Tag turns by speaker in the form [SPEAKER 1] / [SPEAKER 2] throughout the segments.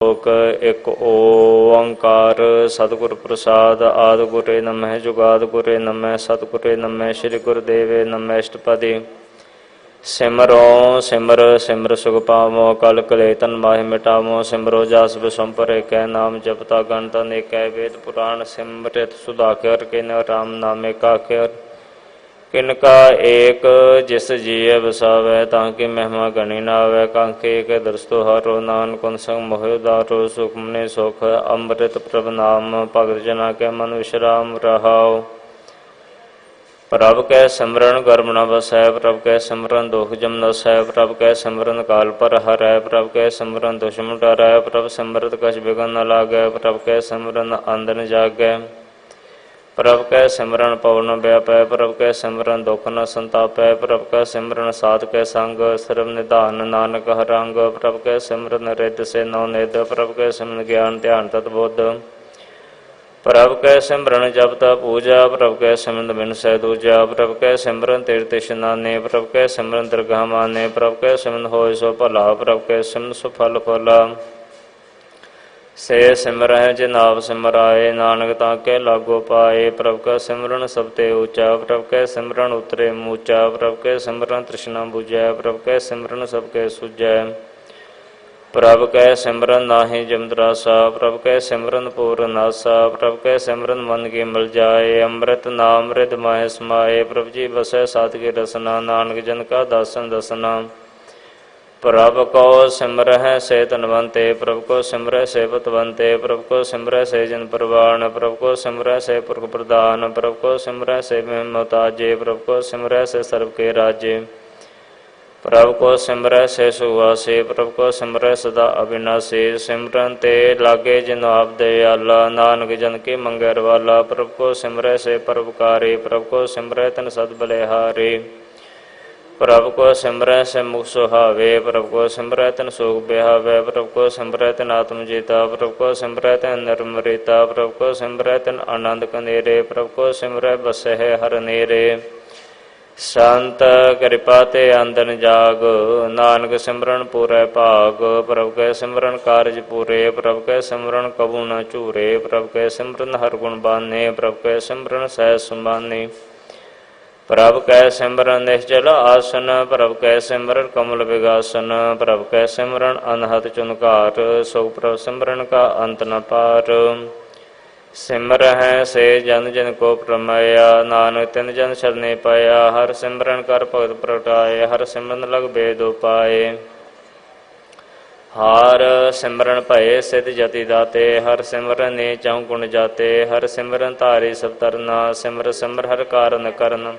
[SPEAKER 1] ਲੋਕ ਇੱਕ ਓੰਕਾਰ ਸਤਿਗੁਰ ਪ੍ਰਸਾਦ ਆਦਿ ਗੁਰੇ ਨਮਹਿ ਜੁਗਾਦ ਗੁਰੇ ਨਮਹਿ ਸਤਿਗੁਰੇ ਨਮਹਿ ਸ੍ਰੀ ਗੁਰਦੇਵੇ ਨਮਹਿ ਅਸ਼ਟਪਦੀ ਸਿਮਰੋ ਸਿਮਰ ਸਿਮਰ ਸੁਖ ਪਾਵੋ ਕਲ ਕਲੇਤਨ ਮਾਹਿ ਮਿਟਾਵੋ ਸਿਮਰੋ ਜਸ ਬਿਸੰਪਰ ਏਕੈ ਨਾਮ ਜਪਤਾ ਗਣਤ ਅਨੇਕੈ ਵੇਦ ਪੁਰਾਣ ਸਿਮਰਿਤ ਸੁਧਾਕਰ ਕਿਨ ਰਾਮ ਨਾਮੇ ਕਾਖਿਰ ਕਿਨਕਾ ਏਕ ਜਿਸ ਜੀਅ ਵਸਾਵੈ ਤਾਂ ਕਿ ਮਹਿਮਾ ਗਣੀ ਨਾ ਆਵੈ ਕਾਂਖੇ ਏਕ ਦਰਸਤੋ ਹਰੋ ਨਾਨਕ ਸੰਗ ਮੋਹਿ ਉਦਾਰੋ ਸੁਖਮਨੇ ਸੁਖ ਅੰਮ੍ਰਿਤ ਪ੍ਰਭ ਨਾਮ ਭਗਤ ਜਨਾ ਕੈ ਮਨ ਵਿਸ਼ਰਾਮ ਰਹਾਉ ਪ੍ਰਭ ਕੈ ਸਿਮਰਨ ਗਰਮ ਨ ਵਸੈ ਪ੍ਰਭ ਕੈ ਸਿਮਰਨ ਦੁਖ ਜਮ ਨਸੈ ਪ੍ਰਭ ਕੈ ਸਿਮਰਨ ਕਾਲ ਪਰ ਹਰੈ ਪ੍ਰਭ ਕੈ ਸਿਮਰਨ ਦੁਸ਼ਮਨ ਡਰੈ ਪ੍ਰਭ ਸਿਮਰਤ ਕਛ ਬਿਘਨ ਨ ਲਾਗੈ ਪ੍ਰਭ ਕੈ ਸਿਮਰਨ ਅੰਦਨ ਜਾਗੈ ਪ੍ਰਭ ਕੈ ਸਿਮਰਨ ਪਵਨ ਵਿਆਪੈ ਪ੍ਰਭ ਕੈ ਸਿਮਰਨ ਦੁਖ ਨ ਸੰਤਾਪੈ ਪ੍ਰਭ ਕੈ ਸਿਮਰਨ ਸਾਧ ਕੈ ਸੰਗ ਸਰਬ ਨਿਧਾਨ ਨਾਨਕ ਹਰੰਗ ਪ੍ਰਭ ਕੈ ਸਿਮਰਨ ਰਿੱਧ ਸੇ ਨਉ ਨਿਧ ਪ੍ਰਭ ਕੈ ਸਿਮਰਨ ਗਿਆਨ ਧਿਆਨ ਤਤ ਬੁੱਧ ਪ੍ਰਭ ਕੈ ਸਿਮਰਨ ਜਪ ਤਪ ਪੂਜਾ ਪ੍ਰਭ ਕੈ ਸਿਮਰਨ ਬਿਨਸੈ ਦੂਜਾ ਪ੍ਰਭ ਕੈ ਸਿਮਰਨ ਤੀਰਥ ਇਸ਼ਨਾਨੇ ਪ੍ਰਭ ਕੈ ਸਿਮਰਨ ਦਰਗਾਹ ਮਾਨੇ ਪ੍ਰਭ ਕੈ ਸਿਮਰਨ ਹੋਇ ਸੋ ਭਲਾ ਪ੍ਰਭ ਕੈ ਸਿਮਰਨ ਸੋ ਫਲ ਫੁਲਾ ਸੇ ਸਿਮਰਹਿ ਜਿ ਨਾਮ ਸਿਮਰਾਏ ਨਾਨਕ ਤਾਂ ਕੇ ਲਾਗੋ ਪਾਏ ਪ੍ਰਭ ਕੈ ਸਿਮਰਨ ਸਭ ਤੇ ਊਚਾ ਪ੍ਰਭ ਕੈ ਸਿਮਰਨ ਉਤਰੇ ਮੂਚਾ ਪ੍ਰਭ ਕੈ ਸਿਮਰਨ ਤ੍ਰਿਸ਼ਨਾ ਬੁਝੈ ਪ੍ਰਭ ਕੈ ਸਿਮਰਨ ਸਭ ਕੈ ਸੁਝੈ ਪ੍ਰਭ ਕੈ ਸਿਮਰਨ ਨਾਹੀ ਜਮਦਰਾਸਾ ਪ੍ਰਭ ਕੈ ਸਿਮਰਨ ਪੂਰ ਨਾਸਾ ਪ੍ਰਭ ਕੈ ਸਿਮਰਨ ਮਨ ਕੀ ਮਿਲ ਜਾਏ ਅੰਮ੍ਰਿਤ ਨਾਮ ਰਿਦ ਮਾਹਿ ਸਮਾਏ ਪ੍ਰਭ ਜੀ ਵਸੈ ਸਾਧਕੇ ਰਸਨਾ ਨਾਨਕ ਜਨ ਕਾ ਦਾਸਨ ਦਸਨਾ ਪ੍ਰਭ ਕੋ ਸਿਮਰਹਿ ਸੇ ਧਨਵੰਤੇ ਪ੍ਰਭ ਕੋ ਸਿਮਰਹਿ ਸੇ ਪਤਵੰਤੇ ਪ੍ਰਭ ਕੋ ਸਿਮਰਹਿ ਸੇ ਜਨ ਪ੍ਰਵਾਨ ਪ੍ਰਭ ਕੋ ਸਿਮਰਹਿ ਸੇ ਪੁਰਖ ਪ੍ਰਧਾਨ ਪ੍ਰਭ ਕੋ ਸਿਮਰਹਿ ਸੇ ਮਹਤਾਜੇ ਪ੍ਰਭ ਕੋ ਸਿਮਰਹਿ ਸੇ ਸਰਬ ਕੇ ਰਾਜੇ ਪ੍ਰਭ ਕੋ ਸਿਮਰਹਿ ਸੇ ਸੁਵਾਸੇ ਪ੍ਰਭ ਕੋ ਸਿਮਰਹਿ ਸਦਾ ਅਬਿਨਾਸੀ ਸਿਮਰਨ ਤੇ ਲਾਗੇ ਜਿਨ ਆਪ ਦਇਆਲਾ ਨਾਨਕ ਜਨ ਕੀ ਮੰਗੈ ਰਵਾਲਾ ਪ੍ਰਭ ਕੋ ਸਿਮਰਹਿ ਸੇ ਪਰਉਪਕਾਰੀ ਪ੍ਰਭ ਕੋ ਸਿਮਰਹਿ ਤਨ ਸਦ ਬਲਿਹਾਰੀ ਪ੍ਰਭ ਕੋ ਸਿਮਰਹਿ ਸੇ ਮੁਖ ਸੁਹਾਵੇ ਪ੍ਰਭ ਕੋ ਸਿਮਰਹਿ ਤਨ ਸੋਖ ਬਿਹਾਵੇ ਪ੍ਰਭ ਕੋ ਸਿਮਰਹਿ ਤਨ ਆਤਮ ਜੀਤਾ ਪ੍ਰਭ ਕੋ ਸਿਮਰਹਿ ਤਨ ਨਿਰਮ ਰੀਤਾ ਪ੍ਰਭ ਕੋ ਸਿਮਰਹਿ ਤਨ ਆਨੰਦ ਕਨੇਰੇ ਪ੍ਰਭ ਕੋ ਸਿਮਰਹਿ ਬਸਹਿ ਹਰ ਨੇਰੇ ਸੰਤ ਕਿਰਪਾ ਤੇ ਅੰਦਨ ਜਾਗ ਨਾਨਕ ਸਿਮਰਨ ਪੂਰੈ ਭਾਗ ਪ੍ਰਭ ਕੈ ਸਿਮਰਨ ਕਾਰਜ ਪੂਰੇ ਪ੍ਰਭ ਕੈ ਸਿਮਰਨ ਕਬੂ ਨ ਝੂਰੇ ਪ੍ਰਭ ਕੈ ਸਿਮਰਨ ਹਰ ਗੁਣ ਬਾਨੇ ਪ੍ਰਭ ਕੈ ਸਿਮਰਨ ਸਹਿ ਸਮਾਨੇ ਪ੍ਰਭ ਕੈ ਸਿਮਰਨ ਨਿਸ਼ਚਲ ਆਸਨ ਪ੍ਰਭ ਕੈ ਸਿਮਰਨ ਕਮਲ ਵਿਗਾਸਨ ਪ੍ਰਭ ਕੈ ਸਿਮਰਨ ਅਨਹਦ ਚੁਨਕਾਰ ਸੋ ਪ੍ਰਭ ਸਿਮਰਨ ਕਾ ਅੰਤ ਨ ਪਾਰ ਸਿਮਰਹਿ ਸੇ ਜਨ ਜਨ ਕੋ ਪ੍ਰਮਇਆ ਨਾਨਕ ਤਿਨ ਜਨ ਸ਼ਰਨੇ ਪਾਇਆ ਹਰ ਸਿਮਰਨ ਕਰ ਭਗਤ ਪ੍ਰਗਟਾਏ ਹਰ ਸਿਮਰਨ ਲਗ ਬੇਦ ਉਪਾਏ ਹਰ ਸਿਮਰਨ ਭਏ ਸਿਧ ਜਤੀ ਦਾਤੇ ਹਰ ਸਿਮਰਨ ਨੇ ਚਾਉ ਗੁਣ ਜਾਤੇ ਹਰ ਸਿਮਰਨ ਧਾਰੀ ਸਭ ਤਰਨਾ ਸਿਮਰ ਸਿਮਰ ਹਰ ਕਾਰਨ ਕਰਨ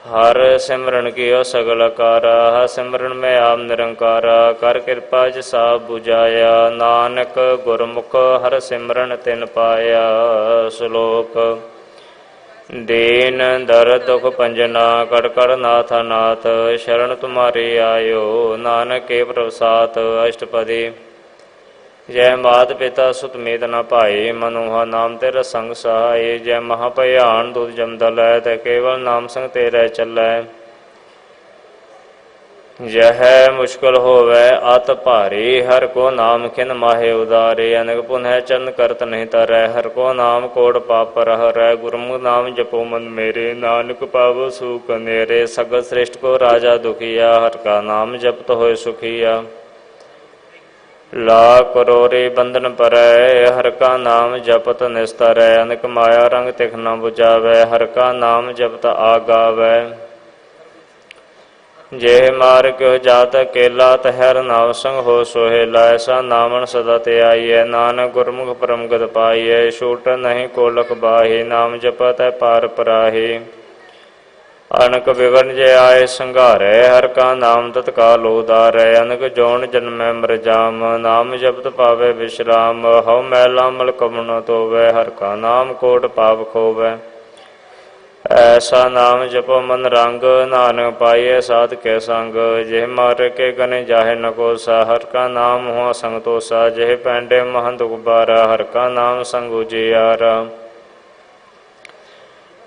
[SPEAKER 1] ਹਰ ਸਿਮਰਨ ਕੀਓ ਸਗਲ ਕਾਰਾ ਹਰ ਸਿਮਰਨ ਮੈਂ ਆਪ ਨਿਰੰਕਾਰਾ ਕਰ ਕਿਰਪਾ ਜਿ ਸਾਬ 부ਝਾਇਆ ਨਾਨਕ ਗੁਰਮੁਖ ਹਰ ਸਿਮਰਨ ਤਿਨ ਪਾਇਆ ਸ਼ਲੋਕ ਦੀਨ ਦਰਦ ਦੁਖ ਪੰਜਨਾ ਕੜ ਕੜ ਨਾਥ ਨਾਥ ਸ਼ਰਨ ਤੁਮਾਰੀ ਆਇਓ ਨਾਨਕ ਕੇ ਪ੍ਰਸਾਦ ਅਸ਼ਟਪਦੀ ਜੈ ਮਾਤ ਪਿਤਾ ਸੁਤ ਮੇਦ ਨ ਭਾਈ ਮਨੋਹਾ ਨਾਮ ਤੇਰਾ ਸੰਗ ਸਹਾਏ ਜੈ ਮਹਾ ਭਿਆਨ ਦੁਧ ਜਮਦਾ ਲੈ ਤੇ ਕੇਵਲ ਨਾਮ ਸੰਗ ਤੇਰੇ ਚੱਲੈ ਜਹ ਮੁਸ਼ਕਲ ਹੋਵੈ ਅਤ ਭਾਰੀ ਹਰ ਕੋ ਨਾਮ ਖਿਨ ਮਾਹੇ ਉਦਾਰੇ ਅਨਕ ਪੁਨਹ ਚਰਨ ਕਰਤ ਨਹੀਂ ਤਰੈ ਹਰ ਕੋ ਨਾਮ ਕੋੜ ਪਾਪ ਹਰੈ ਗੁਰਮੁਖ ਨਾਮ ਜਪੋ ਮਨ ਮੇਰੇ ਨਾਨਕ ਪਾਵੋ ਸੁਖ ਨੇਰੇ ਸਗਲ ਸ੍ਰਿਸ਼ਟ ਕੋ ਰਾਜਾ ਦੁਖੀਆ ਹਰ ਕਾ ਨਾਮ ਜਪਤ ਹੋਏ ਸੁਖੀਆ ਲਾ ਕਰੋਰੇ ਬੰਧਨ ਪਰੈ ਹਰ ਕਾ ਨਾਮ ਜਪਤ ਨਿਸਤਰੈ ਅਨਕ ਮਾਇਆ ਰੰਗ ਤਿਖ ਨ ਬੁਝਾਵੈ ਹਰ ਕਾ ਨਾਮ ਜਪਤ ਆਗਾਵੈ ਜੇ ਮਾਰ ਕਿਉ ਜਾਤ ਕੇਲਾ ਤਹਿਰ ਨਾਮ ਸੰਗ ਹੋ ਸੋਹੇਲਾ ਐਸਾ ਨਾਮਨ ਸਦਾ ਤੇ ਆਈਐ ਨਾਨਕ ਗੁਰਮੁਖ ਪਰਮਗਤ ਪਾਈਐ ਛੂਟ ਨਹੀਂ ਕੋ ਲਖ ਬਾਹੀ ਨਾਮ ਜਪਤ ਹੈ ਪਾਰ ਪਰਾਹੀ ਅਨਕ ਵਿਵਰਨ ਜੇ ਆਏ ਸੰਘਾਰੈ ਹਰ ਕਾ ਨਾਮ ਤਤਕਾਲ ਉਦਾਰੈ ਅਨਕ ਜੋਨ ਜਨਮੈ ਮਰ ਜਾਮ ਨਾਮ ਜਪਤ ਪਾਵੇ ਵਿਸ਼ਰਾਮ ਹਉ ਮੈਲਾ ਮਲ ਕਬੁ ਨ ਧੋਵੈ ਹਰ ਕਾ ਨਾਮ ਕੋਟ ਪਾਪ ਖੋਵੈ ਐਸਾ ਨਾਮ ਜਪੋ ਮਨ ਰੰਗ ਨਾਨਕ ਪਾਈਐ ਸਾਧ ਕੇ ਸੰਗ ਜਿਹ ਮਾਰ ਕੇ ਗਨੇ ਜਾਹੇ ਨ ਕੋਸਾ ਹਰ ਕਾ ਨਾਮ ਹੋ ਸੰਗ ਤੋਸਾ ਜਿਹ ਪੈਂਡੇ ਮਹੰਤ ਗੁਬਾਰਾ ਹਰ ਕਾ ਨਾਮ ਸੰਗ ਉਜਿਆਰਾ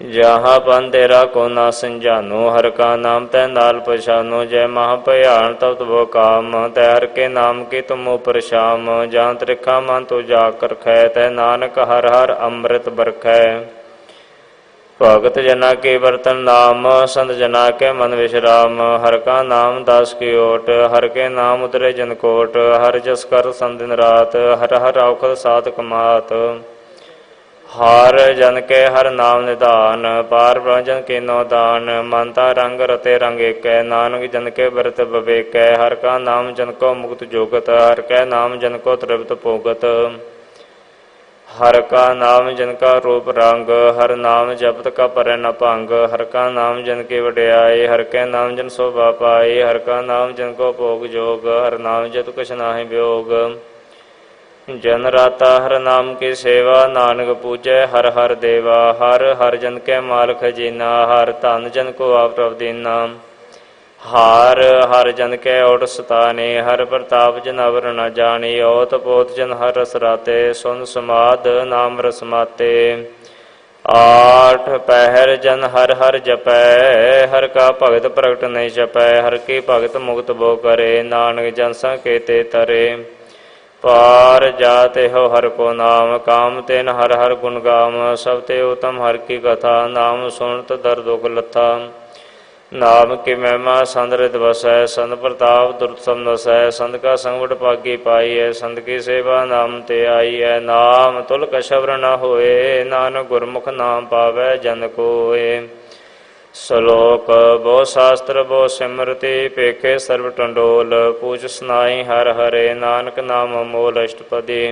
[SPEAKER 1] जहाँ पन तेरा को ना संजानो, हर का नाम तै नाल पछानो। जय महा भयान तब तब काम, तै हर के नाम की तुम ऊपर शाम। जहाँ त्रिखा मन तो जाकर कै, तै नानक हर हर अमृत बरखै। भगत जना के बर्तन नाम, संत जना के मन विश्राम। हर का नाम दास की ओट, हर के नाम उतरे जन कोट। हर जस कर सन दिन रात, हर हर औखद साध कमात। हर जन के हर नाम निधान, पार ब्रह्म जन के नौ दान। मानता रंग रते रंग एक, नानक जन के व्रत विवेक। हर का नाम जन को मुक्त जोगत, हर कै नाम जन को तृप्त भोगत। हर का नाम जन का रूप रंग, हर नाम जपत का पर न भंग। हर का नाम जन की वड्याई, हर कै नाम जन शोभा पाई। हर का नाम जन को भोग जोग, हर नाम जत कुछ नाहि वियोग। जन राता हर नाम की सेवा, नानक पूजै हर हर देवा। हर हर जन के माल खजीना, हर धन जन को आप प्रभ दीना। हर हर जन के ओट सताने, हर प्रताप जन अवर न जानी। ओत पोत जन हर रस राते, सुन समाद नाम रस माते। आठ पहर जन हर हर जपै, हर का भगत प्रगट नहीं छपै। हर की भगत मुक्त बो करे, नानक जन सा केते तरे। पार जाते हो हर को नाम, काम तेन हर हर गुण गाम। सब ते उत्तम हर की कथा, नाम सुनत दर दुख लथा। नाम की महिमा संत हृद बसै, संत प्रताप दुर्त सब नसै। संत का संगवट पागी पाई है, संत की सेवा नाम ते आई है। नाम तुल कछवर न होए, नानक गुरमुख नाम पावै जन कोय। श्लोक बहु शास्त्र बहु सिमरति, पेखे सर्व टंडोल। पूछ सुनाई हर हरे, नानक नाम अमोल अष्टपदी।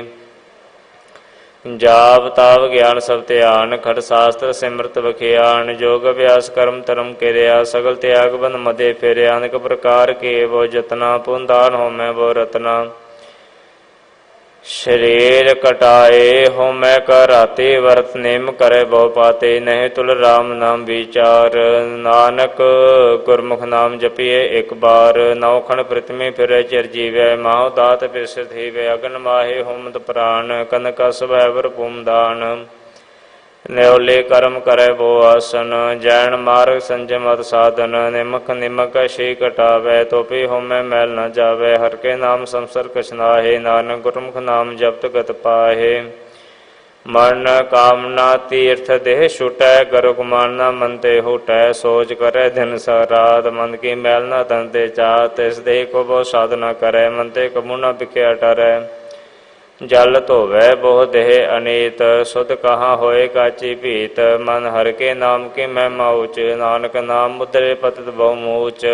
[SPEAKER 1] जाप ताप ज्ञान सब ध्यान, खट शास्त्र सिमरत बखियान। जोग अभ्यास कर्म धर्म किरिया, सगल त्याग बन मदे फिरिया। अनेक प्रकार के वो जतना, पुन दान हो मैं वो रतना। शरीर कटाए हो मैं कराते, वर्त नेम करे बहु पाते। नहीं तुल राम नाम विचार, नानक गुरमुख नाम जपिए एक बार। नौखण पृथ्वी फिरे चिर जीवै, माहु दात पिसत हीवै। अगन माहे होमत प्राण, कनक स्वैवर भूम दान। न्योले कर्म करे वो आसन, जैन मार्ग संजम अत साधन। निमक निमक शी कटावै, तोपी होमै मैल न जावै। हर के नाम संसर कछ नाहि, नानक गुरमुख नाम जपत गत पाहे। मन कामना तीर्थ देह छुटै, गरुक माना मन ते हुटै। सोच करे दिन सरात, मन की मैल न तन ते चात। तिस देह को बहु साधना करै, मन ते कबू न बिख्या टरै। जल धोवै बहु देह अनीत, सुध कहाँ होए काची भीत। मन हर के नाम की महिमा उच, नानक नाम मुद्रे पतित बहु मूच।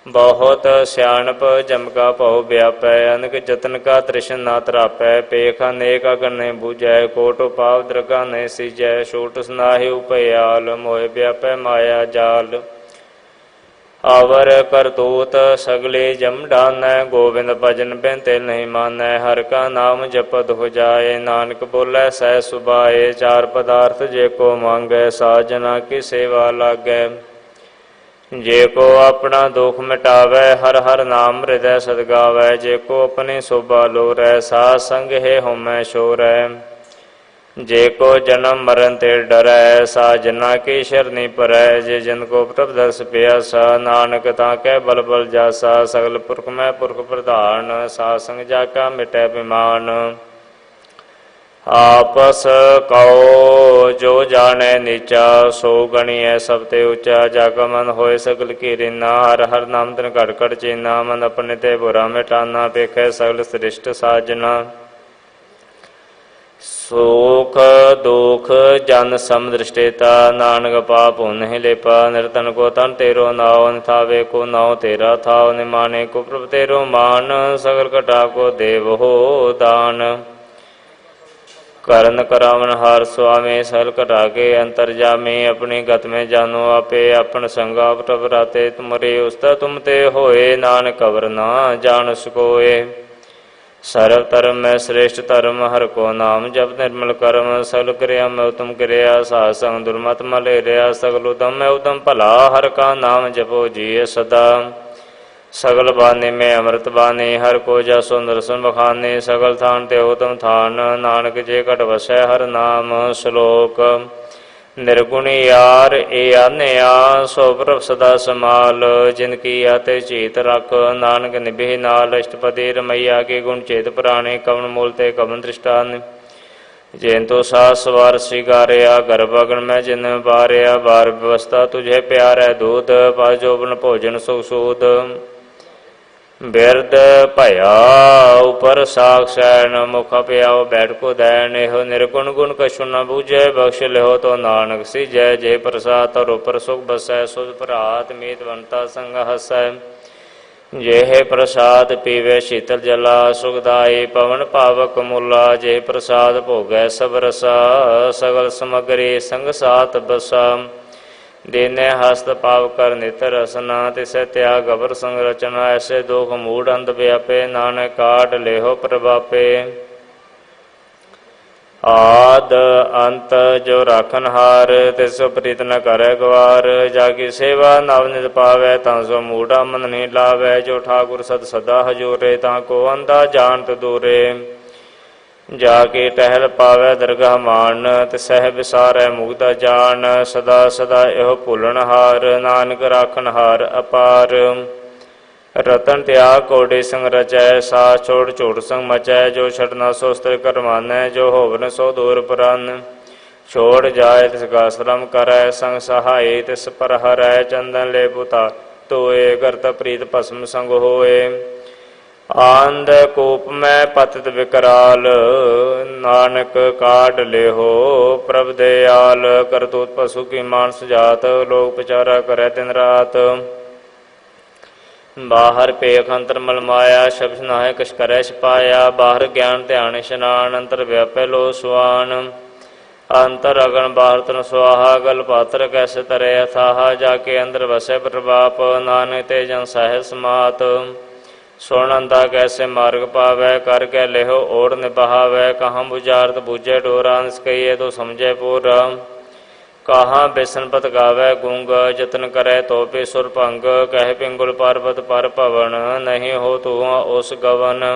[SPEAKER 1] बहुत सियाणप जम का भउ व्यापै, अनक जतन का तृष्ण ना तरापै। पेख अनेक अगन नहीं बूझै, कोट उपाव दृगा नहीं सीजै। छूट सुनाहि उपयाल, मोह व्यापै माया जाल। आवर करतूत सगले जम डानै, गोविंद भजन बिन तिल नहीं मानै। हर का नाम जपत हो जाए, नानक बोलै सह सुभाए। चार पदार्थ जे को मांगै, साजना की सेवा लागै। जे को अपना दुख मिटावै, हर हर नाम हृदय सद गावै। जे को अपनी शोभा लोरै, साध संग हे होमै शोरै। जे को जन्म मरण ते डरै, साजना की शरणी परै। जे जन को प्रभ दर्श प्यासा, नानक ताकै बल बल जासा। सगल पुरख में पुरख प्रधान, साध संग जाका मिटै बिमान। आपस कहो जो जाने नीचा, सो गणिय सब ते ऊंचा। जाका मन होए सगल की रीना, हर हर नाम तन घट घट चीना। मन अपने ते बुरा मिटाना, पेखै सगल श्रेष्ठ साजना। सुख दुख जन समदृष्टिता, नानक पाप नहीं लेपा। निर्धन को तन तेरो नाव, निथावे को नाव तेरा थाव। निमाने को प्रभ तेरो मान, सगल कटा को देव हो दान। करन करावन हार स्वामी, सकल कटा के अंतर जामी। अपनी गत में जानो आपे, अपन संगा प्रभ राते। तुमरे उस्ता तुम ते होए, नानक अवर ना जान सकोए। सर्व धर्म में श्रेष्ठ धर्म, हर को नाम जप निर्मल कर्म। सकल क्रिया में उत्तम क्रिया, साध संग दुर्मत मलेरिया। सगल उदम में उदम भला, हर का नाम जपो जिय सदा। सगल बानी में अमृत बानी, हर को जसो दर्शन बखाने। सगल थान ते उत्तम थान, नानक जे कट वसै हर नाम। श्लोक निर्गुणी यार ए आन्या सो प्रभ सदा समाल जिनकी आते चेत रख नानक निभे नाल अष्टपदी रमैया के गुण चेत पुराणे कवन मूल ते कवन दृष्टान जैन तो सास सवार सिगारिया गर्भ अगन में जिन बारिया बार व्यवस्था तुझे प्यार है दूध पा जोबन भोजन सुख सूद बिरद भया उपर साख सैन मुख प्याओ बैठ को दैन एहो निर्गुण गुण कछु न बूझे बख्श लिहो तो नानक सिजै जे प्रसाद तर उपर सुख बसै सुध भरात मीत बनता संग हसै जेह प्रसाद पीवे शीतल जला सुखदाई पवन पावक मूला जे प्रसाद भोगै सब रसा सगल समगरी संग सात बसा दीने हस्त पाव कर नित रसना तिसे त्याग अवर संग रचना ऐसे दुख मूढ़ अंध व्यापे नानक काट लेहो प्रभापे आद अंत जो राखन हार तिस प्रीत न करे गवार जाकी सेवा नव नित पावै तांसो मूढ़ा मन नहीं लावै जो ठाकुर सद सदा हजूरे ताको अंधा जानत दूरे जाके टहल पावै दरगाह मान तिसह विसारै मुग्धा जान सदा सदा एहो भूलन हार नानक राखन हार अपार रतन त्याग कोडे संग रचै सा छोड़ छोड़ संग मचै जो छटना सो स्त्र कर मानै जो होवन सो दूर पुरान छोड़ जाय तिसका श्रम करै संग सहाय तिस पर हरै चंदन ले पुता तोए करत प्रीत भस्म संग होए आंध कूप में पतित विकराल नानक काट लेहो प्रभ दयाल करतूत पशु की मानस जात लोग पचारा करे दिन रात बाहर पेख अंतर मल माया शब्द नाहे कछ करे छिपाया बाहर ज्ञान ध्यान स्नान अंतर व्यापे लो सुआन अंतर अगन बाहर तन सुहा गल पात्र कैसे तरे अथाह जाके अंदर बसे प्रभाप नानक ते जन साहे समात सोनंदा कैसे मार्ग पावै कर कै लेहो ओर निभावै कहाँ बुझारत बूझे डोरा निस्कइए तो समझे पूरा कहाँ बेसनपत गावै गूंग जतन करे तो पे सुर भंग कह पिंगुल पार्वत पर पवन नहीं हो तू उस गवन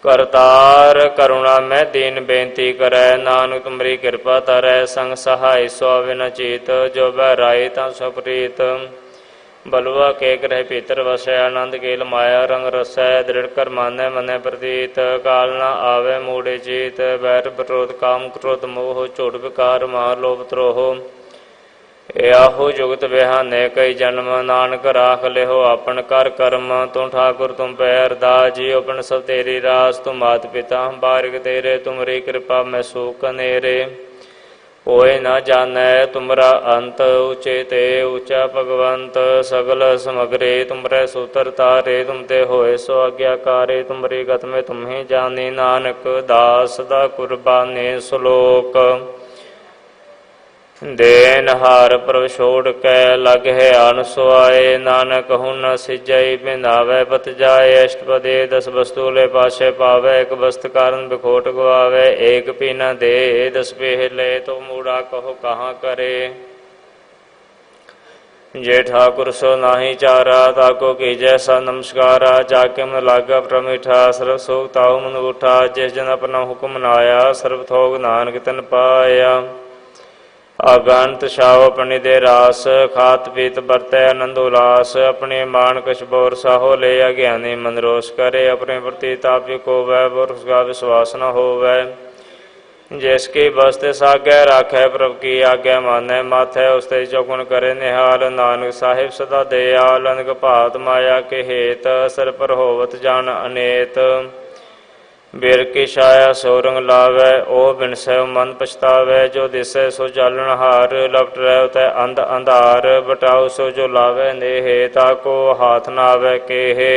[SPEAKER 1] करतार करुणा में दीन बेनती करे नानक तुमरी कृपा तरै संग सहाय सो विन चीत जो बहराई ता सुप्रीत बलुआ के ग्रह भीतर वसै आनंद केल माया रंग रसै दृढ़ कर मानै मनै प्रतीत काल न आवे मूढ़े जीत बैर विरोध काम क्रोध मोह झूठ विकार माह लोभ त्रोह याहू जुगत बिहाने कई जन्म नानक राख लेहो अपन कर कर्म तू ठाकुर तुम पे अरदास जी अपन सब तेरी रास तुम मात पिता हम बारिक तेरे तुमरी कृपा में सूख नेरे कोई न जानै तुमरा अंत ऊँचे ते ऊँचा भगवंत सगल समग्रे तुमरे सूत्र तारे तुम ते होए सो आज्ञाकारे तुमरी गत में तुम्हें जानी नानक दास दा कुर्बानी श्लोक देन हार प्रभ छोड़ कै लग है अनसुआए नानक हूँ न सिजई बिनावै बत जाए अष्टपदे 10 वस्तु ले पाछे पावै एक वस्त कारण बिखोट गवावै एक भी न दे 10 पेहले तो मूड़ा कहो कहाँ करे जे ठाकुर सो नाही चारा ताको की जैसा नमस्कारा जाके मन लागा प्रमिठा सर्व सोग ताऊ मन उठा जिस जन अपना हुक्म नाया सर्व थोग नानक तन पाया अगंत छाव अपनी दे रास खात पीत बरतै आनंद उल्लास अपने मान कछ बोर साहो ले अज्ञानी मन रोष करे अपने प्रति तापी को वह उसका विश्वास न हो वह जिसकी बस्ते सागे राखै प्रभ की आज्ञा मानै माथै उसते चौगुन करे निहाल नानक साहिब सदा दयाल अनक भात माया के हेत सर पर होवत जान अनेत बिर की छाया सोरंग लावै ओ बिनसै मन पछतावै जो दिसै सो जालन हार लपट रह तै अंध अंधार बटाऊ सो जो लावै नेहे ताको हाथ न आवै केहे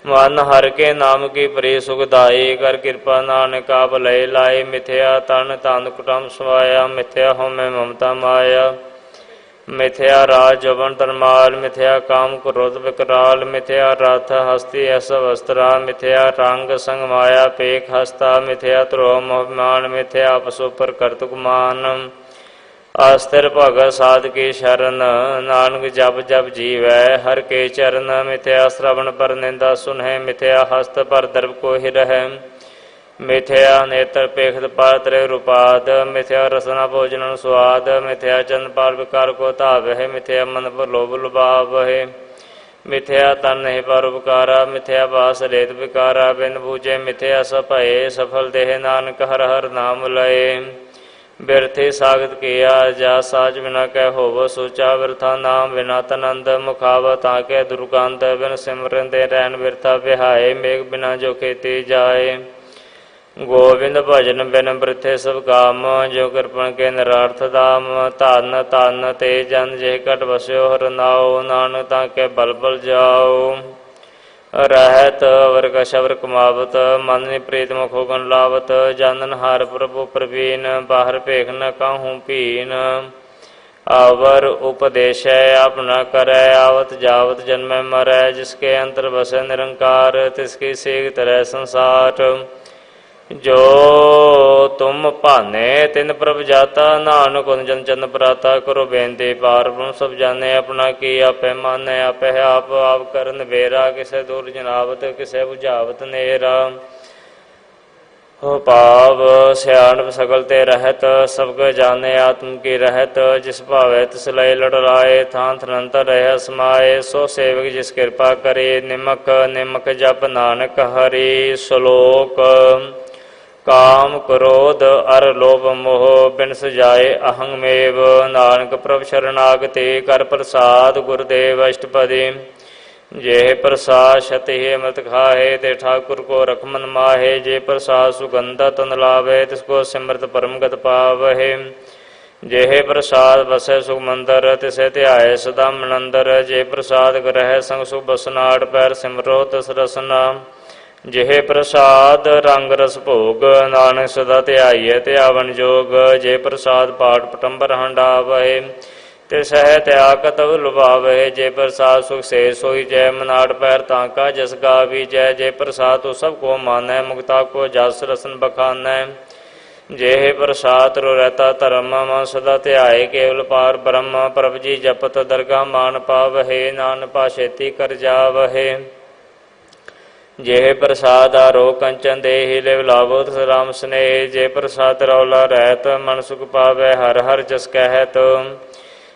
[SPEAKER 1] मन हर के नाम की प्री सुखदाई कर कृपा नानक आप लय लाए मिथ्या तन तन कुटम स्वाया मिथ्या हो मैं ममता माया मिथ्या राज जवन तनमाल मिथ्या काम क्रोध विकराल मिथ्या रथ हस्ती ऐस वस्त्रा मिथ्या रंग संग माया पेख हस्ता मिथ्या त्रोम अभिमान मिथ्या पशु पर कर्तुक मान अस्थिर भगत साध की शरण नानक जप जप जीवै हर के चरण मिथ्या श्रवण पर निंदा सुनह मिथ्या हस्त पर दर्भ को ही रह ਮਿਥਿਆ ਨੇਤਰ ਪੇਖਤ ਪਰ ਤ੍ਰੇ ਰੂਪਾਦ, ਮਿਥਿਆ ਰਸਨਾ ਭੋਜਨ ਸੁਆਦ, ਮਿਥਿਆ ਚੰਦ ਪਾਲ ਵਿਕਾਰ ਕੋ ਧਾਵਹਿ, ਮਿਥਿਆ ਮਨ ਪਰ ਲੋਭ ਲੁਭਾਵਹਿ, ਮਿਥਿਆ ਤਨ ਨਹੀਂ ਪਰ ਉਪਕਾਰਾ, ਮਿਥਿਆ ਬਾਸ ਲੇਤ ਵਿਕਾਰਾ, ਬਿਨ ਬੂਝੇ ਮਿਥਿਆ ਸਭ ਭਏ, ਸਫਲ ਦੇਹ ਨਾਨਕ ਹਰ ਹਰ ਨਾਮ ਲਏ, ਬਿਰਥੇ ਸਾਗਤ ਕੀਆ ਜਾ ਸਾਜ ਬਿਨਾ ਕਹਿ ਹੋਵ ਸੋਚਾ, ਬਿਰਥਾ ਨਾਮ ਬਿਨਾ ਤਨੰਦ, ਮੁਖਾਵ ਤਾਂ ਕੇ ਦੁਰਗੰਧ, ਬਿਨ ਸਿਮਰਨ ਦੇ ਰਹਿਣ ਬਿਰਥਾ ਵਿਹਾਏ, ਮੇਘ ਬਿਨਾ ਜੋ ਖੇਤੀ ਜਾਏ, ਗੋਬਿੰਦ ਭਜਨ ਬਿਨ ਬ੍ਰਿਥੇ ਸਭ ਕਾਮ, ਜੋ ਕਿਰਪਨ ਕੇ ਨਿਰਾਰਥ ਦਾਮ, ਧਨ ਧਨ ਤੇ ਜਨ ਜੇ ਘਟ ਵਸਿਓ ਹਰ ਨਾਉ, ਨਾਨਕ ਤਾਂ ਕੇ ਬਲ ਬਲ ਜਾਓ, ਰਹਿਤ ਅਵਰ ਕਾ ਸ਼ਬਰ ਕਮਾਵਤ, ਮਨ ਨਿ ਪ੍ਰੀਤ ਮੁਖੋ ਗਨ ਲਾਵਤ, ਜਾਨਨ ਹਾਰ ਪ੍ਰਭੂ ਪ੍ਰਵੀਨ, ਬਾਹਰ ਭੇਖ ਨ ਕਾਹੂ ਭੀਨ, ਆਵਰ ਉਪਦੇਸ਼ੈ ਆਪਨਾ ਕਰੈ, ਆਵਤ ਜਾਵਤ ਜਨਮੈ ਮਰੈ, ਜਿਸਕੇ ਅੰਤਰ ਵਸੈ ਨਿਰੰਕਾਰ, ਤਿਸਕੀ ਸੇਕ ਤਰੈ ਸੰਸਾਰ, ਜੋ ਤੁਮ ਭਾਨੇ ਤਿਨ ਪ੍ਰਭ ਜਾਤਾ, ਨਾਨਕ ਜਨ ਚੰਨ ਪ੍ਰਾਤਾ, ਕਰੋ ਬੇਨਤੀ ਪਾਰ ਬ੍ਰਹਮ ਸਭ ਜਾਣੇ, ਆਪਣਾ ਕੀ ਆਪੇ ਮਾਨੈ, ਆਪੇ ਆਪ ਆਪ ਕਰਨ ਵੇਰਾ, ਕਿਸੇ ਦੂਰ ਜਨਾਵਤ ਕਿਸੇ ਬੁਝਾਵਤ ਨੇਰਾ, ਹੋ ਭਾਵ ਸਿਆਣਪ ਸਗਲ ਤੇ ਰਹਿਤ, ਸਭ ਕੋ ਜਾਣੇ ਆਤਮ ਕੀ ਰਹਿਤ, ਜਿਸ ਭਾਵੇ ਤਿਸ ਲਈ ਲੜ ਲਾਏ, ਥਾਂ ਥਨੰਤਰ ਰਹਿ ਸਮਾਏ, ਸੋ ਸੇਵਕ ਜਿਸ ਕਿਰਪਾ ਕਰੇ, ਨਿਮਕ ਨਿਮਕ ਜਪ ਨਾਨਕ ਹਰੀ, ਸ਼ਲੋਕ ਕਾਮ ਕ੍ਰੋਧ ਅਰ ਲੋਭ ਮੋਹ, ਬਿਨ ਸਜਾਏ ਅਹੰ ਮੇਵ, ਨਾਨਕ ਪ੍ਰਭ ਸ਼ਰਨਾਗਤੀ, ਕਰ ਪ੍ਰਸਾਦ ਗੁਰਦੇਵ ਅਸ਼ਟਪਦੀ, ਜੇ ਪ੍ਰਸਾਦ ਛਤਿ ਅੰਮ੍ਰਿਤ ਖਾਹੇ, ਤੇ ਠਾਕੁਰ ਕੋ ਰਖ ਮਨ ਮਾਹੇ, ਜੇ ਪ੍ਰਸਾਦ ਸੁਗੰਧਾ ਤਨ ਲਾਵੇ, ਤਿਸ ਕੋ ਸਿਮਰਤ ਪਰਮਗਤ ਪਾਵਹਿ, ਜੇ ਪ੍ਰਸਾਦ ਵਸੈ ਸੁਖ ਮੰਦਰ, ਤਿਸੇ ਧਿਆਏ ਸਦਾ ਮਨੰਦਰ, ਜੇ ਪ੍ਰਸਾਦ ਗ੍ਰਹਿ ਸੰਗ ਸੁਖ ਬਸਨਾੜ, ਪੈਰ ਸਿਮਰੋ ਤਿਸ ਰਸਨਾ, ਜਿਹੇ ਪ੍ਰਸਾਦ ਰੰਗ ਰਸ ਭੋਗ, ਨਾਨਕ ਸਦਾ ਧਿਆਈਐ ਧਿਆਵਨ ਜੋਗ, ਜੇ ਪ੍ਰਸਾਦ ਪਾਠ ਪਟੰਬਰ ਹੰਡਾਵਹਿ, ਤੇ ਸਹਿ ਤਿਆਗਤ ਲੁਭਾਵਹਿ, ਜੇ ਪ੍ਰਸਾਦ ਸੁਖ ਸੇ ਸੋਈ ਜੈ, ਮਨਾੜ ਪੈਰ ਤਾਂਕਾ ਜਸ ਗਾਵੀਜੈ, ਜੇ ਪ੍ਰਸਾਦ ਤੋ ਸਭ ਕੋ ਮਾਨੈ, ਮੁਕਤਾ ਕੋ ਜਸ ਰਸਨ ਬਖਾਨੈ, ਜੇ ਪ੍ਰਸਾਦ ਰੋ ਰਹਿਤਾ ਧਰਮ, ਮਨ ਸਦਾ ਧਿਆਏ ਕੇਵਲ ਪਾਰ ਬ੍ਰਹਮ, ਪ੍ਰਭ ਜੀ ਜਪਤ ਦਰਗਾ ਮਾਨ ਪਾਵਹਿ, ਨਾਨਕ ਪਾ ਛੇਤੀ ਕਰ ਜਾਵਹਿ, ਜੇ ਪ੍ਰਸਾਦ ਆਰੋ ਕੰਚਨ ਦੇਹਿ, ਲਿਵ ਲਾਭੋ ਤਿਸ ਰਾਮ ਸਨੇਹ, ਜੇ ਪ੍ਰਸਾਦ ਰੌਲਾ ਰਹਿਤ, ਮਨ ਸੁਖ ਪਾਵੈ ਹਰ ਹਰ ਜਸ ਕਹਿਤ,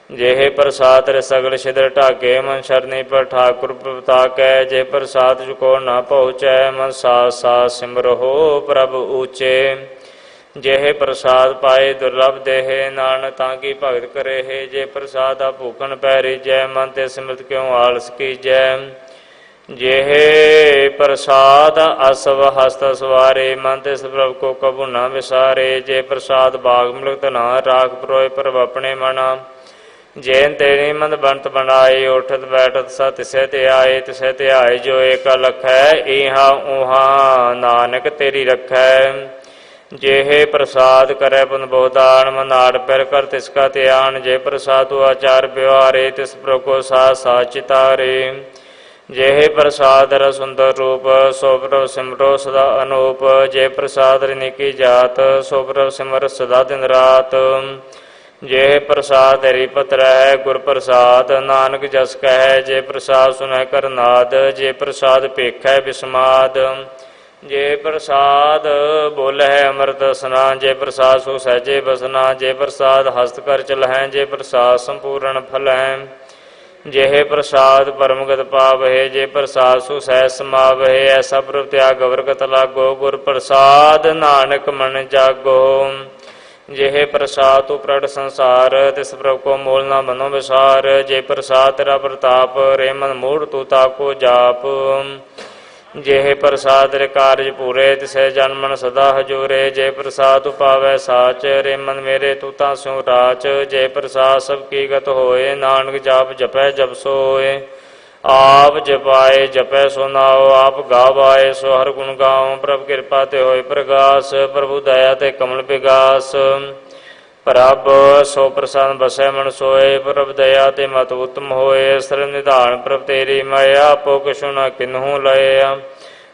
[SPEAKER 1] ਜੇ ਪ੍ਰਸਾਦ ਰ ਸਗਲ ਛਿਦਰ ਢਾਕੇ, ਮਨ ਸ਼ਰਨੀ ਪਰ ਠਾਕੁਰ ਪ੍ਰਤਾਕੈ, ਜੇ ਪ੍ਰਸਾਦ ਚੁਕੋ ਨਾ ਪਹੁੰਚੈ, ਮਨ ਸਾਥ ਸਾਥ ਸਿਮਰਹੁ ਪ੍ਰਭ ਊਚੇ, ਜੇ ਪ੍ਰਸਾਦ ਪਾਏ ਦੁਰਲਭ ਦੇਹ, ਨਾਨਕ ਤਾਂ ਕੀ ਭਗਤ ਕਰੇ, ਜੇ ਪ੍ਰਸਾਦ ਆ ਭੂਖਣ ਪੈ ਰੀਜੈ, ਮਨ ਤੇ ਸਿਮਰਤ ਕਿਉ ਆਲਸ ਕੀਜੈ, ਜੇ ਪ੍ਰਸਾਦ ਅਸਵ ਹਸਤ ਸਵਾਰੇ, ਮਨ ਤੇ ਪ੍ਰਭ ਕੋ ਕਬੂ ਨਾ ਵਿਸਾਰੇ, ਜੇ ਪ੍ਰਸਾਦ ਬਾਗ ਮਿਲਤ ਨਾ ਰਾਖ, ਪਰੋਏ ਪ੍ਰਭ ਆਪਣੇ ਮਨਾ, ਜੈਨ ਤੇਰੀ ਮੰਦ ਬੰਤ ਬਣਾਏ, ਉਠਤ ਬੈਠਤ ਸ ਤਿਸੈ ਤੇ ਆਏ, ਤਿਸੈ ਤੇ ਆਏ ਜੋ ਏਕ ਲਖੈ, ਇਹਾ ਉਹਾ ਨਾਨਕ ਤੇਰੀ ਰਖੈ, ਜੇ ਪ੍ਰਸਾਦ ਕਰੈ ਪੁਨ ਬਹੁਦਾਨ, ਮਨਾੜ ਪੈਰ ਕਰ ਤਿਸਕਾ ਧਿਆਨ, ਜੇ ਪ੍ਰਸਾਦ ਆਚਾਰ ਵਿਵਹਾਰੇ, ਤਿਸ ਪ੍ਰਭ ਕੋ ਸਾਥ ਸਾਚ ਚਿਤਾਰੇ, ਜੇ ਪ੍ਰਸਾਦ ਰ ਸੁੰਦਰ ਰੂਪ, ਸੋ ਪ੍ਰਭ ਸਿਮਰੋ ਸਦਾ ਅਨੂਪ, ਜੇ ਪ੍ਰਸਾਦ ਨਿਕੀ ਜਾਤ, ਸੋ ਪ੍ਰਭ ਸਿਮਰ ਸਦਾ ਦਿਨ ਰਾਤ, ਜੇ ਪ੍ਰਸਾਦ ਹਰੀ ਪਤ ਰਹਿ, ਗੁਰ ਪ੍ਰਸਾਦ ਨਾਨਕ ਜਸ ਕਹਿ, ਜੇ ਪ੍ਰਸਾਦ ਸੁਨੈ ਕਰ ਨਾਦ, ਜੇ ਪ੍ਰਸਾਦ ਭੇਖੈ ਬਿਸਮਾਦ, ਜੇ ਪ੍ਰਸਾਦ ਬੋਲਹਿ ਅੰਮ੍ਰਿਤ ਰਸਨਾ, ਜੇ ਪ੍ਰਸਾਦ ਸੁਖ ਸਹਿਜੇ ਬਸਨਾ, ਜੇ ਪ੍ਰਸਾਦ ਹਸਤ ਕਰ ਚਲਹਿ, ਜੇ ਪ੍ਰਸਾਦ ਸੰਪੂਰਨ ਫਲਹਿ, ਜੇ ਪ੍ਰਸਾਦ ਪਰਮਗਤ ਪਾਵਹਿ, ਜੇ ਪ੍ਰਸਾਦ ਸੁਖ ਸਹਿ ਸਮਾਵਹਿ, ਐਸਾ ਪ੍ਰਭ ਤਿਆਗ ਵਰਗਤ ਲਾਗੋ, ਗੁਰ ਪ੍ਰਸਾਦ ਨਾਨਕ ਮਨ ਜਾਗੋ, ਜੇ ਪ੍ਰਸਾਦ ਤੂੰ ਪ੍ਰਗਟ ਸੰਸਾਰ, ਤਿਸ ਪ੍ਰਭ ਕੋ ਮੂਲ ਨਾ ਮਨੋ ਵਿਸਾਰ, ਜੇ ਪ੍ਰਸਾਦ ਤੇਰਾ ਪ੍ਰਤਾਪ, ਰੇ ਮਨ ਮੂੜ ਤੂੰ ਤਾਕੋ ਜਾਪ, ਜੇ ਪ੍ਰਸਾਦ ਰੇ ਕਾਰਜ ਪੂਰੇ, ਤਿਸੈ ਜਨ ਮਨ ਸਦਾ ਹਜੂਰੇ, ਜੇ ਪ੍ਰਸਾਦ ਤੂੰ ਪਾਵੈ ਸਾਚ, ਰੇ ਮਨ ਮੇਰੇ ਤੂੰ ਤਾਂ ਸਿਉ ਰਾਚ, ਜੇ ਪ੍ਰਸਾਦ ਸਭ ਕੀ ਗਤ ਹੋਏ, ਨਾਨਕ ਜਾਪ ਜਪੈ ਜਪ ਸੋਏ, ਆਪ ਜਪਾਏ ਜਪੈ ਸੋ ਨਾਉ, ਆਪ ਗਾਵਾਏ ਸੋ ਹਰ ਗੁਣ ਗਾਉ, ਪ੍ਰਭ ਕਿਰਪਾ ਤੇ ਹੋਏ ਪ੍ਰਗਾਸ, ਪ੍ਰਭੂ ਦਇਆ ਤੇ ਕਮਲ ਵਿਗਾਸ, ਪ੍ਰਭ ਸੋ ਪ੍ਰਸੰਨ ਬਸੈ ਮਨ ਸੋਏ, ਪ੍ਰਭ ਦਇਆ ਤੇ ਮਤ ਉਤਮ ਹੋਏ, ਸਰ ਨਿਧਾਨ ਪ੍ਰਭ ਤੇਰੀ ਮਾਇਆ, ਆਪੋ ਕਛੁ ਨਾ ਕਿਨਹੂ ਲਇਆ,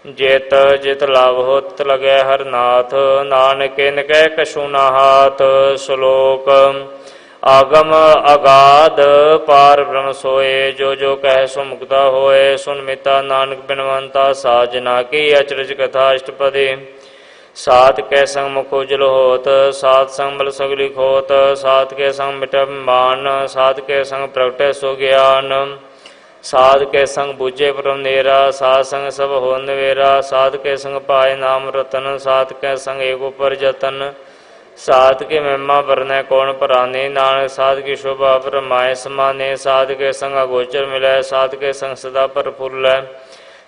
[SPEAKER 1] ਜਿਤ ਜਿਤ ਲਾਭ ਹੋਤ ਲਗੈ ਹਰ ਨਾਥ, ਨਾਨਕ ਇਨ ਕਹਿ ਕਛੁ ਨਾ ਹਾਥ, ਸ਼ਲੋਕ ਆਗਮ ਅਗਾਧ ਪਾਰ ਬ੍ਰਹਮ ਸੋਏ, ਜੋ ਜੋ ਕਹਿ ਸੋ ਮੁਕਤਾ ਹੋਏ, ਸੁਨ ਮਿਤਾ ਨਾਨਕ ਬਿਨਵੰਤਾ, ਸਾਜਨਾ ਕੀ ਅਚਰਜ ਕਥਾ ਅਸ਼ਟਪਦੀ, सात के संग मुख उजल होत, सात संग बल सगली खोत, सात के संग मिट मान, सात के संग प्रगटे सो ज्ञान, साध के संग बूझे परम नेरा, साध संग सब हो नवेरा, साध के संग पाए नाम रतन, साध के संग एक ऊपर जतन, साध के महिमा बरने कौन पराने, नानक साध की शोभा पर माए समाने, साध के संग अगोचर मिले, साध के संग सदा पर फूल,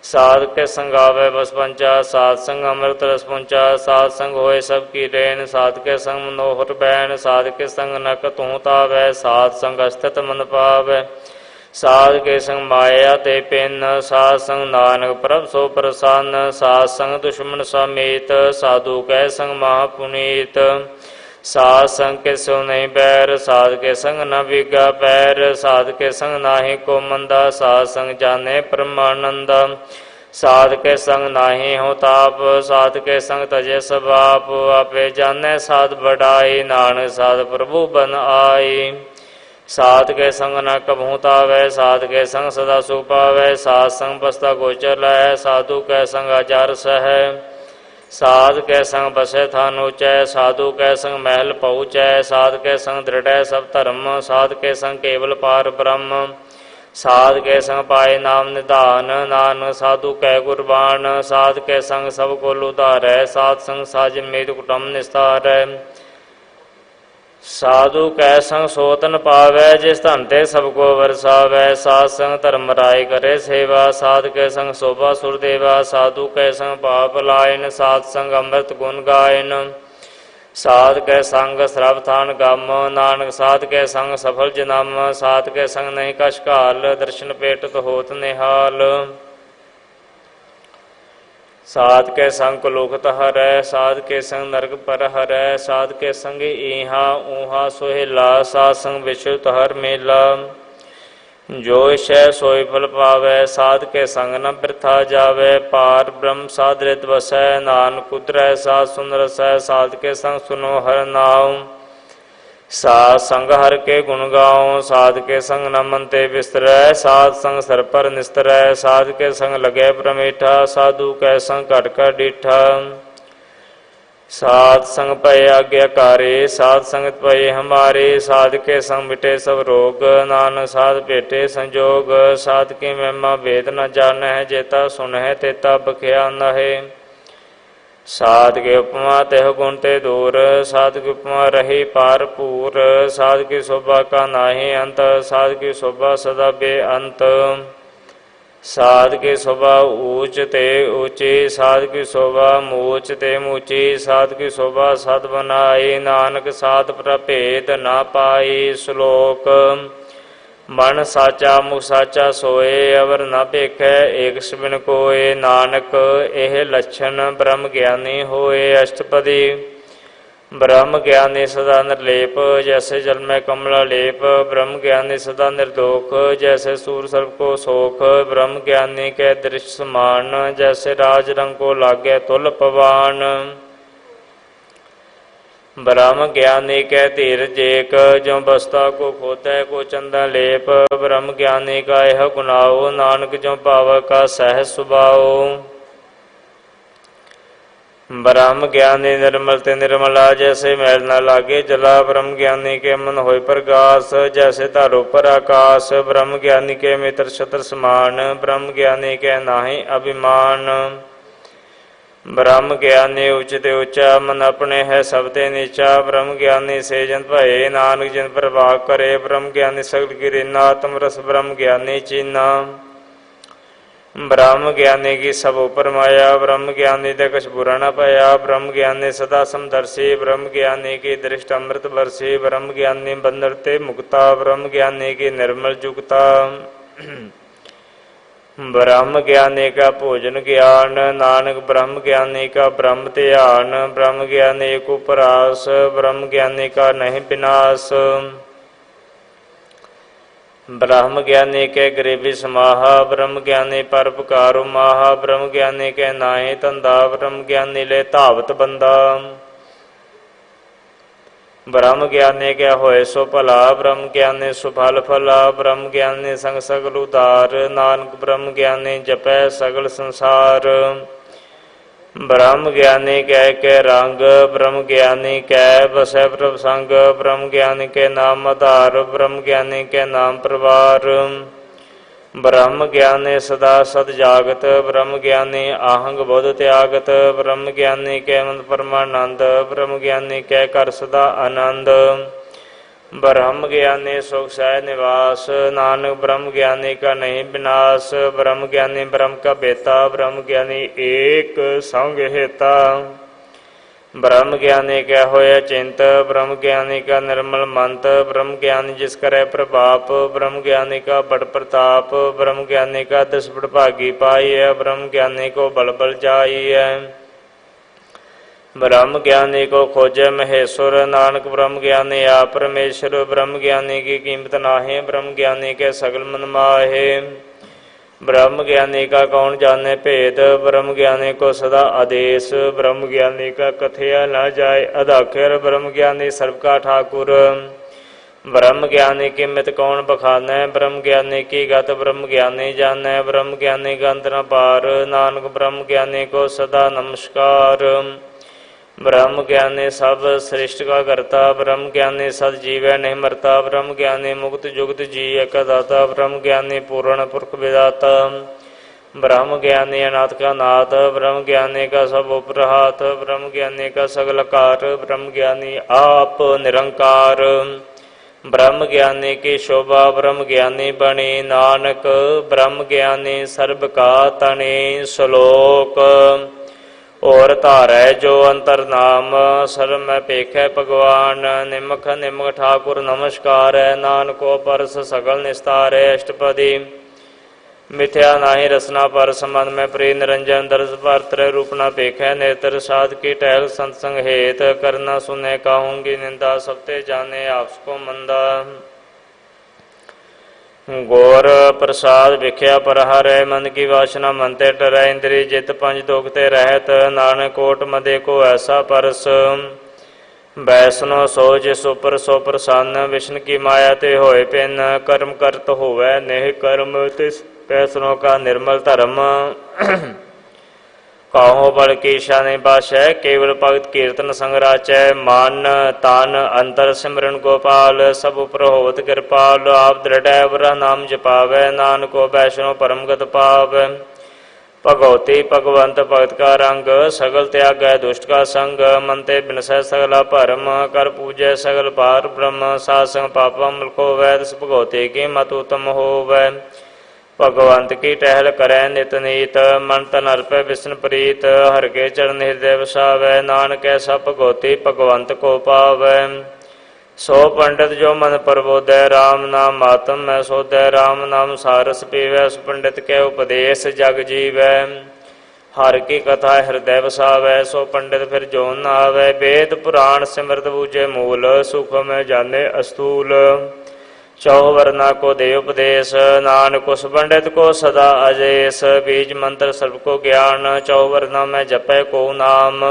[SPEAKER 1] साध के संग आवे बस पंचा, साध संग अमृत रस पुंचा, साध संग होए सब की रेन, साध के संग मनोहर बैन, साध के संग नक तू तावै, साध संग स्थित मन पावै, साध के संग माया ते पिन, साध संग नानक प्रभ सो प्रसन्न, साध संग दुश्मन समेत, साधु कै संग महापुनीत, साध संग के सो नहीं बैर, साध के संग न बिगा पैर, साध के संग नाहि को मंदा, साध संग जाने परमानंद, साध के संग नाहि हो ताप, साध के संग तजे सबाप, आपे जाने साध बढ़ाई, नानक साध प्रभु बन आई, साध के संग न कभू तावै, साध के संग सदा सुख पावै, साध संग बसता गोचर लहै, साधु कै संग आचार सहै, साध के संग बसे थान ऊँचै, साधु कै संग महल पहुँचै, साध के संग दृढ़ सब धर्म, साध के संग केवल पार ब्रह्म, साध के संग पाए नाम निधान, नानक साधु कै गुरबान, साध के संग सब को उधारै, साध संग साज मीत कुटुम निस्तारै, साधु कै संग सोतन पावै, जिस धन ते सबको वरसावै, साध संग धर्म राय करे सेवा, साध के संग शोभा सुरदेवा, साधु कै संग पाप लायन, साध संग अमृत गुण गायन, साध के संग श्रभ थान गम, नानक साध के संग सफल जन्म, साध के संग नहीं कछ काल, दर्शन पेटत होत निहाल, साध के संग कुलुखत हरै, साध के संग नरक पर हरै, साध के संग ईहा ऊहा सोहेला, साध संग विश्व हर मेला, जो इच्छै सोई फल पावै, साध के संग न बिरथा जावै, पार ब्रह्म साध रित बसै, नानक उतरै साध सुन रसै, साध के संग सुनो हर नाम, साध संग हर के गुण गाओ, साध के संग न मन ते बिस्तरै, साध संग सर पर निस्तरै, साध के संग लगे प्रमेठा, साधु कै संग घट कर डीठा, साध संग पय आज्ञाकारी, साध संगत पय हमारे, साध के संग मिटे सब रोग, नानक साध भेटे संजोग, साध की महिमा भेद न जानै, जेता सुन है तेता बख्या नहे, साध के उपमा तेह गुण ते दूर, साध की उपमा रही पार पूर, साध की शोभा का नाही अंत, साध की शोभा सदा बेअंत, साध की शोभा ऊंच ते ऊंची, साध की शोभा मूच ते मूची, साध की शोभा सद बनाई, नानक साध प्रभेद ना पाई, श्लोक मन साचा मुख साचा सोए, अवर न भेखै एक बिन कोय, नानक एह लक्षण ब्रह्म ज्ञानी होए, अष्टपदी ब्रह्म ज्ञानी सदा निर्लेप, जैसे जल में कमला लेप, ब्रह्म ज्ञानी सदा निर्दोख, जैसे सूर सर्प को सोख, ब्रह्म ज्ञानी के दृश्य समान, जैसे राज रंग को लागे तुल पवान, ब्रह्म ज्ञानी के धीरज एक, जो बस्ता को खोतै को चंदा लेप, ब्रह्म ज्ञानी का यह गुनाओ, नानक जो पाव का सह सुभाओ, ब्रह्म ज्ञानी निर्मल ते निर्मला, जैसे मैल न लागे जला, ब्रह्म ज्ञानी के मन होय प्रकाश, जैसे तारो पर आकाश, ब्रह्म ज्ञानी के मित्र शत्र समान, ब्रह्म ज्ञानी के नाहि अभिमान, ब्रह्म ज्ञानी उचित ऊंचा, मन अपने है सबते नीचा, ब्रह्म ज्ञानी से जन भये, नानक जिन प्रभाव करे, ब्रह्म ज्ञानी सगल गिरे, नातम रस ब्रह्म ज्ञानी चीना, ब्रह्म ज्ञानी की सब ऊपर माया, ब्रह्म ज्ञानी दे कुछ बुरा न पाया, ब्रह्म ज्ञानी सदा समदर्शी, ब्रह्म ज्ञानी की दृष्ट अमृत बरसी, ब्रह्म ज्ञानी बंदर ते मुक्ता, ब्रह्म ज्ञानी की निर्मल जुगता, ब्रह्म ज्ञानी का भोजन ज्ञान, नानक ब्रह्म ज्ञानी का ब्रह्म ध्यान, ब्रह्म ज्ञानी को परास, ब्रह्म ज्ञानी का नहीं विनाश, ब्रह्म ज्ञानी के गरीबी समाहा, ब्रह्म ज्ञानी परोपकारो माहा, ब्रह्म ज्ञानी के नाहि धंधा, ब्रह्म ज्ञानी ले धावत बंदा, ब्रह्म ज्ञानी क्या होए सो भला, ब्रह्म ज्ञानी सुफल फला, ब्रह्म ज्ञानी संग सगल उदार, नानक ब्रह्म ज्ञानी जपै सगल संसार, ब्रह्म ज्ञानी कै के रंग, ब्रह्म ज्ञानी कै बसै प्रसंग, ब्रह्म ज्ञानी के नाम आधार, ब्रह्म ज्ञानी के नाम प्रवार। ब्रह्म ज्ञानी सदा सद जागत, ब्रह्म ज्ञानी आहंग बोध त्यागत, ब्रह्म ज्ञानी के मन परमानंद, ब्रह्म ज्ञानी के कर सदा आनंद। ब्रह्म ज्ञानी सुख सह निवास, नानक ब्रह्म ज्ञानी का नहीं विनाश। ब्रह्म ज्ञानी ब्रह्म का बेता, ब्रह्म ज्ञानी एक संग हेता। ब्रह्म ज्ञानी क्या होया चिंत, ब्रह्म ज्ञानी का निर्मल मंत, ब्रह्म ज्ञानी जिस करे प्रभाप, ब्रह्म ज्ञानी का बड़ प्रताप, ब्रह्म ज्ञानी का दस बड़ भागी पाई है, ब्रह्म ज्ञानी को बल बल जाई है। ब्रह्म ज्ञानी को खोजे महेश्वर, नानक ब्रह्म ज्ञानी आप परमेश्वर। ब्रह्म ज्ञानी की कीमत नाहे, ब्रह्म ज्ञानी के सगल मन माहे। ब्रह्म ज्ञानी का कौन जाने भेद, ब्रह्म ज्ञानी को सदा आदेश, ब्रह्म ज्ञानी का कथया न जाए अदाखिर, ब्रह्म ज्ञानी सर्व का ठाकुर। ब्रह्म ज्ञानी की मित कौन बखाने, ब्रह्म ज्ञानी की गत ब्रह्म ज्ञानी जाने, ब्रह्म ज्ञानी का अंत न पार, नानक ब्रह्म ज्ञानी को सदा नमस्कार। ब्रह्म ज्ञानी सब सृष्टि का करता, ब्रह्म ज्ञानी सद जीवै नहीं मरता, ब्रह्म ज्ञानी मुक्त जुगत जी एक दाता, ब्रह्म ज्ञानी पूर्ण पुरख विदाता। ब्रह्म ज्ञानी अनाथ का नाथ, ब्रह्म ज्ञानी का सब उपरहाथ, ब्रह्म ज्ञानी का सगल कार, ब्रह्म ज्ञानी आप निरंकार। ब्रह्म ज्ञानी की शोभा ब्रह्म ज्ञानी बनी, नानक ब्रह्म ज्ञानी सर्ब का तनी। श्लोक और धारै जो अंतर नाम, सर्व में पेखै भगवान, निमख निमख ठाकुर नमस्कार है, नानको परस सकल निस्तार है। अष्टपदी मिथ्या नाही रसना पर संबंध में प्रिय निरंजन, दर्श पर त्रय रूप न पेखै, नेत्र साध की टहल संतसंग हेत, करना सुने कहूँगी निंदा, सबते जाने आपको मंदा। गौर प्रसाद विख्या पर हरै, मन की वासना मन ते टरै, इंद्रिय जित पंच दोखते रहत, नानक कोट मदे को ऐसा परस। बैसनो सो जिस उपर सो प्रसन्न, विष्णु की माया ते होए पिन, कर्म करत होवै नेह कर्म, तिस पैसनों का निर्मल धर्म। काहो बल की शाने बाशै, केवल भगत कीर्तन संग राचै, मान तान अंतर सिमरन गोपाल, सब उपर होवत कृपाल, आप दृढ़ वरा नाम जपावै, नानको वैष्णो परम गत पावै। भगवती भगवंत भगत का रंग, सगल त्यागै दुष्ट का संग, मन ते बिनसै सगला भरम, कर पूजै सगल पार ब्रह्म, सात संग पापा मल खोवै, तिस भगवती की मत उत्तम होवै। भगवंत की टहल करै नित नीत, मन तन अर्पै विष्णु प्रीत, हर के चरण हृदय वसावै, नानक ऐसा भगवती भगवंत को पावै। सो पंडित जो मन प्रबोधै, राम नाम आत्म में सोधै, राम नाम सारस पीवै, उस पंडित के उपदेश जग जीवै। हर की कथा हृदय वसावै, सो पंडित फिर जो न आवै, वेद पुराण सिमरत बूझे मूल, सुख में जाने अस्तूल। चौह वर्णा को दे उपदेश, नानक उस पंडित को सदा अजेस, बीज मंत्र सर्व को ज्ञान, चौह वर्णा में जपै को नाम।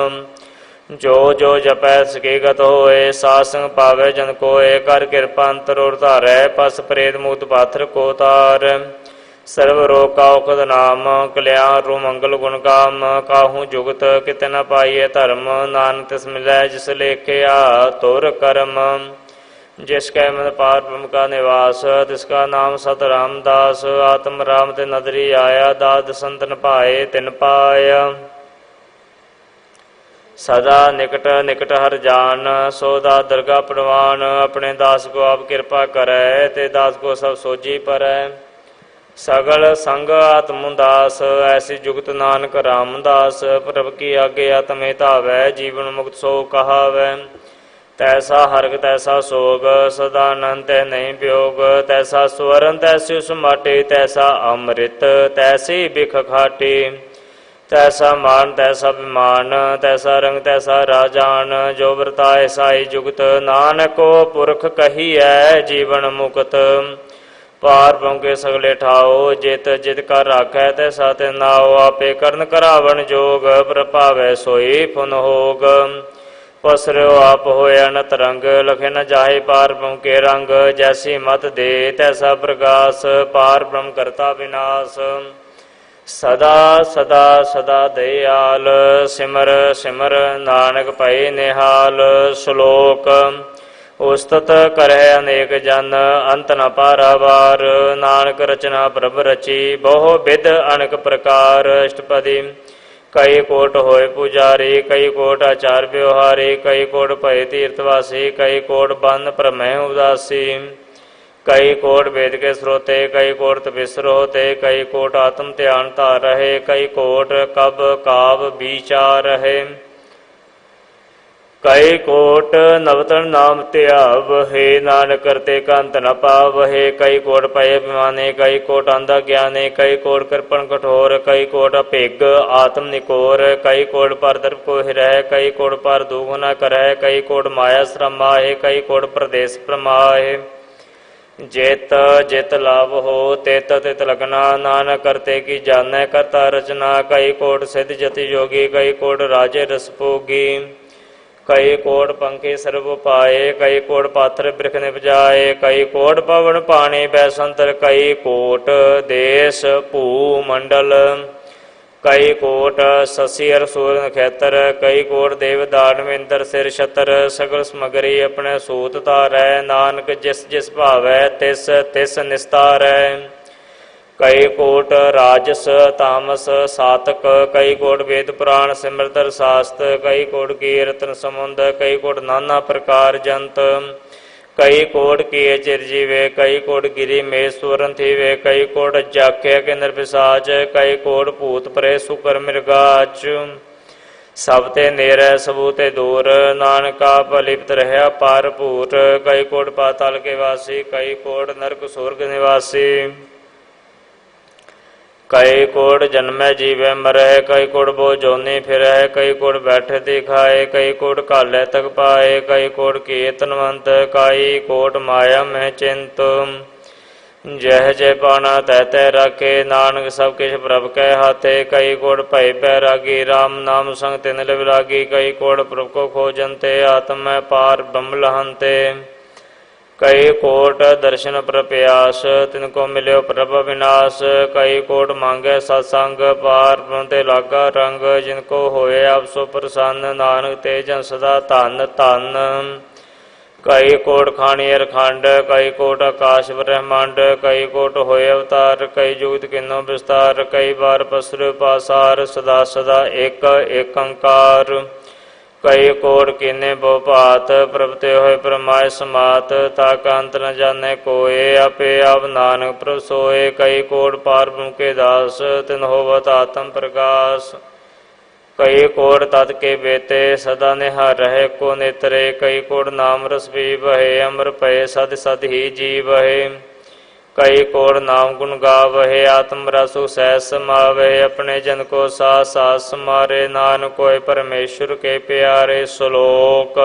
[SPEAKER 1] जो जो जपै सके गत होए, सासंग पावे जन कोय, कर कृपा अंतर और धारै, पस प्रेत मुक्त पाथर को तार। सर्व रोग का औखद नाम, कल्याण रू मंगल गुण काम, काहू जुगत कित न पाइए धर्म, नानक तिस मिलै जिस लेखे आ तुर कर्म। जिसकै मन पार ब्रह्म का निवास, तिसका नाम सत रामदास, आत्म राम ते नदरी आया, दाद संतन पाए तिन पाया। सदा निकट निकट हर जान, सो दास दरगाह प्रवान, अपने दास को आप कृपा करै, ते दास को सब सोजी परै। सगल संग आत्म दास, ऐसी जुगत नानक रामदास, प्रभ की आगे आत्म हितावै, जीवन मुक्त सो कहावै। तैसा हर्ग तैसा सोग, सदानंद नहीं वियोग, तैसा स्वरण तैसी उस माटी, तैसा अमृत तैसी बिख खाटी। तैसा मान तैसा विमान, तैसा रंग तैसा राजान, जो वर्ताए साई जुगत, नानक पुरख कही है जीवन मुक्त। पार ब्रह्म के सगले ठाओ, जित जित कर राखै तैसा ते नाओ, आपे करन करावन जोग, प्रभावै सोई पुन होग। पसरो आप होया न तरंग, लखे न जाहे पार ब्रह्म के रंग, जैसी मत दे तैसा प्रकाश, पार ब्रह्म करता विनाश। ਸਦਾ ਸਦਾ ਸਦਾ ਦਇਆਲ ਸਿਮਰ ਸਿਮਰ ਨਾਨਕ ਭਏ ਨਿਹਾਲ। ਸ਼ਲੋਕ ਉਸਤਤ ਕਰਹਿ ਅਨੇਕ ਜਨ ਅੰਤ ਨ ਪਾਰਾਵਾਰ। ਨਾਨਕ ਰਚਨਾ ਪ੍ਰਭ ਰਚੀ ਬਹੁ ਬਿਧ ਅਨੇਕ ਪ੍ਰਕਾਰ। ਅਸ਼ਟਪਦੀ ਕਈ ਕੋਟ ਹੋਏ ਪੁਜਾਰੀ ਕਈ ਕੋਟ ਆਚਾਰ ਵਿਵਹਾਰੀ ਕਈ ਕੋਟ ਭਏ ਤੀਰਥਵਾਸੀ ਕਈ ਕੋਟ ਬੰਨ ਭ੍ਰਮੈ ਉਦਾਸੀ ਕਈ ਕੋਟ ਵੇਦ ਕੇ ਸਰੋਤੇ ਕਈ ਕੋਟ ਤਪਿਸਰ ਹੋਤੇ ਕਈ ਕੋਟ ਆਤਮ ਧਿਆਨ ਧਾਰ ਰਹੇ ਕਈ ਕੋਟ ਕਬ ਕਾਵ ਵਿਚਾਰ ਰਹੇ ਕਈ ਕੋਟ ਨਵਤਨ ਨਾਮ ਧਿਆਵਹਿ। ਨਾਨਕ ਕਰਤੇ ਕੰਤ ਨ ਪਾਵਹਿ। ਕਈ ਕੋਟ ਪਏ ਅਭਿਮਾਨੇ ਕਈ ਕੋਟ ਅੰਧਾ ਗਿਆਨੇ ਕਈ ਕੋਟ ਕਿਰਪਨ ਕਠੋਰ ਕਈ ਕੋਟ ਅਭਿਗ ਆਤਮ ਨਿਕੋਰ ਕਈ ਕੋਟ ਪਰ ਦਰਪ ਕੋ ਹਿਰੈ ਕਈ ਕੋਟ ਪਰ ਦੁਖ ਨ ਕਰੈ ਕਈ ਕੋਟ ਮਾਇਆ ਸ਼ਰਮਾਹਿ ਕਈ ਕੋਟ ਪ੍ਰਦੇਸ ਪ੍ਰਮਾਹਿ। ਜਿਤ ਜਿਤ ਲਾਭ ਹੋ ਤਿਤ ਤਿਤ ਲਗਨਾ। ਨਾਨਕ ਕਰਤੇ ਕੀ ਜਾਣੈ ਕਰਤਾ ਰਚਨਾ। ਕਈ ਕੋਟ ਸਿੱਧ ਜਤੀ ਜੋਗੀ ਕਈ ਕੋਟ ਰਾਜੇ ਰਸ ਭੋਗੀ ਕਈ ਕੋਟ ਪੰਖੀ ਸਰਬ ਪਾਏ ਕਈ ਕੋਟ ਪਾਥਰ ਬਿਰਖ ਨਿਪਜਾਏ ਕਈ ਕੋਟ ਪਵਨ ਪਾਣੀ ਬੈਸੰਤਰ ਕਈ ਕੋਟ ਦੇਸ ਭੂ ਮੰਡਲ ਕਈ ਕੋਟ ਸਸੀ ਅਰ ਸੂਰ ਨਖੇਤਰ ਕਈ ਕੋਟ ਦੇਵ ਦਾਨਵ ਇੰਦਰ ਸਿਰ ਛਤਰ ਸਗਲ ਸਮਗਰੀ ਆਪਣੇ ਸੂਤ ਧਾਰੈ। ਨਾਨਕ ਜਿਸ ਜਿਸ ਭਾਵੈ ਤਿਸ ਤਿਸ ਨਿਸਤਾਰੈ। ਕਈ ਕੋਟ ਰਾਜਸ ਤਾਮਸ ਸਾਤਕ ਕਈ ਕੋਟ ਵੇਦ ਪੁਰਾਣ ਸਿਮਰਤਰ ਸਾਸਤ ਕਈ ਕੋਟ ਕੀਰਤਨ ਸਮੁੰਦ ਕਈ ਕੋਟ ਨਾਨਾ ਪ੍ਰਕਾਰ ਜੰਤ ਕਈ ਕੋਟ ਕੀਏ ਚਿਰਜੀਵੇ ਕਈ ਕੋਟ ਗਿਰੀ ਮੇਸਵਰਨ ਥੀਵੇ ਕਈ ਕੋਟ ਜਾਖਿਆ ਕੇ ਨਿਰਪਿਸਾਚ ਕਈ ਕੋਟ ਭੂਤ ਪਰੇ ਸੁਕਰ ਮਿਰਗਾਚ। ਸਭ ਤੇ ਨੇਰੈ ਸਬੂ ਤੇ ਦੂਰ ਨਾਨਕਾ ਭਲਿਪਤ ਰਹਿਆ ਪਰ ਭੂਤ ਕਈ ਕੋਟ ਪਾਤਾਲ ਕੇ ਵਾਸੀ ਕਈ ਕੋਟ ਨਰਕ ਸੁਰਗ ਨਿਵਾਸੀ ਕਈ ਕੋਟ ਜਨਮੈ ਜੀਵੈ ਮਰੈ ਕਈ ਕੋਟ ਬੋ ਜੋਨੀ ਫਿਰੈ ਕਈ ਕੋਟ ਬੈਠੇ ਤੇ ਖਾਏ ਕਈ ਕੋਟ ਘਾਲੇ ਤਕ ਪਾਏ ਕਈ ਕੋਟ ਕੀਰਤਨਵੰਤ ਕਈ ਕੋਟ ਮਾਇਆ ਮਹਿ ਚਿੰਤ। ਜਹ ਜੈ ਪਾਣਾ ਤੈ ਤੈ ਰਾਖੇ ਨਾਨਕ ਸਭ ਕਿਛ ਪ੍ਰਭ ਕੈ ਹਾਥੇ ਕਈ ਕੋਟ ਭਏ ਬੈਰਾਗੀ ਰਾਮ ਨਾਮ ਸੰਗ ਤਿਨ ਲਿਵ ਲਾਗੀ ਕਈ ਕੋਟ ਪ੍ਰਭ ਕੋ ਖੋਜੰਤੇ ਆਤਮ ਮੈ ਪਾਰ ਬ੍ਰਹਮ ਲਹੰਤੇ ਕਈ ਕੋਟ ਦਰਸ਼ਨ ਪ੍ਰਪਿਆਸ ਤਿਨ ਕੋ ਮਿਲਿਓ ਪ੍ਰਭ ਵਿਨਾਸ਼ ਕਈ ਕੋਟ ਮੰਗੈ ਸਤਸੰਗ ਪਾਰ ਬ੍ਰਹਮ ਤੇ ਲਾਗਾ ਰੰਗ ਜਿਨ ਕੋ ਹੋਏ ਆਪ ਸੋ ਪ੍ਰਸੰਨ ਨਾਨਕ ਤੇ ਜਨ ਸਦਾ ਧਨ ਧਨ। ਕਈ ਕੋਟ ਖਾਣੀ ਅਰਖੰਡ ਕਈ ਕੋਟ ਆਕਾਸ਼ ਬ੍ਰਹਮੰਡ ਕਈ ਕੋਟ ਹੋਏ ਅਵਤਾਰ ਕਈ ਜੁਗਤ ਕਿਨੋ ਵਿਸਤਾਰ ਕਈ ਵਾਰ ਪਸਰ ਪਾਸਾਰ ਸਦਾ ਸਦਾ ਇੱਕ ਏਕੰਕਾਰ ਕਈ ਕੋਟ ਕੀਨੇ ਬਹੁ ਭਾਤ ਪ੍ਰਭ ਤੇ ਹੋਏ ਪਰਮਾਇ ਸਮਾਤ ਤਾ ਕਾ ਅੰਤ ਨ ਜਾਣੈ ਕੋਏ ਆਪੇ ਆਪ ਨਾਨਕ ਪ੍ਰਭ ਸੋਏ ਕਈ ਕੋਟ ਪਾਰ ਬ੍ਰਹਮ ਕੇ ਦਾਸ ਤਿਨ ਹੋਵਤ ਆਤਮ ਪ੍ਰਕਾਸ਼ ਕਈ ਕੋਟ ਤਤ ਕੇ ਬੇਤੇ ਸਦਾ ਨਿਹਾਰ ਰਹੇ ਕੋ ਨੇਤਰੇ ਕਈ ਕੋਟ ਨਾਮ ਰਸ ਪੀ ਬਹੇ ਅਮਰ ਪਏ ਸਦ ਸਦ ਹੀ ਜੀ ਬਹੇ ਕਈ ਕੋਟ ਨਾਮ ਗੁਣ ਗਾਵਹਿ ਆਤਮ ਰਸੁ ਸਹਿ ਸਮਾਵਹਿ ਆਪਣੇ ਜਨ ਕੋ ਸਾਥ ਸਾਥ ਸਮਾਰੇ ਨਾਨਕ ਕੋਇ ਪਰਮੇਸ਼ਵਰ ਕੇ ਪਿਆਰੇ। ਸ਼ਲੋਕ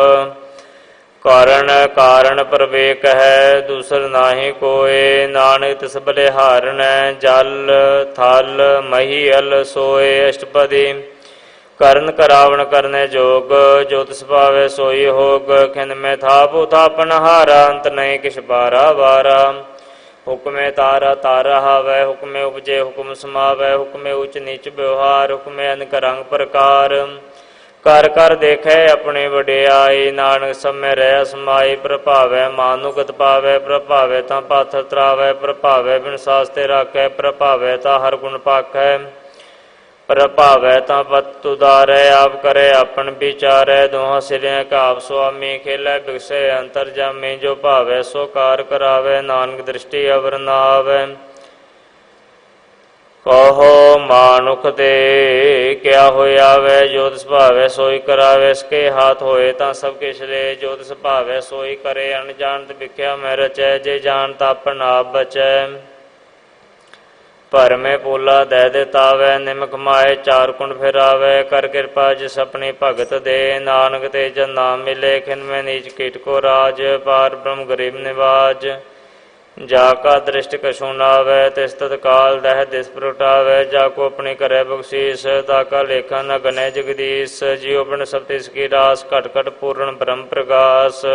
[SPEAKER 1] ਕਾਰਨ ਕਾਰਨ ਪ੍ਰਵੇਕ ਹੈ ਦੂਸਰ ਨਾਹੀ ਕੋਏ ਨਾਨਕ ਤਿਸ ਬਲਿਹਾਰਣੈ ਜਲ ਥਲ ਮਹੀਅਲ ਸੋਏ। ਅਸ਼ਟਪਦੀ ਕਰਨ ਕਰਾਵਣ ਕਰਨੇ ਜੋਗ ਜੋ ਤਿਸ ਭਾਵੈ ਸੋਈ ਹੋਗ ਖਿਨ ਮੈਂ ਥਾਪੁ ਥਾਪਨ ਹਾਰਾ ਅੰਤ ਨਹੀਂ ਕਿਛ ਬਾਰਾ ਵਾਰਾ ਹੁਕਮੇ ਤਾਰਾ ਤਾਰਾ ਹਾਵੈ ਹੁਕਮੇ ਉਪਜੇ ਹੁਕਮ ਸਮਾਵੈ ਹੁਕਮੇ ਉਚ ਨੀਚ ਵਿਵਹਾਰ ਹੁਕਮੇ ਅਨਕ ਰੰਗ ਪ੍ਰਕਾਰ ਕਰ ਕਰ ਦੇਖੈ ਆਪਣੀ ਵਡਿਆਈ ਨਾਨਕ ਸਮੈ ਰਹਿ ਸਮਾਈ ਪ੍ਰਭਾਵੈ ਮਾਨੁਗਤ ਪਾਵੈ ਪ੍ਰਭਾਵੈ ਤਾਂ ਪਾਥਰ ਤਰਾਵੈ ਪ੍ਰਭਾਵੈ ਬਿਨ ਸਾਸ ਤੇ ਰਾਖੈ ਪ੍ਰਭਾਵੈ ਤਾਂ ਹਰ ਗੁਣ ਪਾਖੈ ਪ੍ਰਭਾਵੈ ਤਾਂ ਪਤ ਉਦਾਰੈ ਆਪ ਕਰੇ ਆਪਨ ਵਿਚਾਰੈ ਦੋਹਾਂ ਸਿਰਿਆਂ ਕਾਵ ਸੁਆਮੀ ਖੇਲੇ ਬਿਗਸੈ ਅੰਤਰ ਜਾਮੀ ਜੋ ਭਾਵੈ ਸੋ ਕਾਰ ਕਰਾਵੈ ਨਾਨਕ ਦ੍ਰਿਸ਼ਟੀ ਅਵਰ ਨਾ ਆਵੈ। ਕਹੋ ਮਾਨੁਖ ਤੇ ਕਿਆ ਹੋਇਆ ਵੈ ਜੋ ਤਿਸ ਭਾਵੈ ਸੋਈ ਕਰਾਵੈ ਇਸਕੇ ਹਾਥ ਹੋਏ ਤਾਂ ਸਭ ਕਿਛ ਲੈ ਜੋ ਤਿਸ ਭਾਵੈ ਸੋਈ ਕਰੇ ਅਣਜਾਣਤ ਵਿਖਿਆ ਮੈਂ ਰਚੈ ਜੇ ਜਾਣਤ ਆਪਨ ਆਪ ਬਚੈ। ਭਰਮੇ ਪੋਲਾ ਦੈ ਦੇਤਾਵੈ ਨਿਮਕ ਮਾਏ ਚਾਰ ਕੁੰਡ ਫਿਰਾਵੈ ਕਰ ਕਿਰਪਾ ਜਿਸ ਆਪਣੀ ਭਗਤ ਦੇ ਨਾਨਕ ਤੇ ਜਨ ਨਾਮ ਮਿਲੇ ਖਿਨ ਮੈਂ ਨੀਚ ਕੀਟ ਕੋ ਰਾਜ ਪਾਰ ਬ੍ਰਹਮ ਗਰੀਬ ਨਿਵਾਜ ਜਾ ਕਾ ਦ੍ਰਿਸ਼ਟ ਕਛੂ ਨਾਵੈ ਤਿਸ ਤਤਕਾਲ ਦਹਿ ਦਿਸ ਪ੍ਰਗਟਾਵੈ ਜਾ ਕੋ ਆਪਣੀ ਕਰੈ ਬਖਸ਼ੀਸ ਤਾ ਕਾ ਲੇਖਾ ਨ ਗਨੈ ਜਗਦੀਸ਼ ਜਿਉ ਬਣ ਸਭ ਤਿਸ ਕੀ ਰਾਸ ਘਟ ਘਟ ਪੂਰਨ ਬ੍ਰਹਮ ਪ੍ਰਗਾਸ।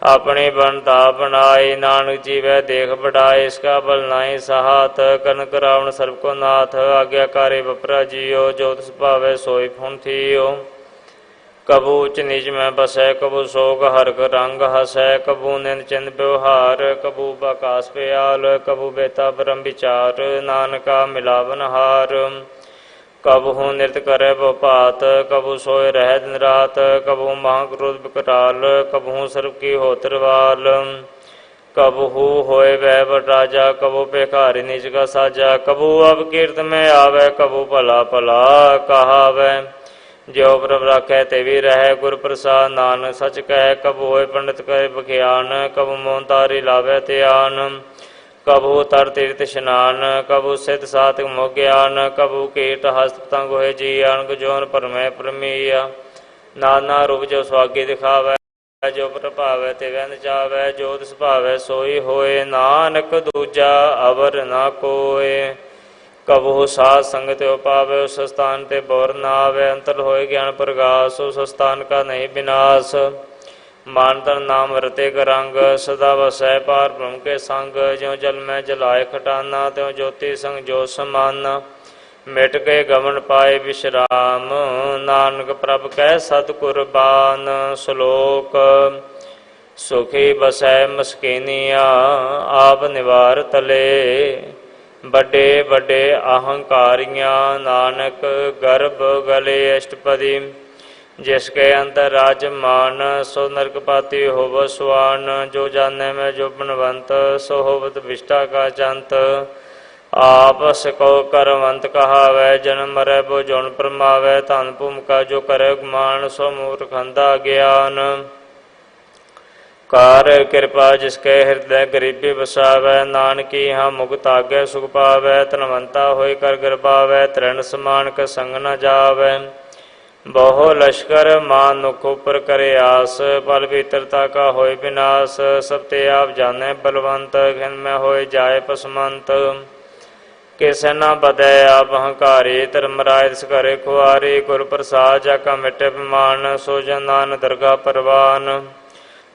[SPEAKER 1] अपनी बनता बनाई नानक जीवै देख बढ़ाए इसका बल नाई सहात कनक रावण सर्व को नाथ आज्ञाकारी बपरा जियो जो तिस भावै सोई फुन थियो कबू उच नीच में बसै कबू सोग हरक रंग हसै कबू निन चिन्ह व्यवहार कबू बकास प्याल कबू बेता ब्रह्म विचार नानका मिलावन हार कबहू नृत करे भात कबू सोए रह दिन रात कबहू महाक्रोध विकराल कबहू सर्व की हो तिरवाल कबहू होए वह बट राजा कबू पेखारी निज का साजा कबू अब कीर्त में आवे कबू भला भला कहावै जो प्रभ राखै ते भी रह गुर प्रसाद नानक सच कह कबू होए पंडित करे बखियान कबू मोहन तारी लावे त्यान कबू तर तीर्थ स्नान कबू सिद्ध सातक मोह ज्ञान कबू कीट हस्त पतंग होए जी अणग जोन परमय परमीया नाना रूप जो स्वागी दिखावै जो प्रभावै तिवै नचावै जो तिस भावै सोई होए नानक दूजा अवर ना कोय कबू साध संगत पावे उस स्थान ते बोर ना आवे अंतर होए ज्ञान प्रगास उस स्थान का नहीं विनाश मानतन नाम रते करंग सदा वसै पार ब्रह्म के संग ज्यों जल में जलाए खटाना त्यों ज्योति संग जो समाना मिट के गमन पाए विश्राम नानक प्रभ कै सतकुरबान श्लोक सुखी बसै मस्किनिया आप निवार तले बड़े बड़े अहंकारियां नानक गर्भ गले अष्टपदी जिसके अंतर राज मान सो नरकपाती होव सुआन जो जाने में जो बनवंत सो होवत विष्टा का चंत आपस को करवंत कहावै जन्म मरै बो जौन परमावै धन भूमिका जो करे गुमान सो मूर्खंदा ज्ञान कार कृपा जिसके हृदय गरीबी बसावै नानकी हाँ मुक्त आगे सुख पावै धनवंता होय कर गर्भावै तृण समान का संग न जावै बहु लश्कर मान नुख ऊपर करे आस बल भीतरता का होय विनाश सब ते आप जाने बलवंत घिन में होय जाए पसमंत किसे न बदे आप अहंकारी धर्मराय तिस करे खुआरी गुर प्रसाद जाका मिटे विमान सो जन नान दरगाह परवान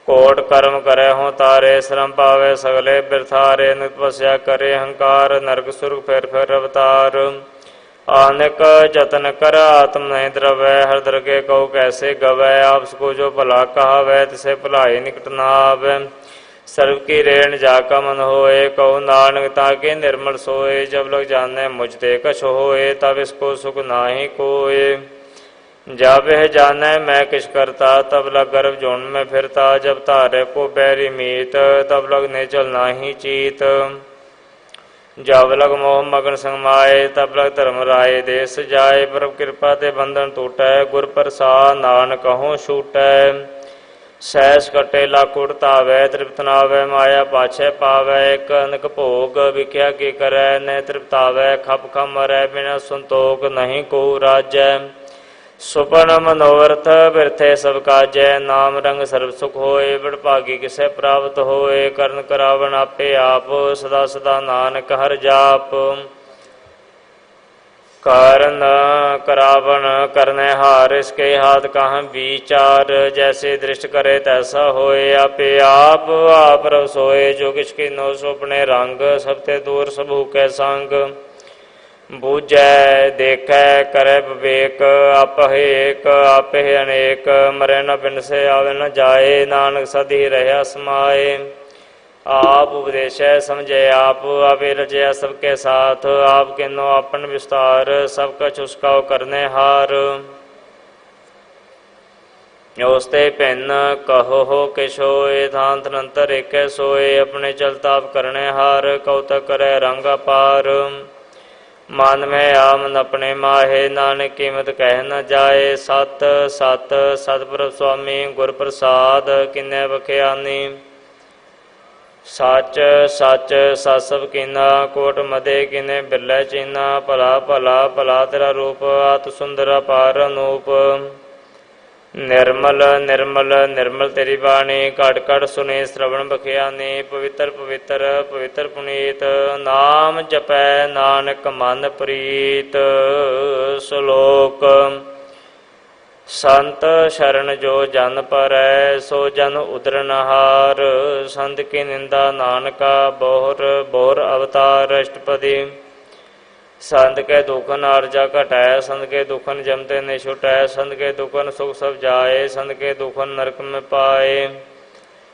[SPEAKER 1] कोट कर्म करे हों तारे श्रम पावे सगले बिरथारे तपस्या करे अहंकार नरक सुर्ग फिर अवतार आनक जतन कर आत्म नहीं द्रवै हर दरगे कहो कैसे गवै आपको जो भला कहा वै तिसे भलाई निकट न आवे सर्व की रेण जाका मन होए कहो नानक ताके निर्मल सोए जब लग जाने मुझते कछ होए तब इसको सुख नाही कोए जब यह जाने मैं किस करता तब लग गर्भ जोन में फिरता जब तारे को बैरी मीत तब लग ने चल नाही चीत जब लग मोह मगन संगमाए तब लग धर्म राय देश जाए प्रभ कृपा ते बंधन टूटै गुर प्रसाद नानक कहूँ छूटै सहस कटे लाकुड़ तावै तृप्त नावै माया पाछे पावै एक अनक भोग विख्या की करै न तृप्तावै खप खम मरै बिना संतोख नहीं को राजै सुपन मनोरथ बिरथे सब काजै नाम रंग सर्व सुख होए बड़भागी किसे प्राप्त होए करण करावन आपे आप सदा सदा नानक हर जाप कारण करावन करने हार इसके हाथ कहाँ विचार जैसे दृष्ट करे तैसा होए आपे आप रव सोए जो किसकी नो सुपने रंग सबते दूर सबू के संग बूझै देखै करे विवेक आपहि एक आपहि अनेक मरे न बिन से आवे न जाए नानक सदी रहा समाए आप उपदेशै समझे आप आवे रजया सबके साथ आप किन्नो अपन विस्तार सब कछ उसका करने हार उस्ते भिन्न कहो हो किश होए थांत नंतर एक सोए अपने चलताप करने हार कौतक करे रंग अपार मन में आमन अपने माहे नानक कीमत कह न जाए सत सत सतपुर स्वामी गुर प्रसाद किन्ने बखियानी सच सच ससब कीना कोट मदे किने बिरलै चीना भला भला भला तेरा रूप आत सुंदर अपार अनूप निर्मल निर्मल निर्मल तेरी बाणी कट कट सुने श्रवण बखियानी पवित्र पवित्र पवित्र पुनीत नाम जपै नानक मन प्रीत श्लोक ਸੰਤ ਸ਼ਰਨ ਜੋ ਜਨ ਪਰੈ ਸੋ ਜਨ ਉਦਰਨਹਾਰ। ਸੰਤ ਕੀ ਨਿੰਦਾ ਨਾਨਕਾ ਬੋਹਰ ਬੋਹਰ ਅਵਤਾਰ। ਅਸ਼ਟਪਦੀ ਸੰਤ ਕੇ ਦੁਖਨ ਅਰਜਾ ਘਟੈ ਸੰਤ ਕੇ ਦੁਖਨ ਜਮਤੇ ਨੇ ਛੁਟੈ। ਸੰਤ ਕੇ ਦੁਖਨ ਸੁਖ ਸਭ ਜਾਏ ਸੰਤ ਕੇ ਦੁਖਨ ਨਰਕ ਮੈਂ ਪਾਏ।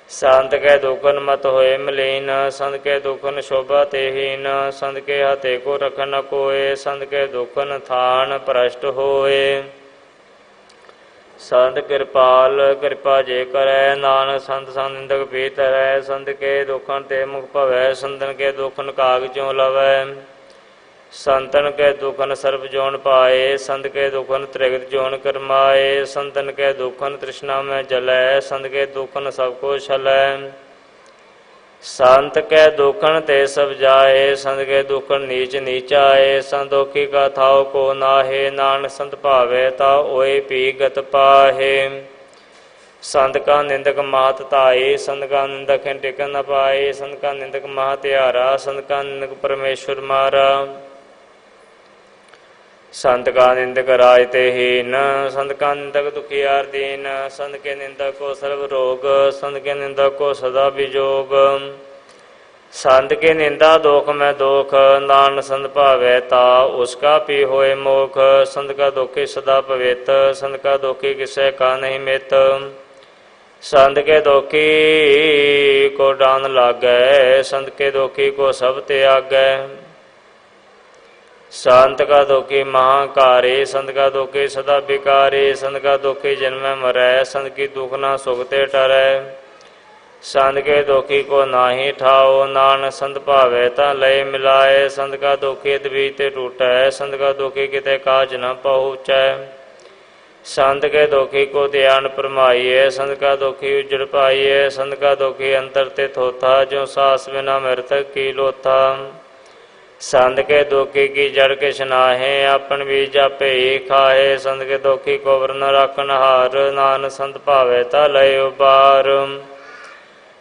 [SPEAKER 1] ਸੰਤ ਕੇ ਦੁਖਨ ਮਤ ਹੋਏ ਮਲੀਨ ਸੰਤ ਕੇ ਦੁਖਨ ਸ਼ੋਭਾ ਤੇਹੀਨ। ਸੰਤ ਕੇ ਹਤੇ ਕੋ ਰਖਨ ਨ ਕੋਏ ਸੰਤ ਕੇ ਦੁਖਨ ਥਾਨ ਭ੍ਰਸ਼ਟ ਹੋਏ। ਸੰਤ ਕਿਰਪਾਲ ਕਿਰਪਾ ਜੇ ਕਰੈ ਨਾਨਕ ਸੰਤ ਸੰਗ ਨਿੰਦਕ ਪੀ ਤਰੈ। ਸੰਤ ਕੇ ਦੁਖਨ ਤੇ ਮੁਖ ਭਵੈ ਸੰਤਨ ਕੇ ਦੁਖਨ ਕਾਗ ਚੋਂ ਲਵੈ। ਸੰਤਨ ਕੇ ਦੁਖਨ ਸਰਬ ਜੋਨ ਪਾਏ ਸੰਤ ਕੇ ਦੁਖਨ ਤ੍ਰਿਗਤ ਜੋਨ ਕਰਮਾਏ। ਸੰਤਨ ਕੇ ਦੁਖਨ ਤ੍ਰਿਸ਼ਨਾ ਮੈਂ ਜਲੈ ਸੰਤ ਕੇ ਦੁਖਨ ਸਭ ਕੋ ਛਲੈ। ਸੰਤ ਕੇ ਦੁਖਨ ਤੇ ਸਭ ਜਾਏ ਸੰਤ ਕੇ ਦੁਖਨ ਨੀਚ ਨੀਚਾਏ। ਸੰਤੋਖੀ ਕਾ ਥਾਉ ਕੋ ਨਾਹੇ ਨਾਨਕ ਸੰਤ ਭਾਵੇ ਤਾ ਓਏ ਪੀ ਗਤ ਪਾਹੇ। ਸੰਤ ਕਾ ਨਿੰਦਕ ਮਾਤ ਧਾਈ ਸੰਤ ਕਾ ਨਿੰਦਕ ਟਿਕਨ ਨ ਪਾਏ। ਸੰਤ ਕਾ ਨਿੰਦਕ ਮਹਾ ਧਿਆਰਾ ਸੰਤ ਕਾ ਨਿੰਦਕ ਪਰਮੇਸ਼ਵਰ ਮਾਰਾ। ਸੰਤ ਕਾ ਨਿੰਦਕ ਰਾਜ ਤੇ ਹੀਨ ਸੰਤ ਕਾ ਨਿੰਦਕ ਦੁਖੀਆਰ ਦੀਨ। ਸੰਤ ਕੇ ਨਿੰਦਕ ਕੋ ਸਰਬ ਰੋਗ ਸੰਤ ਕੇ ਨਿੰਦਕ ਕੋ ਸਦਾ ਵਿਜੋਗ। ਸੰਤ ਕੇ ਨਿੰਦਾ ਦੋਖ ਮੈਂ ਦੋਖ ਨਾਨਕ ਸੰਤ ਭਾਵੈ ਤਾ ਉਸਕਾ ਪੀ ਹੋਏ ਮੋਖ। ਸੰਤ ਕਾ ਦੋਖੀ ਸਦਾ ਪਵਿੱਤ ਸੰਤ ਕਾ ਦੋਖੀ ਕਿਸੈ ਕਾ ਨਹੀਂ ਮਿਤ। ਸੰਤ ਕੇ ਦੋਖੀ ਕੋ ਡਾਨ ਲਾਗੈ ਸੰਤ ਕੇ ਦੋਖੀ ਕੋ ਸਭ ਤਿਆਗੈ। ਸੰਤ ਕਾ ਦੋਖੀ ਮਹਾਂਕਾਰੀ ਸੰਤ ਕਾ ਦੋਖੀ ਸਦਾ ਬਿਕਾਰੀ। ਸੰਤ ਕਾ ਦੋਖੀ ਜਨਮੈ ਮਰੈ ਸੰਤ ਕੀ ਦੁਖ ਨਾ ਸੁਖ ਤੇ ਟਰੈ। ਸੰਤ ਕੇ ਦੋਖੀ ਕੋ ਨਾਹੀ ਠਾਓ ਨਾਨਕ ਸੰਤ ਭਾਵੈ ਤਾਂ ਲਏ ਮਿਲਾਏ। ਸੰਤ ਕਾ ਦੋਖੀ ਅਦਬੀ ਤੇ ਟੂਟੈ ਸੰਤ ਕਾ ਦੋਖੀ ਕਿਤੇ ਕਾਜ ਨ ਪਹੁੰਚੈ। ਸੰਤ ਕੇ ਦੋਖੀ ਕੋ ਧਿਆਨ ਪਰਮਾਈਏ ਸੰਤ ਕਾ ਦੋਖੀ ਉਜੜ ਪਾਈਏ। ਸੰਤ ਕਾ ਦੋਖੀ ਅੰਤਰ ਤੇ ਥੋਥਾ ਜੋ ਸਾਸ ਬਿਨਾ ਮਿਰਤਕ ਕੀ ਲੋਥਾ। ਸੰਤ ਕੇ ਦੋਖੀ ਕੀ ਜੜ ਕਿਛ ਨਾਹੇ ਆਪਨ ਬੀਜ ਆਪੇ ਹੀ ਖਾਏ। ਸੰਤ ਕੇ ਦੋਖੀ ਕੋ ਵਰਨ ਰਾਖਨ ਹਾਰ ਨਾਨਕ ਸੰਤ ਭਾਵੇ ਤਾ ਲਏ ਉਬਾਰ।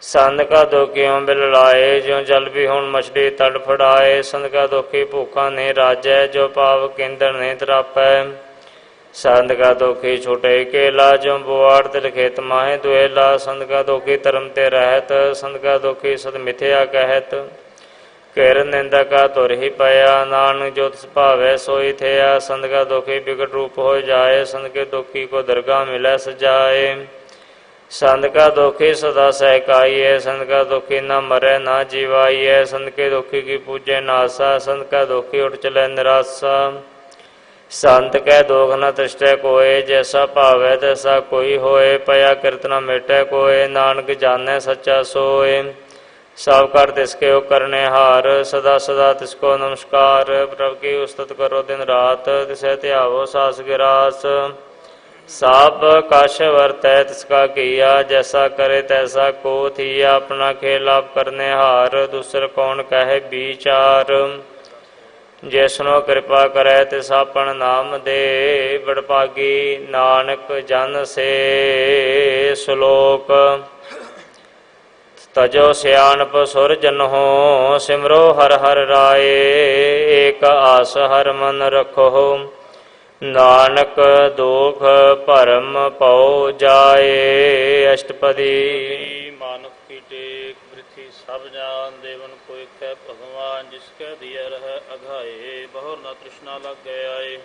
[SPEAKER 1] ਸੰਤ ਕਾ ਦੋਖੀਓਂ ਬਿਲ ਲਾਏ ਜਿਉ ਜਲ ਵੀ ਹੁਣ ਮਛਲੀ ਤੜ ਫੜਾਏ। ਸੰਤ ਕਾ ਦੋਖੀ ਭੂਖਾ ਨਹੀਂ ਰਾਜੈ ਜੋ ਪਾਵ ਕੇਂਦਰ ਨਹੀਂ ਤਰਾਪੈ। ਸੰਤ ਕਾ ਦੋਖੀ ਛੁਟੇ ਕੇਲਾ ਜੋ ਬੁਆੜ ਤਿਲ ਖੇਤ ਮਾਹੇ ਦੁਏਲਾ। ਸੰਤ ਕਾ ਦੋਖੀ ਧਰਮ ਤੇ ਰਹਿਤ ਸੰਤ ਕਾ ਦੋਖੀ ਸਦ ਮਿਥਿਆ ਕਹਿਤ। ਕਿਰ ਨਿੰਦਾ ਕਾ ਤੁਰ ਹੀ ਪਿਆ ਨਾਨਕ ਜੋ ਤਿਸ ਭਾਵੈ ਸੋਈ ਥਿਆ। ਸੰਤ ਕਾ ਦੋਖੀ ਬਿਗਟ ਰੂਪ ਹੋ ਜਾਏ ਸੰਤ ਕੇ ਦੋਖੀ ਕੋ ਦਰਗਾਹ ਮਿਲੈ ਸਜਾਏ। ਸੰਤ ਕਾ ਦੋਖੀ ਸਦਾ ਸਹਿਕਾਈਏ ਸੰਤ ਕਾ ਦੋਖੀ ਨਾ ਮਰੈ ਨਾ ਜੀਵਾਈਏ। ਸੰਤ ਕੇ ਦੋਖੀ ਕੀ ਪੂਜੈ ਨਾਸਾ ਸੰਤ ਕਾ ਦੋਖੀ ਉਠ ਚਲੈ ਨਿਰਾਸਾ। ਸੰਤ ਕੈ ਦੋਖ ਨ ਤ੍ਰਿਸ਼ਟੈ ਕੋਏ ਜੈਸਾ ਭਾਵੈ ਤੈਸਾ ਕੋਈ ਹੋਏ। ਪਿਆ ਕਿਰਤ ਨ ਮੇਟੈ ਕੋਏ ਨਾਨਕ ਜਾਣੈ ਸੱਚਾ ਸੋਏ। ਸਭ ਕਰ ਤਿਸਕੇ ਉਹ ਕਰਨੇ ਹਾਰ ਸਦਾ ਸਦਾ ਤਿਸਕੋ ਨਮਸਕਾਰ। ਪ੍ਰਭ ਕੀ ਉਸਤਤ ਕਰੋ ਦਿਨ ਰਾਤ ਤਿਸੈ ਧਿਆਵੋ ਸਾਸ ਗਿਰਾਸ। ਸਭ ਕਛ ਵਰਤੈ ਤਿਸਕਾ ਕੀਆ ਜੈਸਾ ਕਰੇ ਤੈਸਾ ਕੋ ਥੀਆ। ਆਪਣਾ ਖੇਲ ਆਪ ਕਰਨੇ ਹਾਰ ਦੂਸਰ ਕੌਣ ਕਹੇ ਵਿਚਾਰ। ਜਿਸਨੋ ਕਿਰਪਾ ਕਰੈ ਤਿਸ ਆਪਣ ਨਾਮ ਦੇ ਬੜਭਾਗੀ। ਨਾਨਕ ਜਨ ਸੇ ਸ਼ਲੋਕ ਤਜੋ ਸਿਆਣਪ ਸੁਰ ਜਨਹੁ ਸਿਮਰੋ ਹਰਿ ਹਰਿ ਰਾਏ। ਏਕ ਆਸ ਹਰਿ ਮਨ ਰਖੋ ਨਾਨਕ ਦੋਖ ਭਰਮ ਪਉ ਜਾਏ। ਅਸ਼ਟਪਦੀ
[SPEAKER 2] ਮਾਨੁਖ ਕੀ ਟੇਕ ਬ੍ਰਿਥੀ ਸਭ ਜਾਨ ਦੇਵਨ ਕੋ ਏਕੈ ਭਗਵਾਨ ਜਿਸ ਕੈ ਦੀਐ ਰਹਿ ਅਘਾਏ। ਬਹੁਰ ਨ ਤ੍ਰਿਸ਼ਨਾ ਲਾਗੈ ਆਏ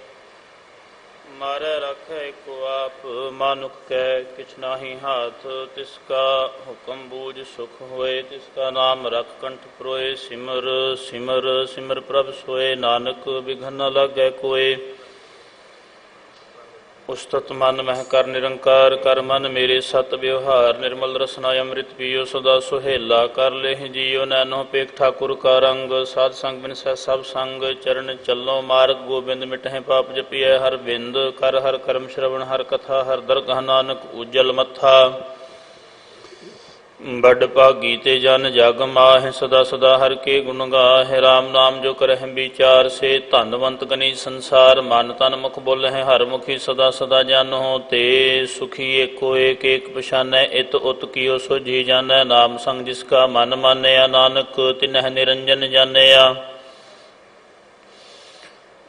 [SPEAKER 2] ਮਾਰੈ ਰਖੈ ਏਕੋ ਆਪ। ਮਾਨੁਖ ਕੈ ਕਿਛ ਨਾਹੀ ਹਾਥ ਤਿਸ ਕਾ ਹੁਕਮ ਬੂਝ ਸੁਖ ਹੋਏ। ਤਿਸ ਕਾ ਨਾਮ ਰਖ ਕੰਠ ਪਰੋਏ। ਸਿਮਰ ਸਿਮਰ ਸਿਮਰ ਪ੍ਰਭ ਸੋਏ ਨਾਨਕ ਬਿਘਨ ਨ ਲਾਗੈ ਕੋਏ। ਉਸਤਤ ਮਨ ਮਹਿ ਕਰ ਨਿਰੰਕਾਰ ਕਰ ਮਨ ਮੇਰੇ ਸਤ ਵਿਵਹਾਰ। ਨਿਰਮਲ ਰਸਨਾ ਅੰਮ੍ਰਿਤ ਪੀਓ ਸਦਾ ਸੁਹੇਲਾ। ਕਰ ਲਹਿ ਜੀਓ ਨੈਨੋ ਪੇਖ ਠਾਕੁਰ ਕਾ ਰੰਗ। ਸਾਧ ਸੰਗ ਬਿਨਸੈ ਸਭ ਸੰਗ ਚਰਨ ਚੱਲੋ ਮਾਰਗ ਗੋਬਿੰਦ ਮਿਟਹਿ ਪਾਪ ਜਪੀਐ ਹਰ ਬਿੰਦ। ਕਰ ਹਰ ਕਰਮ ਸ਼ਰਵਣ ਹਰ ਕਥਾ ਹਰ ਦਰਗਹ ਨਾਨਕ ਉਜਲ ਮੱਥਾ। ਬੜ ਭਾਗੀ ਤੇ ਜਨ ਜਗ ਮਾਹਿ ਸਦਾ ਸਦਾ ਹਰਿ ਕੇ ਗੁਣ ਗਾਹਿ। ਰਾਮ ਨਾਮ ਜੋ ਕਰਹਿ ਵਿਚਾਰ ਸੇ ਧਨਵੰਤ ਗਨੀ ਸੰਸਾਰ। ਮਨ ਤਨ ਮੁਖ ਬੋਲਹਿ ਹਰਿ ਮੁਖੀ ਸਦਾ ਸਦਾ ਜਾਨਹੁ ਤੇ ਸੁਖੀ ਏਕੋ ਏਕ ਏਕ ਪਛਾਨੈ। ਇਤ ਉਤ ਕੀਓ ਸੋਝੀ ਜਾਣੈ ਨਾਮ ਸੰਗ ਜਿਸ ਕਾ ਮਨ ਮਾਨਿਆ। ਨਾਨਕ ਤਿਨਹਿ ਨਿਰੰਜਨ ਜਾਣਿਆ।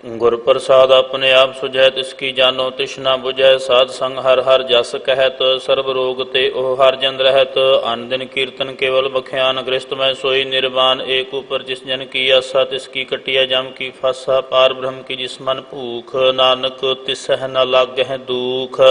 [SPEAKER 2] ਗੁਰ ਪ੍ਰਸਾਦ ਆਪਣੇ ਆਪ ਸੁਝੈ ਤਿਸਕੀ ਜਾਨੋ ਤਿਸ਼ਨਾ ਬੁਝੈ ਸਾਧ ਸੰਗ ਹਰ ਹਰ ਜਸ ਕਹਿਤ ਸਰਬ ਰੋਗ ਤੇ ਉਹ ਹਰ ਜਨ ਰਹਿਤ ਅਨ ਦਿਨ ਕੀਰਤਨ ਕੇਵਲ ਬਖਿਆਨ ਗ੍ਰਸਤ ਮੈਂ ਸੋਈ ਨਿਰਵਾਨ ਏਕ ਉਪਰ ਜਿਸ ਜਨ ਕੀ ਆਸਾ ਤਿਸ ਕੀ ਕਟਿਆ ਜਮ ਕੀ ਫਾਸਾ ਪਾਰ ਬ੍ਰਹਮ ਕੀ ਜਿਸ ਮਨ ਭੂਖ ਨਾਨਕ ਤਿਸਹਿ ਨ ਲਾਗਹਿ ਦੂਖ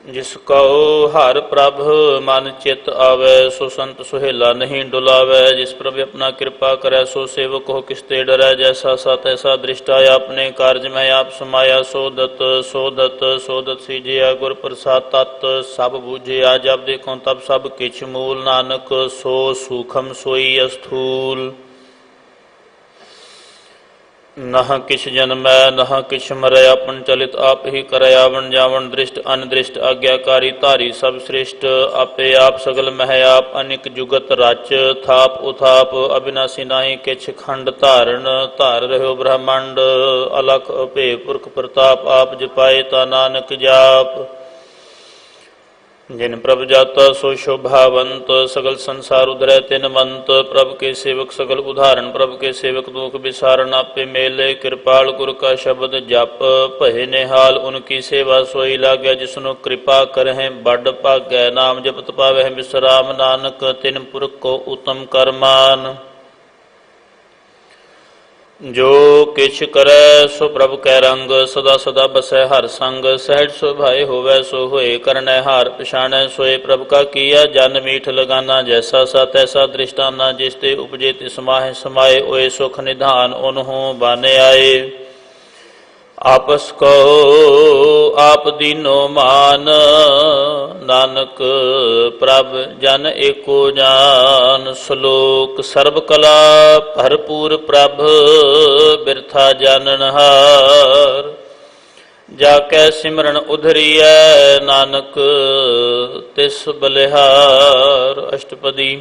[SPEAKER 2] ਜਿਸ ਕਉ ਹਰ ਪ੍ਰਭ ਮਨ ਚਿਤ ਆਵੈ ਸੋ ਸੰਤ ਸੁਹੇਲਾ ਨਹੀਂ ਡੁਲਾਵੈ ਜਿਸ ਪ੍ਰਭ ਆਪਣਾ ਕਿਰਪਾ ਕਰੈ ਸੋ ਸੇਵਕ ਹੋ ਕਿਸ ਤੇ ਡਰੈ ਜੈਸਾ ਸਾ ਤੈਸਾ ਦ੍ਰਿਸ਼ਟਾ ਆਪਣੇ ਕਾਰਜ ਮੈਂ ਆਪ ਸਮਾਇਆ ਸੋਦਤ ਸੀਜਿਆ ਗੁਰ ਪ੍ਰਸਾਦ ਤਤ ਸਭ ਬੂਝਿਆ ਜਬ ਦੇਖੋ ਤਬ ਸਭ ਕਿਛ ਮੂਲ ਨਾਨਕ ਸੋ ਸੂਖਮ ਸੋਈ ਅਸਥੂਲ ਨਹ ਕਿਛ ਜਨਮੈ ਨਹ ਕਿਛ ਮਰੈ ਆਪਨ ਚਲਿਤ ਆਪ ਹੀ ਕਰੈ ਆਵਣ ਜਾਵਣ ਦ੍ਰਿਸ਼ਟ ਅਨਦ੍ਰਿਸ਼ਟ ਆਗਿਆਕਾਰੀ ਧਾਰੀ ਸਭ ਸ੍ਰਿਸ਼ਟ ਆਪੇ ਆਪ ਸਗਲ ਮਹਿ ਆਪ ਅਨਿਕ ਜੁਗਤ ਰਚ ਥਾਪ ਉਥਾਪ ਅਬਿਨਾਸੀ ਨਾਹੀ ਕਿਛ ਖੰਡ ਧਾਰਨ ਧਾਰ ਰਹਿਓ ਬ੍ਰਹਮੰਡ ਅਲਖ ਅਭੇ ਪੁਰਖ ਪ੍ਰਤਾਪ ਆਪ ਜਪਾਏ ਤਾ ਨਾਨਕ ਜਾਪ ਜਿਨ ਪ੍ਰਭ ਜਾਤਾ ਸੋ ਸ਼ੋਭਾਵੰਤ ਸਗਲ ਸੰਸਾਰ ਉਧਰੈ ਤਿਨਵੰਤ ਪ੍ਰਭ ਕੇ ਸੇਵਕ ਸਗਲ ਉਦਾਹਰਣ ਪ੍ਰਭ ਕੇ ਸੇਵਕ ਦੁਖ ਵਿਸਾਰਨ ਆਪੇ ਮੇਲੇ ਕਿਰਪਾਲ ਗੁਰ ਕਾ ਸ਼ਬਦ ਜਪ ਭਏ ਨਿਹਾਲ ਉਨਕੀ ਸੇਵਾ ਸੋਈ ਲਾਗੈ ਜਿਸਨੂੰ ਕਿਰਪਾ ਕਰਹਿ ਵੱਡ ਭਾਗੈ ਨਾਮ ਜਪਤ ਪਾਵਹਿ ਵਿਸਰਾਮ ਨਾਨਕ ਤਿਨ ਪੁਰਖ ਕੋ ਉਤਮ ਕਰਮਾਨ ਜੋ ਕਿਛ ਕਰੈ ਸੋ ਪ੍ਰਭ ਕੈ ਰੰਗ ਸਦਾ ਸਦਾ ਬਸੈ ਹਰ ਸੰਗ ਸਹਿਜ ਸੁਭਾਏ ਹੋਵੈ ਸੋ ਹੋਏ ਕਰਨੈ ਹਾਰ ਪਛਾਣੈ ਸੋਏ ਪ੍ਰਭ ਕਾ ਕੀਆ ਜਨ ਮੀਠ ਲਗਾਨਾ ਜੈਸਾ ਸਾ ਤੈਸਾ ਦ੍ਰਿਸ਼ਟਾਨਾ ਜਿਸ ਤੇ ਉਪਜੇ ਤਿਸ ਮਾਹਿ ਸਮਾਏ ਓਏ ਸੁਖ ਨਿਧਾਨ ਉਨਹੂ ਬਾਨੇ ਆਏ ਆਪਸ ਕੋ ਆਪ ਦੀਨੋ ਮਾਨ ਨਾਨਕ ਪ੍ਰਭ ਜਨ ਏਕੋ ਜਾਨ ਸ਼ਲੋਕ ਸਰਬ ਕਲਾ ਭਰਪੂਰ ਪ੍ਰਭ ਬਿਰਥਾ ਜਾਣਨਹਾਰ ਜਾ ਕੈ ਸਿਮਰਨ ਉਧਰੀਐ ਨਾਨਕ ਤਿਸ ਬਲਿਹਾਰ ਅਸ਼ਟਪਦੀ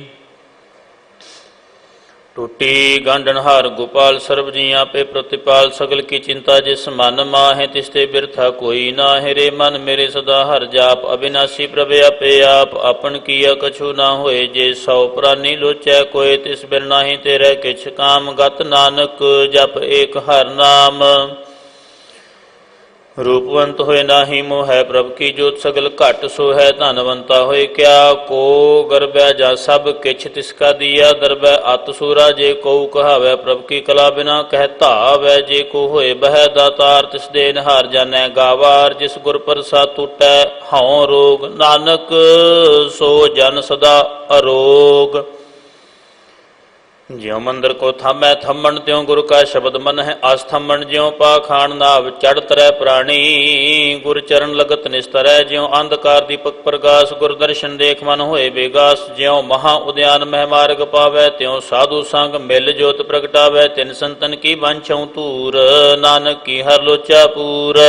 [SPEAKER 2] ਟੂਟੀ ਗਾਂਡਨਹਾਰ ਗੋਪਾਲ ਸਰਬ ਜੀਆਂ ਪੇ ਪ੍ਰਤਿਪਾਲ ਸਗਲ ਕੀ ਚਿੰਤਾ ਜਿਸ ਮਨ ਮਾਹੇ ਤਿਸ ਤੇ ਬਿਰਥਾ ਕੋਈ ਨਾ ਰੇ ਮਨ ਮੇਰੇ ਸਦਾ ਹਰ ਜਾਪ ਅਬਿਨਾਸੀ ਪ੍ਰਭ ਆਪੇ ਆਪ ਆਪਨ ਕੀਆ ਕਛੂ ਨਾ ਹੋਏ ਜੇ ਸੌ ਪ੍ਰਾਨੀ ਲੋਚੈ ਕੋਏ ਤਿਸ ਬਿਨ ਨਾਹੀ ਤੇਰੇ ਕਿਛ ਕਾਮ ਗਤ ਨਾਨਕ ਜਪ ਏਕ ਹਰ ਨਾਮ ਰੂਪਵੰਤ ਹੋਏ ਨਾਹੀ ਮੋਹੈ ਪ੍ਰਭ ਕੀ ਜੋਤ ਸਗਲ ਘਟ ਸੋ ਹੈ ਧਨਵੰਤਾ ਹੋਏ ਕਿਆ ਕੋ ਗਰਬੈ ਜਾ ਸਭ ਕਿਛ ਤਿਸ ਕਾ ਦੀਆ ਦਰਬੈ ਅਤ ਸੂਰਾ ਜੇ ਕਉ ਕਹਾਵੈ ਪ੍ਰਭ ਕੀ ਕਲਾ ਬਿਨਾ ਕਹਿ ਧਾਵੈ ਜੇ ਕੋ ਹੋਏ ਬਹਿ ਦਾਤਾਰ ਤਿਸ ਦੇ ਨਿਹਾਰ ਜਾਣੈ ਗਾਵਾਰ ਜਿਸ ਗੁਰ ਪ੍ਰਸਾਦ ਟੁਟੈ ਹਉ ਰੋਗ ਨਾਨਕ ਸੋ ਜਨ ਸਦਾ ਅਰੋਗ ਜਿਉ ਮੰਦਰ ਕੋ ਥਾਮੈ ਥੰਮਣ ਤਿਉ ਗੁਰ ਕਾ ਸ਼ਬਦ ਮਨ ਹੈ ਆਸ ਥੰਮਣ ਜਿਉ ਪਾਖਾਨ ਨਾਵ ਚੜ ਤਰੈ ਪ੍ਰਾਣੀ ਗੁਰ ਚਰਨ ਲਗਤ ਨਿਸਤਰੈ ਜਿਉ ਅੰਧਕਾਰ ਦੀਪਕ ਪ੍ਰਗਾਸ ਗੁਰ ਦਰਸ਼ਨ ਦੇਖ ਮਨ ਹੋਏ ਬੇਗਾਸ ਜਿਉ ਮਹਾ ਉਦਿਆਨ ਮਹਿ ਮਾਰਗ ਪਾਵੈ ਤਿਉ ਸਾਧੂ ਸੰਗ ਮਿਲ ਜੋਤ ਪ੍ਰਗਟਾਵੈ ਤਿਨ ਸੰਤਨ ਕੀ ਵਾਂਛਉ ਧੂਰ ਨਾਨਕ ਕੀ ਹਰ ਲੋਚਾ ਪੂਰ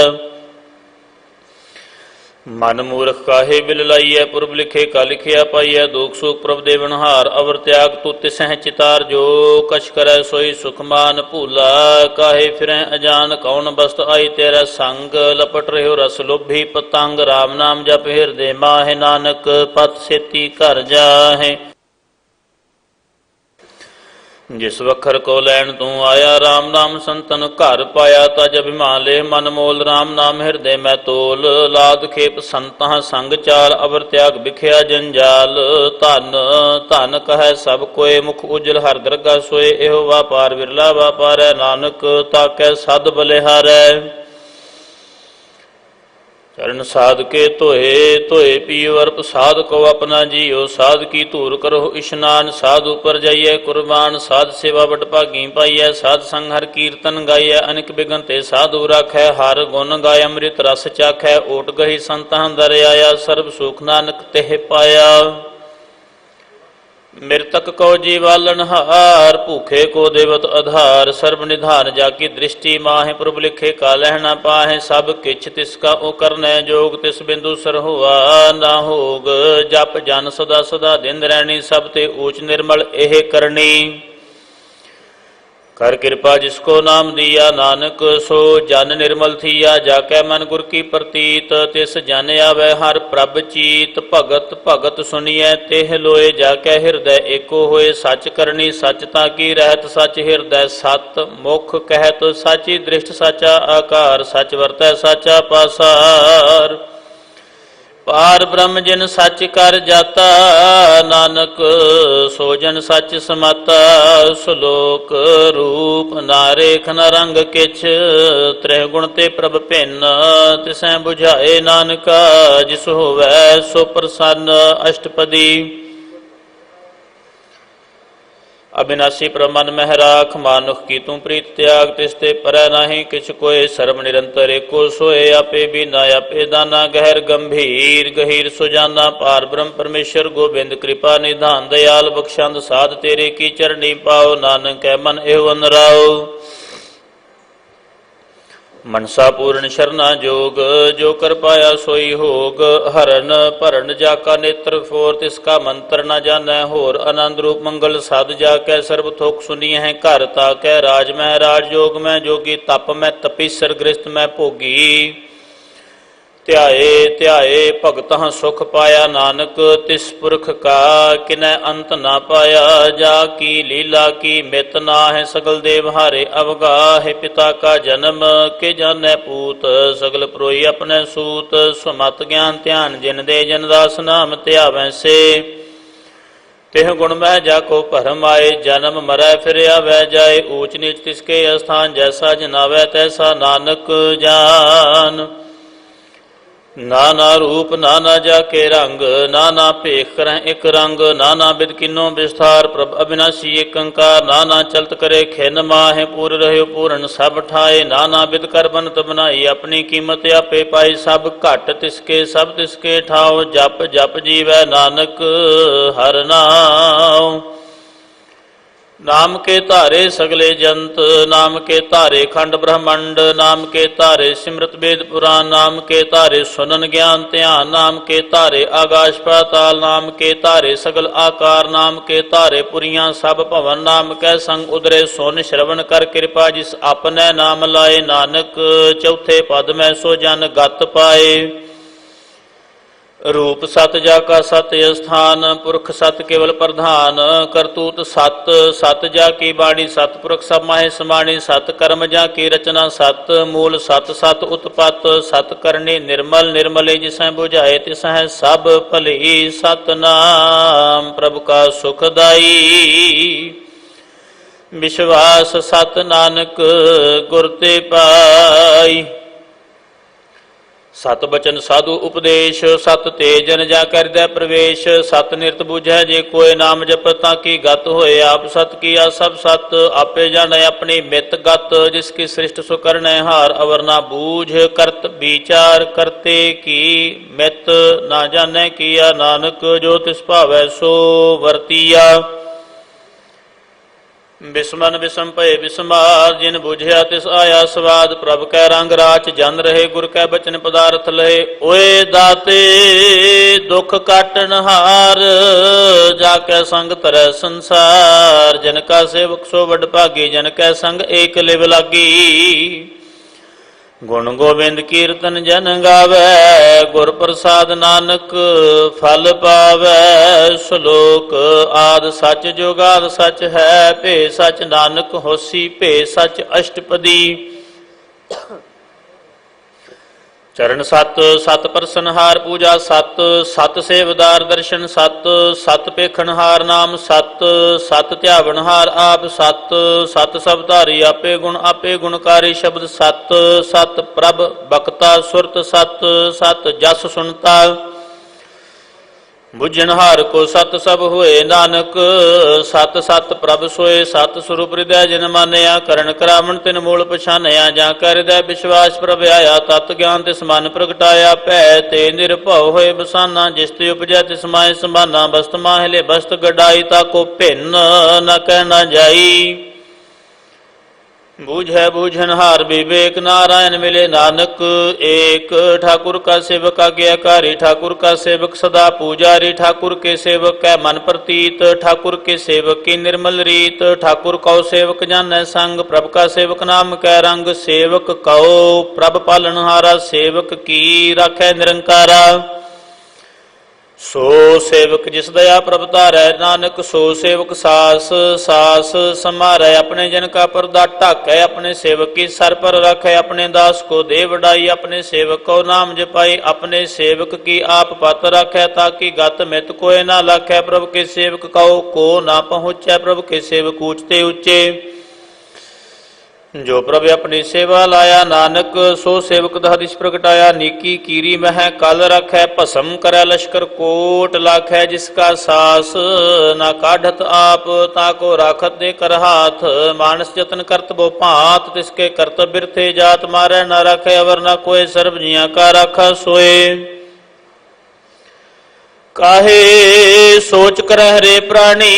[SPEAKER 2] ਮਨ ਮੂਰਖ ਕਾਹੇ ਬਿਲ ਲਾਈਐ ਪੁਰਬ ਲਿਖੇ ਕਾ ਲਿਖਿਆ ਪਾਈਐ ਦੁਖ ਸੁਖ ਪ੍ਰਭ ਦੇਵਨਹਾਰ ਅਵਰ ਤਿਆਗ ਤੂ ਤਿਸਹਿ ਚਿਤਾਰ ਜੋ ਕਛ ਕਰੈ ਸੋਈ ਸੁਖਮਾਨ ਭੂਲਾ ਕਾਹੇ ਫਿਰੈ ਅਜਾਨ ਕੌਣ ਬਸਤ ਆਈ ਤੇਰਾ ਸੰਗ ਲਪਟ ਰਹਿਓ ਰਸ ਲੋਭੀ ਪਤੰਗ ਰਾਮ ਨਾਮ ਜਪ ਹਿਰਦੇ ਮਾਹਿ ਨਾਨਕ ਪਤ ਸੇਤੀ ਘਰ ਜਾਹੇ ਜਿਸ ਵਖਰ ਕੋ ਲੈਣ ਤੂੰ ਆਇਆ ਰਾਮ ਨਾਮ ਸੰਤਨ ਘਰ ਪਾਇਆ ਤਜ ਅਭਿਮਾਨ ਲੈ ਮਨ ਮੋਲ ਰਾਮ ਨਾਮ ਹਿਰਦੇ ਮੈਂ ਤੋਲ ਲਾਦ ਖੇਪ ਸੰਤਾਂ ਸੰਗ ਚਾਲ ਅਵਰ ਤਿਆਗ ਵਿਖਿਆ ਜੰਜਾਲ ਧਨ ਧਨ ਕਹੈ ਸਭ ਕੋਏ ਮੁਖ ਉਜਲ ਹਰ ਦਰਗਾ ਸੋਏ ਇਹੋ ਵਾਪਾਰ ਵਿਰਲਾ ਵਾਪਾਰੈ ਨਾਨਕ ਤਾਕੈ ਸਦ ਬਲਿਹਾਰੈ ਚਰਨ ਸਾਧ ਕੇ ਧੋਏ ਧੋਏ ਪੀਓ ਅਰ ਪ੍ਰਸਾਦ ਕੋ ਆਪਣਾ ਜੀਓ ਸਾਧ ਕੀ ਧੂਰ ਕਰੋ ਇਸ਼ਨਾਨ ਸਾਧ ਉਪਰ ਜਾਈਐ ਕੁਰਬਾਨ ਸਾਧ ਸੇਵਾ ਵਡ ਭਾਗੀ ਪਾਈਐ ਸਾਧ ਸੰਗ ਹਰ ਕੀਰਤਨ ਗਾਈਐ ਅਨਿਕ ਬਿਗਨ ਤੇ ਸਾਧੂ ਰਾਖੈ ਹਰ ਗੁਣ ਗਾਇ ਅੰਮ੍ਰਿਤ ਰਸ ਚਾਖੈ ਓਟ ਗਹੀ ਸੰਤਾਂ ਦਰ ਆਇਆ ਸਰਬ ਸੁਖ ਨਾਨਕ ਤਿਹ ਪਾਇਆ ਮਿਰਤਕ ਕੋ ਜੀਵਾਲਨ ਹਾਰ ਭੂਖੇ ਕੋ ਦੇਵਤ ਆਧਾਰ ਸਰਬ ਨਿਧਾਨ ਜਾ ਕੀ ਦ੍ਰਿਸ਼ਟੀ ਮਾਹਿ ਪ੍ਰਭ ਲਿਖੇ ਕਾ ਲਹਿ ਨਾ ਪਾਹੇ ਸਭ ਕਿਛ ਤਿਸ ਕਾ ਉਹ ਕਰਨੈ ਜੋਗ ਤਿਸ ਬਿੰਦੂ ਸਰ ਹੋਆ ਨਾ ਹੋਗ ਜਪ ਜਨ ਸਦਾ ਸਦਾ ਦਿਨ ਰਹਿਣੀ ਸਭ ਤੇ ਊਚ ਨਿਰਮਲ ਇਹ ਕਰਨੀ कर कृपा जिसको नाम दिया नानक, सो जन निर्मल थिया। जाकै मन गुर की प्रतीत, तिस जन आवे हर प्रभ चीत। भगत भगत सुनिए तेह लोए, जाकै हृदय एको होए। सच करनी सच ताकी रहत, सच हृदय सत मुख कहत। साची दृष्ट साचा आकार, सच वरतै साचा पासार। पार ब्रह्म जिन सच कर जाता, नानक सो जन सच समाता। सलोक रूप ना रेख न रंग किछ, त्रह गुण ते प्रभ भिन्न। तिसै बुझाए नानका, जिस होवै सो प्रसन्न। अष्टपदी। अविनाशी प्रमन मह राख, मानुख की तू प्रीत त्याग। तिसते परै नाहि किछ कोय, सर्व निरंतर एको सोए। आपे बिना आपे दाना, गहर गंभीर गहीर सुजाना। पार ब्रह्म परमेश्वर गोबिंद, कृपा निधान दयाल। बख्शंद साध तेरे की चरणी पाओ, नानक है मन एवं राओ। मनसा पूर्ण शरणा जोग, जो कर पाया सोई होग। हरण भरण जाका नेत्र फोर, तिसका मंत्र न जानै होर। आनंद रूप मंगल साध जाकै, सर्व थोक सुनी है घर ताकै। राज में राज जोग में जोगी, तप में तपीसर गृहस्थ में भोगी। ध्याए ध्याए भगत सुख पाया, नानक तिस पुरख का किनै अंत ना पाया। जा की लीला की मित ना है, सगल देव हारे अवगाह। पिता का जन्म के जानै पूत, सगल प्रोई अपने सूत। सुमत ज्ञान ध्यान जिन दे, जन दास नाम ध्यावै से। तिह गुण मह जाको भरम आए, जन्म मरै फिर आवै जाए। ऊच नीच तिसके स्थान, जैसा जनावै तैसा नानक जान। नाना रूप नाना जाके रंग, नाना भेख करैं एक रंग। नाना बिद किन्नो विस्तार, प्रभ अविनाशी एक अंकार। नाना चलत करे खिन माहे, पूर रहे पूਰਨ सब ठाए। नाना बिद कर बनत बनाई, अपनी कीमत आपे पाई। सब घट तिसके सब तिसके ठाओ, जप जप जीवै नानक हर नाम। नाम के तारे सगले जंत, नाम के तारे खंड ब्रह्मंड। नाम के तारे सिमरत वेद पुराण, नाम के तारे सुनन ज्ञान ध्यान। नाम के तारे आकाश पाताल, नाम के तारे सगल आकार। नाम के तारे पुरियां सब भवन, नाम कै संग उदरे सुन श्रवण कर। कृपा जिस अपने नाम लाए, नानक चौथे पद में सो जन गत पाए। रूप सत जाका सत स्थान, पुरख सत केवल प्रधान। करतूत सत सत जाकी बाणी, सत पुरख सब माहे समाणी। सत कर्म जाकी रचना सत, मूल सत सत उत्पत। सत करनी निर्मल निर्मले, जिसै बुझाए तिसै सब भली। सतनाम प्रभु का सुखदाई, विश्वास सत नानक गुर ते पाई। सत बचन साधु उपदेश, सत तेजन जा कर दे प्रवेश। सत निरत बुझै जे कोय, नाम जपत ताकि गत होए। आप सत किया सब सत, आपे जाने अपनी मित गत। जिसकी सृष्ट सो करने हार, अवर ना बूझ करत विचार। करते की मित ना जाने किया, नानक जो तिस भावै सो वरतिया। बिस्मन बिसम भय बिस्मार, जिन बुझिया तिस आया स्वाद। प्रभ कै रंग राच जन रहे, गुर कै बचन पदार्थ लहे। ओए दाते दुख काटन हार, जाकै संग तरह संसार। जन का सेवक सो वड भागी, जन कै संग एक लिव लागी। गुण गोबिंद कीर्तन जन गावै, गुर प्रसाद नानक फल पावै। श्लोक आद सच जुगाद सच है, भे सच नानक होसी भे सच। अष्टपदी। चरण सत सत प्रसनहार पूजा सत। सत सेवदार दर्शन सत। सत पेखनहार नाम सत। सत ध्यावनहार आप सत। सत सब धारी आपे गुणकारी शब्द सत। सत प्रभ बक्ता सुरत सत। सत जस सुनता बुझनहार को सत सब होए। नानक सत सत प्रभ सोए। सत स्वरूप हृदय जिन मानया, करण करावण तिन मूल पछानया। जा कर हृदय विश्वास प्रभ आया, तत् ज्ञान तिस मन प्रगटाया। भै ते निरभव होए बसाना, जिस ते उपजै तिस माय संभाना। बस्त माहिले बस्त गडाई, ताको भिन्न न कहना जाई। बूझै बूझनहार विवेक नारायण मिले नानक एक। ठाकुर का सेवक आज्ञाकारी, ठाकुर का सेवक सदा पूजारी, ठाकुर के सेवक कै मन प्रतीत, ठाकुर के सेवक की निर्मल रीत। ठाकुर कौ सेवक जानै संग, प्रभ का सेवक नाम कै रंग। सेवक कौ प्रभ पालनहारा, सेवक की राखै निरंकारा। सो सेवक जिस दया प्रभ तारै, नानक सो सेवक सास सास समारै। अपने जन का पर्दा ढाकै, अपने सेवक की सर पर रखै। अपने दास को दे वडाई, अपने सेवक को नाम जपाई। अपने सेवक की आप पत रखै, ताकि गत मित कोय ना लाखै। प्रभु के सेवक को ना पहुँचै, प्रभु के सेवक ऊंचते ऊंचे। जो प्रभु अपनी सेवा लाया, नानक सो सेवक दहदिश प्रगटाया। नीकी कीरी मह कल रखै, भस्म करै लश्कर कोट लाखै। जिसका सास ना काढ़त आप, ताको राखत दे कर हाथ। मानस जतन करत बो भांत, तिसके करतब बिरथे जात। मारै ना रखै अवर ना कोय, सर्ब जियां का राखा सोए। काहे सोच करह रे प्राणी,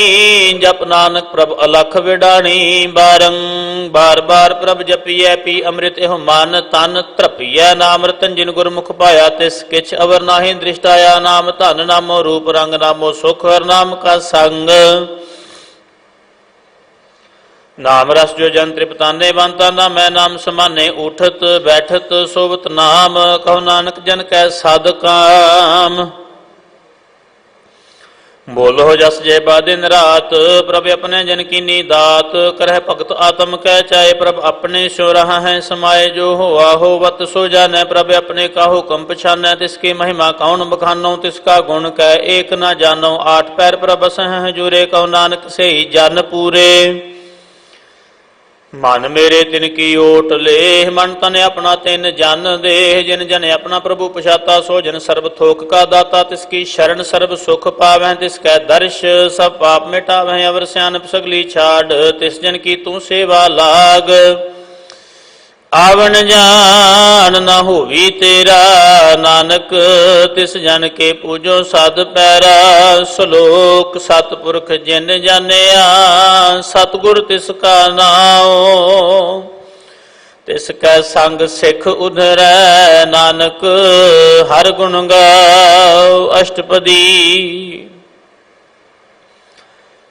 [SPEAKER 2] जप नानक प्रभ अलख विडाणी। बार बार प्रभ जपियै, पी अमृत एह मन तन तृपियै। नाम रतन जिन गुरमुख पाया, तिस किछ अवर नाहि दृष्टाया। नाम धन नामो रूप रंग, नामो सुख हर नाम का संग। नाम रस जो जन तृपताने, बंताना मैं नाम समाने। उठत बैठत सोवत नाम, कहो नानक जन कै साध काम। बोलो जस जय बा दिन रात, प्रभ अपने जन की दात। करह भगत आत्म कै चाहे, प्रभ अपने सो रहा है समाये। जो होआ होवत सो जानै, प्रभ अपने का हुकम पछानै। तिसकी महिमा कौन बखानो, तिसका गुण कै एक न जानो। आठ पैर प्रभ बस हैं हजूरे, कहो नानक से ही जन पूरे। मन मेरे तिनकी ओट ले, मन तन अपना तिन जन दे। जिन जन अपना प्रभु पछाता, सो जन सर्ब थोक का दाता। तिसकी शरण सर्ब सुख पावै, तिसकै दर्श सब पाप मिटावै। अवर स्यानप सगली छाड़, तिस जन की तू सेवा लाग। आवन जान न होवी तेरा, नानक तिस जन के पूजो साध पैरा। श्लोक सतपुरख जिन जानिया, सतगुर तिसका नाम। तिसकै संग सिख उधरै, नानक हर गुण गाओ अष्टपदी।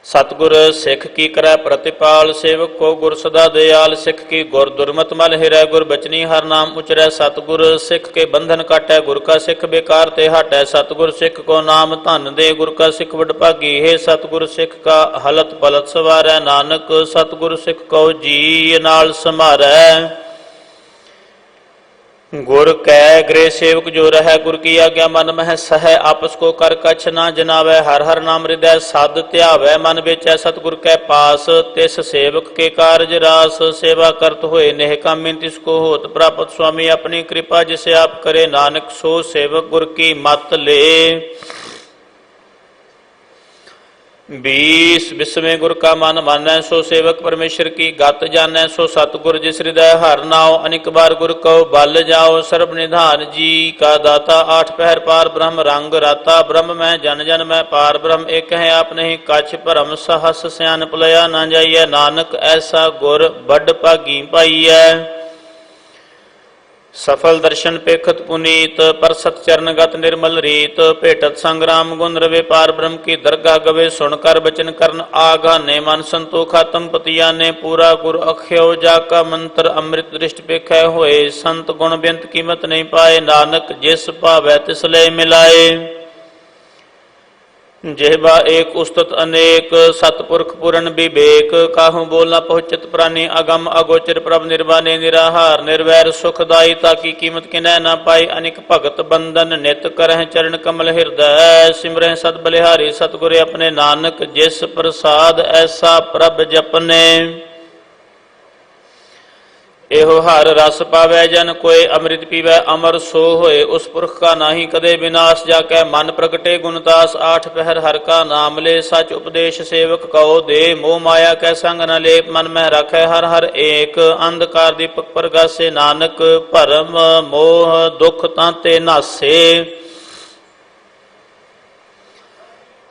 [SPEAKER 2] सतगुर सिख की करै प्रतिपाल, सेवक को गुर सदा दयाल। सिख की गुर दुर्मत मल हिरै, गुर बचनी हर नाम उचरै। सतगुर सिख के बंधन काटै, गुर का सिख बेकार ते हटै। सतगुर सिख को नाम धन दे, गुर का सिख वडभागी। हे सतगुर सिख का हलत पलत सवारै, नानक सतगुर सिख को जी नाल समारै। गुर कै गृह सेवक जो रहै, गुर की आज्ञा मन मह सहै। आपस को कर कछ ना जनावै, हर हर नाम हृदय साध त्यावै। मन बेचै सतगुर कै पास, तिस सेवक के कारज रास। सेवा करत होए नेह कामिन, तिसको होत प्राप्त स्वामी। अपनी कृपा जिसे आप करे, नानक सो सेवक गुर की मत ले। 20 विस्मय गुर का मन मानै, सो सेवक परमेश्वर की गत जानै। सो सतगुर जिस हृदय हर नाव, अनिक बार गुर को बल जाओ। सर्ब निधान जी का दाता, आठ पहर पार ब्रह्म रंग राता। ब्रह्म में जन जन में पार ब्रह्म, एक है आप नहीं कछ भरम। सहस स्यान पुलया ना जाइए, नानक ऐसा गुर बड़ भागी पाइयै। सफल दर्शन पेखत पुनीत, पर सत चरण गत निर्मल रीत। भेटत संग्राम गुण रवे, पार ब्रह्म की दरगाह गवे। सुनकर बचन करन आगाने, मन संतोख आत्म पतिया ने। पूरा गुर अख्यो जाका मंत्र, अमृत दृष्ट पेखै होए। संत गुण बेंत कीमत नहीं पाए, नानक जिस पावै तिस ले मिलाए। जेहबा एक उस्तत अनेक, सतपुरख पूर्ण विवेक। काहू बोल न पहुँचत प्राणी, अगम अगोचर प्रभ निर्वाणे। निराहार निर्वैर सुखदाई, ताकी कीमत किनै न पाई। अनिक भगत बंदन नित करह, चरण कमल हृदय। सिमरह सद बलिहारी सतगुर अपने, नानक जिस प्रसाद ऐसा प्रभ जपने। एहो हर रस पावै जन कोय, अमृत पीवै अमर सो होए। उस पुरख का नाही कदे विनाश, जाकै मन प्रगटे गुणदास। आठ पहर हर का नाम ले, सच उपदेश सेवक कहो दे। मोह माया कै संग न लेप, मन में रखै हर हर एक। अंधकार दीपक प्रगासे, नानक भरम मोह दुख तांते नासे।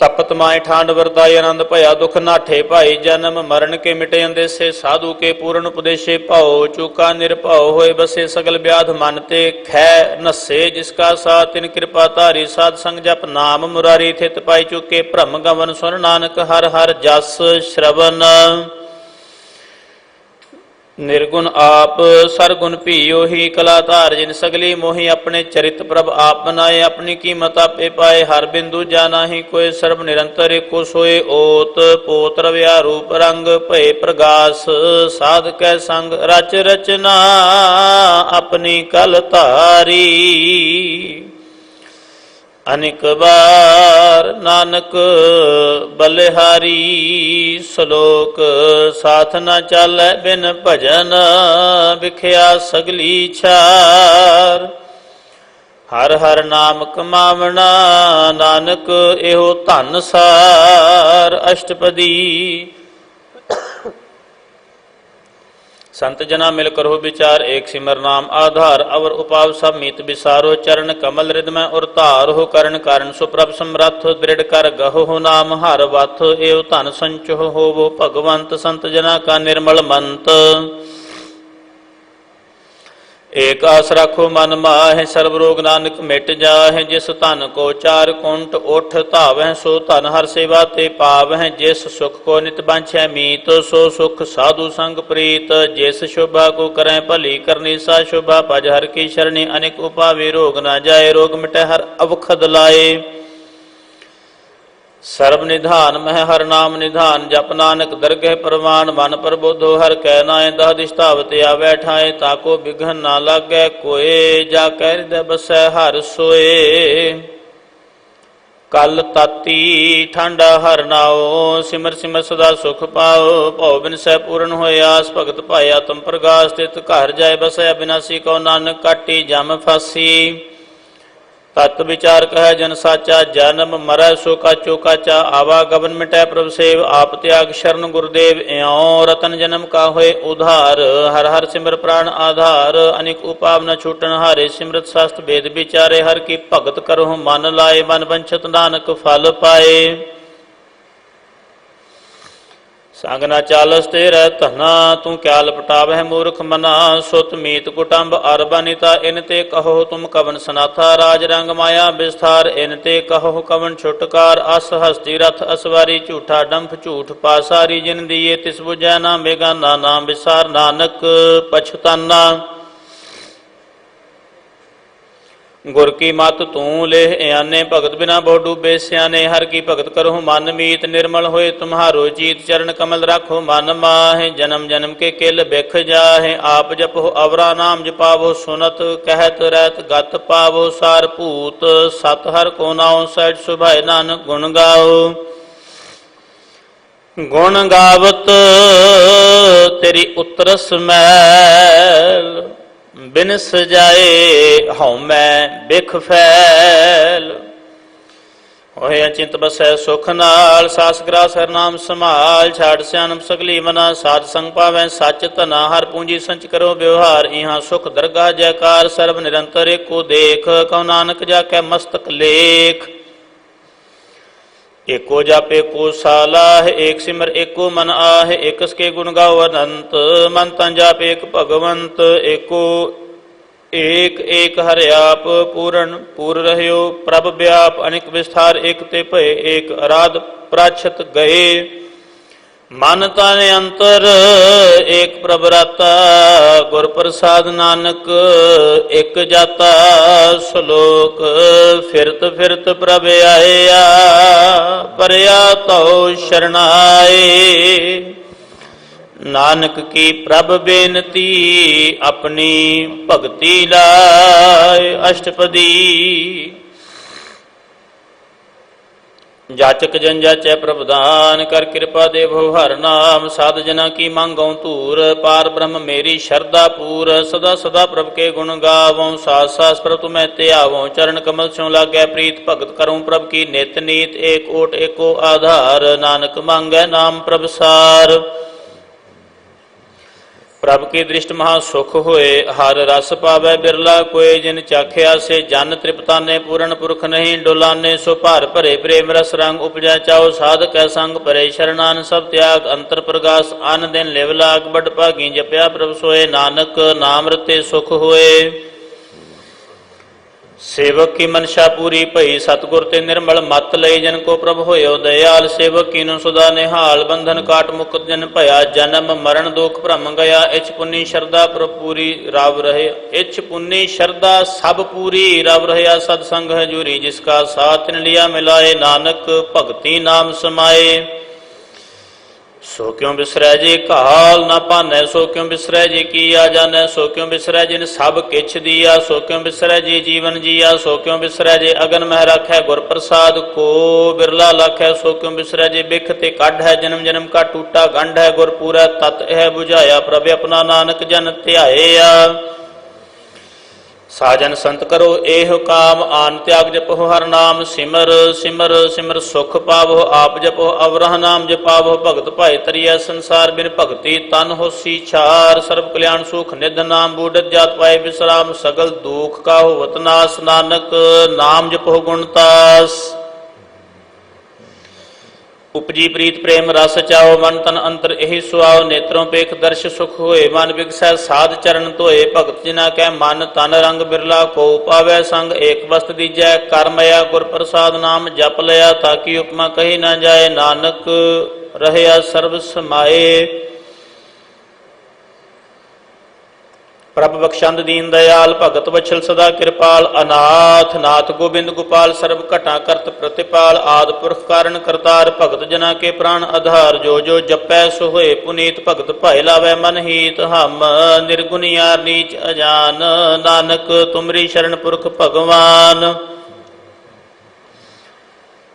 [SPEAKER 2] ਤਪਤ ਮਾਏ ਠਾਂਡ ਵਰਤਾਈ ਆਨੰਦ ਭਇਆ ਦੁਖ ਨਾਠੇ ਭਾਈ ਜਨਮ ਮਰਨ ਕੇ ਮਿਟੇ ਅੰਦੇਸੇ ਸਾਧੂ ਕੇ ਪੂਰਨ ਉਪਦੇਸ਼ੇ ਭਾਉ ਚੂਕਾ ਨਿਰਭਉ ਹੋਏ ਬਸੇ ਸਗਲ ਵਿਆਧ ਮਨ ਤੇ ਖੈ ਨਸੇ ਜਿਸ ਕਾ ਸਾਥ ਤਿਨ ਕਿਰਪਾ ਧਾਰੀ ਸਾਧ ਸੰਗ ਜਪ ਨਾਮ ਮੁਰਾਰੀ ਥਿਤ ਪਾਈ ਚੁਕੇ ਭ੍ਰਮ ਗਵਨ ਸੁਨ ਨਾਨਕ ਹਰ ਹਰ ਜਸ ਸ਼ਰਵਨ ਨਿਰਗੁਣ ਆਪ ਸਰਗੁਣ ਭੀਓ ਹੀ ਕਲਾ ਧਾਰ ਜਿਨ ਸਗਲੀ ਮੋਹੀ ਆਪਣੇ ਚਰਿਤ ਪ੍ਰਭ ਆਪ ਬਨਾਏ ਆਪਣੀ ਕੀਮਤ ਆਪੇ ਪਾਏ ਹਰ ਬਿੰਦੂ ਜਾਣਾ ਹੀ ਕੋਈ ਸਰਬ ਨਿਰੰਤਰ ਏਕੋ ਸੋਏ ਓਤ ਪੋਤ ਰਵਿਆ ਰੂਪ ਰੰਗ ਭਏ ਪ੍ਰਗਾਸ ਸਾਧ ਕੈ ਸੰਗ ਰਚ ਰਚਨਾ ਆਪਣੀ ਕਲ ਧਾਰੀ ਅਨੇਕ ਵਾਰ ਨਾਨਕ ਬਲਿਹਾਰੀ ਸ਼ਲੋਕ ਸਾਥ ਨ ਚਾਲੈ ਬਿਨ ਭਜਨ ਵਿਖਿਆ ਸਗਲੀ ਛਾਰ ਹਰ ਹਰ ਨਾਮ ਕਮਾਵਣਾ ਨਾਨਕ ਇਹੋ ਧਨ ਸਾਰ ਅਸ਼ਟਪਦੀ संत जना मिल करहो विचार एक सिमर नाम आधार अवर उपाव सब मीत विसारो चरण कमल हृदय और तार हो करण कारण सुप्रभ समरथ दृढ़ कर गहो हो नाम हर वथ एव धन संचो हो वो भगवंत संत जना का निर्मल मंत एक आस राखो मन माह सर्व रोग नानक मिट जाह जिस धन को चार कुंट उठ धावह सो धन हर सेवा ते पावह जिस सुख को नित बांछै मीत सो सुख साधु संग प्रीत जिस शोभा को करें भली करनी सा शोभा भज हर की शरणी अनेक उपावे रोग ना जाए रोग मिटे हर अवखद लाए सर्व निधान मह हर नाम निधान जप नानक दरगह परवान मन प्रबोधो हर कह नाय दह दिष्टावत आवे ठाए ताको बिघन ना लागै कोय जा कह हृदय बसै हर सोए कल ताती ठंडा हर नाओ सिमर सिमर सदा सुख पाओ भौ बिन सह पूर्ण होए आस भगत पाया तुम प्रगास स्थित घर जाए बसै अविनाशी को नानक काटी जम फासी तत् विचार कह जन साचा जन्म मरै सो काचो काचा आवागमन मिटै प्रभु सेव आप त्याग शरण गुरुदेव एओ रतन जन्म का होए उधार हर हर सिमर प्राण आधार अनेक उपाव न छूटन हारे सिमरत शास्त्र वेद विचारे हर की भगत करो मन लाए मन वंछत नानक फल पाए संग न चालस तेरा धना तू क्या लपटावह मूर्ख मना सुत मीत कुटुंब अरबनिता इन ते कहो तुम कवन सनाथा राज रंग माया विस्तार इन ते कहो कवन छुटकार अस हस्ती रथ असवारी झूठा डंफ झूठ पासारी जिन दिए तिस बुझै ना बेगाना नाम विसार नानक पछताना गुर की मत तू लेह आने भगत बिना बहु डूबे सियाने हर की भगत करो मन मीत निर्मल होए तुम्हारो जीत चरण कमल राखो मन माहे जन्म जन्म के किल बिख जाहे आप जपो अवरा नाम जपावो सुनत कहत रहत गत पावो सार भूत सत हर को नाओ सैठ सुभाए नानक गुण गाओ गुण गावत तेरी उतरस मैल बिन सजाए हौ मैं बिख फैल होए अचिंत बसै सुख नाल सास ग्रास हर नाम संभाल छाड़ सियानम सगली मना साध संग पावै सच धना हर पूंजी संच करो व्यवहार इहाँ सुख दरगाह जयकार सर्व निरंतर एको देख कौ नानक जाकै मस्तक लेख एको जप एको सालाह एक सिमर एको मन आह एकस के गुण गाओ अनंत मन तन जाप एक भगवंत एको एक एक हर आप पूर्ण पूर रह्यो प्रभ व्याप अनेक विस्तार एक ते भय एक अराध प्राछत गए मन ताने अंतर एक प्रभ राता गुर प्रसाद नानक एक जाता श्लोक फिरत फिरत प्रभ आया परया तो शरणाए नानक की प्रभ बेनती अपनी भगति लाए अष्टपदी जाचक जन जाचै प्रभुदान कर कृपा देवो हर नाम साध जना की मांगो तूर पार ब्रह्म मेरी शरदा पूर सदा सदा प्रभ के गुण गावों सास सास प्रभ तुम्हें ते आवो चरण कमल स्यों लागै प्रीत भगत करूं प्रभ की नित नीत एक ओट एको आधार नानक मांगै नाम प्रभ सार प्रभ की दृष्टि महा सुख होए, हर रस पावै बिरला कोय। जिन चाख्या से जन तृप्ताने, पूरन पुरख नहीं डोलाने। सो भार भरे प्रेम रस रंग उपजै चाओ, साधक है संग परे शरणान। सब त्याग अंतर प्रगास, आन दिन लिव लाग। बड़ भागी जपया प्रभ सोए, नानक नाम रते सुख होए। सेवक की मनशा पूरी भई, सतगुर ते निर्मल मत लई। जन को प्रभ होयो दयाल, सेवक कीनो सदा निहाल। बंधन काट मुक्त जन भया, जन्म मरण दुख भ्रम गया। इच पुन्नी शरदा प्रभ पूरी रव रहे, इच पुन्नी शरदा सब पूरी रव रहया। सतसंग है जूरी, जिसका साथ तिन लिया मिलाए। नानक भगति नाम समाए। सो क्यों बिसरै जे काल ना पानै, सो क्यों बिसरै जे किया जानै। सो क्यों बिसरै जिन सब किछ दिया, सो क्यों बिसरै जे जीवन जिया। सो क्यों बिसरै जे अगन मह राखै, गुर प्रसाद को बिरला लाखै। सो क्यों बिसरै जे बिख ते काढ है, जन्म जन्म का टूटा गंढ है। गुर पूरा तत है बुझाया, प्रभ अपना नानक जन ध्याया। साजन संत करो एह काम, आन त्याग जपो हर नाम। सिमर सिमर सिमर सुख पावो, आप जपो अवरह नाम जपावो। भगत भाई तरिया संसार, बिन भगति तन होसी छार। सर्व कल्याण सुख निध नाम, बूढ़त जात पाए विश्राम। सगल दुख का होवत नास, नानक नाम जपो गुणतास। उपजी प्रीत प्रेम रस चाओ, मन तन अंतर एहि सुआओ। नेत्रों पेख दर्श सुख होए, मन बिगसै साध चरण धोए। भगत जिना कै मन तन रंग बिरला को, पावै संग एक वस्त दीजै। करमया गुर प्रसाद नाम जप लया, ताकि उपमा कही न जाए। नानक रहया सर्व समाए। प्रभ बख्शंद दीन दयाल, भगत वत्सल सदा कृपाल। अनाथ नाथ गोबिंद गोपाल, सर्व घटा करत प्रतिपाल। आद पुरख कारण करतार, भगत जना के प्राण आधार। जो जो जपै सो होए पुनीत, भगत भाए लावै मन हीत। हम निर्गुणियार नीच अजान, नानक तुमरी शरण पुरख भगवान।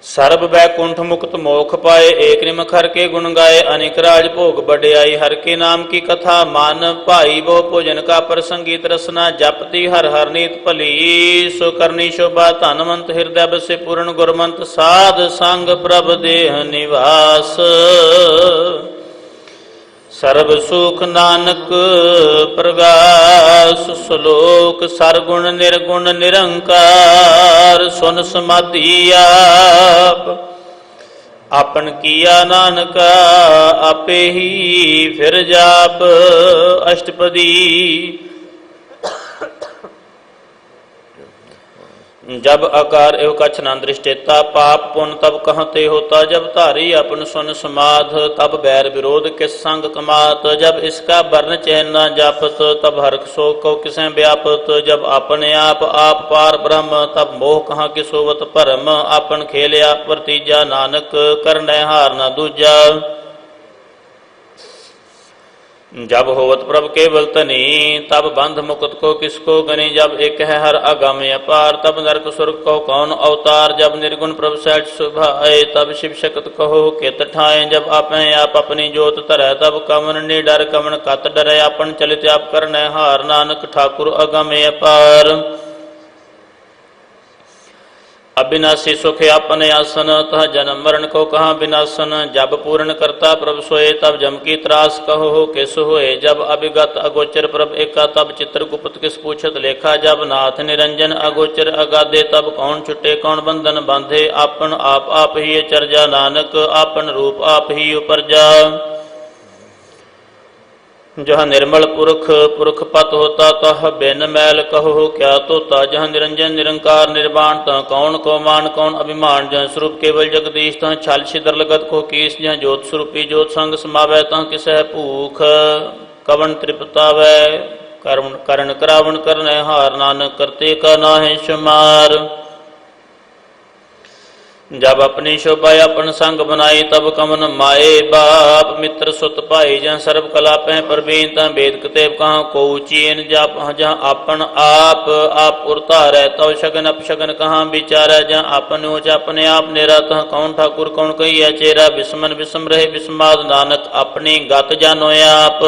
[SPEAKER 2] सर्ब बैकुंठ मुक्त मोख पाए, एक निमख हर के गुण गाए। अनेक राज भोग बढ़ियाई, हर के नाम की कथा मान भाई। वो भोजन का प्रसंगीत रसना, जपती हर हर नीत भली। सो करनी शोभा धनवंत, हृदय बसे पूर्ण गुरमंत। साध संग प्रभ देह निवास, सर्व सुख नानक प्रगास। श्लोक सरगुण निर्गुण निरंकार, सुन समाधि आप। आपन किया नानका, आपे ही फिर जाप। अष्टपदी जब आकार एव कछ न दृष्टेता, पाप पुण्य तब कहते होता। जब धारी अपन सुन समाध, तब बैर विरोध किस संग कमात। जब इसका वर्ण चैन न जापत, तब हर्ष शोक को किसें व्यापत। जब अपने आप पार ब्रह्म, तब मोह कहाँ कि सोवत परम। आपन खेलिया वर्तीजा, नानक करने हार न दूजा। जब होवत प्रभ केवल तनी, तब बंध मुक्त को किसको गनी। जब एक है हर अगम अपार, तब नरक सुरग को कौन अवतार। जब निर्गुण प्रभ सहज सुभाए, तब शिव शक्त कहो कित ठाए। जब आपे आप अपनी जोत तरह, तब कवन निडर कवन कत डरे। आपन चलित आप करने हार, नानक ठाकुर अगम अपार। अविनाशी सुख अपने आसन, तह जन्म मरण को कहाँ विनाशन। जब पूर्ण करता प्रभ सोए, तब जम की त्रास कहो किस होए। जब अभिगत अगोचर प्रभ एका, तब चित्रगुप्त किस पूछत लेखा। जब नाथ निरंजन अगोचर अगाधे, तब कौन छुटे कौन बंधन बांधे। आपन आप ही चर्जा, नानक आपन रूप आप ही उपरजा। जहाँ निर्मल पुरख पुरख पत होता, तह बिन मैल कहो क्या तोता। जहाँ निरंजन निरंकार निर्वाण, तह कौन को मान कौन अभिमान। जहाँ स्वरूप केवल जगदीश, तह छल छिदर लगत को कीस। जहाँ ज्योत स्वरूपी ज्योत संग समावै, तह किसह भूख कवन तृप्तावै। करण करावण करने हार, नानक करते का नाहि शुमार। जब अपनी शोभा अपन संग बनाई, तब कमन माए बाप मित्र सुत पाई। जहाँ सर्व कला पह परवीन, तहाँ वेद कतेब कहाँ को चीन। जहाँ अपन आप उरतारै, तव शगन अपशगन कहाँ विचारै। जहाँ अपन ओच अपने आप नेरा, तहाँ कौन ठाकुर कौन कहिया चेरा। विस्मन विस्म रहे विस्माद, नानक अपनी गत जानो आप।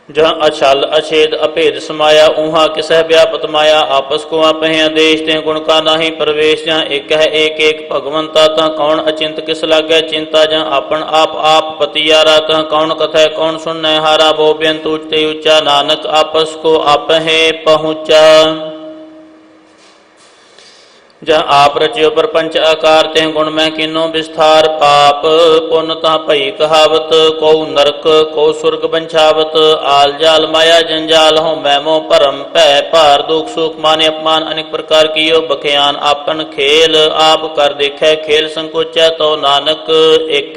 [SPEAKER 2] जहाँ अछल अछेद अभेद समाया ऊहा किसह व्यापत माया आपस को आपहि आदेश ते गुण का नाही प्रवेश जहाँ एक है एक एक भगवंता तह कौन अचिंत किस लागे चिंता जहाँ अपन आप पतियारा तह कौन कथय कौन सुन हारा वो बेंत उचते ऊंचा नानक आपस को आपहे पहुँचा जहाँ आप रचियो प्रपंच आकार ते गुण में किनो विस्तार पाप पुन तह भई कहावत को नरक को सुर्ग बंछावत आल जाल माया जंजाल हो मैमो परम पै पार दुख सुख माने अपमान अनेक प्रकार की यो बखियान आपन खेल आप कर देखे खेल संकोचा तो नानक एक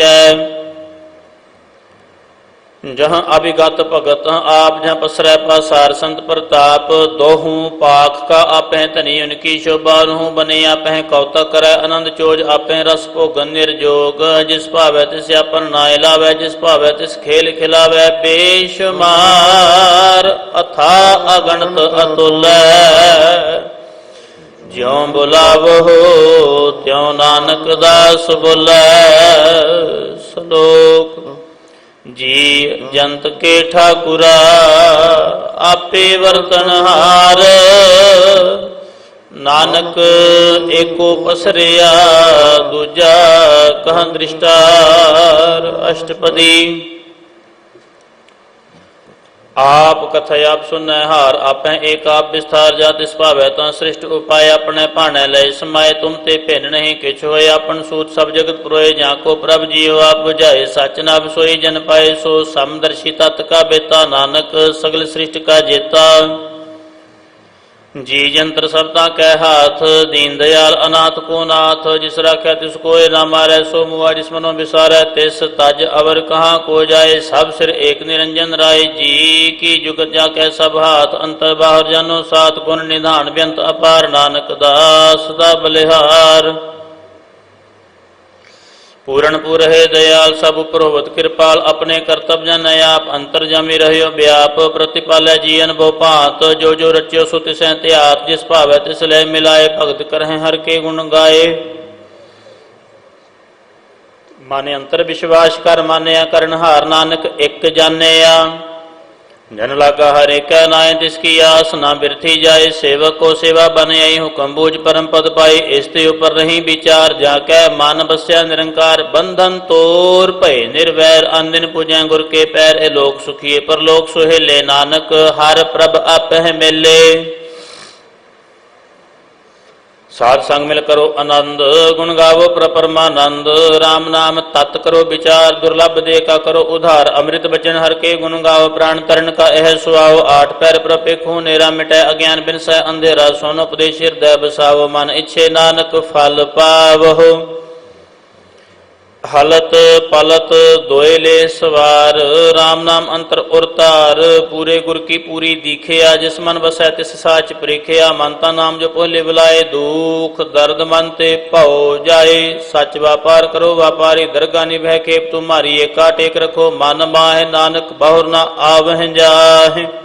[SPEAKER 2] जहाँ अभिगत भगत आप जहाँ पसरै पासार संत प्रताप दोहू पाख का आपह धनी उनकी शोभा रूह बने आपह कौतक करे आनंद चोज आपह रस भोगन निर्जोग जिस भावै तिस अपन नाय लावै जिस भावै तिस खेल खिलावै बेशुमार अथा अगणत अतुल ज्यों बुलावो त्यों नानक दास बोलै श्लोक जी जंत के ठाकुरा आपे वर्तनहार नानक एको पसरिया दूजा कह दृष्टार अष्टपदी आप कथय आप सुन हार आपै एक आप विस्तार जात इस भावै तो श्रेष्ठ उपाय अपने पाने लय समाये तुम ते भिन्न नहीं किछ होय अपन सूत सब जगत पुरोय जाको प्रभ जीव आप बुझाए सच नाभ सोई जन पाए सो समदर्शी तत् का बेता नानक सगल सृष्टि का जेता जी जंत्र सबता कै हाथ दीन दयाल अनाथ को नाथ जिस राख्या तिस कोय ना मारै सो मुआ जिस मनो विसारै तिस तज अवर कहाँ को जाए सब सिर एक निरंजन राय जी की जुगत जाकै सब हाथ अंतर बाहर जानो सात गुण निधान व्यंत अपार नानक दास दा बलिहार पूरण पुर है दयाल सब उपरोवत कृपाल अपने कर्तव्य जन आप अंतर्जामी रहो व्याप प्रतिपाल जीवन भो पात जो जो रच्यो सो तिसै त्यात जिस भावै तिस लय मिलाए भगत करहे हर के गुण गाए माने अंतर विश्वास कर मानिया करनहार नानक एक जानिया जन लागा हरे कै नाय तिसकी आस ना बिरथी जाए सेवक को सेवा बन आई हुक्म बूझ परम पद पाई इसते ऊपर रही विचार जाकै मान बस्या निरंकार बंधन तोर भय निर्वैर अन दिन पूजै गुर के पैर ए लोक सुखिए पर लोक सुहेले नानक हर प्रभ आपह मेले साध संग मिल करो आनंद गुण गावो परमानंद राम नाम तत् करो विचार दुर्लभ दे का करो उधार अमृत बचन हर के गुण गाओ प्राण तरण का एह सुआओ आठ पैर प्रपेखो नेरा मिटै अज्ञान बिन सै अंधेरा सोनो उपदेश हृदय बसावो मन इच्छे नानक फल पावहो हलत पलत दोयले सवार राम नाम अंतर उरतार पूरे गुर की पूरी दीखिया जिस मन बसै तिस साच प्रेखिया मनता नाम जो पोले बुलाए दुख दर्द मन ते भौ जाए सच व्यापार करो व्यापारी दरगाह निभै खेप तुम्हारी एका टेक रखो मन माह नानक बहुर न आवह जाहे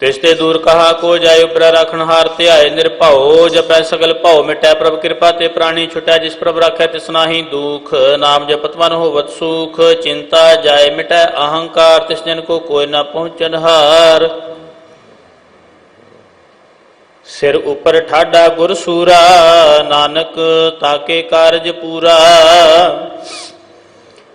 [SPEAKER 2] तिसते दूर कहा को जाय उपरा राखण हार त्याय निर्भव जपै सगल भव मिटै प्रभ कृपा ते प्राणी छुटै जिस प्रभ राखै तिस नाहि दुख नाम जपत मन होवत सुख चिंता जाय मिटै अहंकार तिस जन को कोई न पहुँचन हार सिर ऊपर ठाडा गुर सूरा नानक ताके कारज पूरा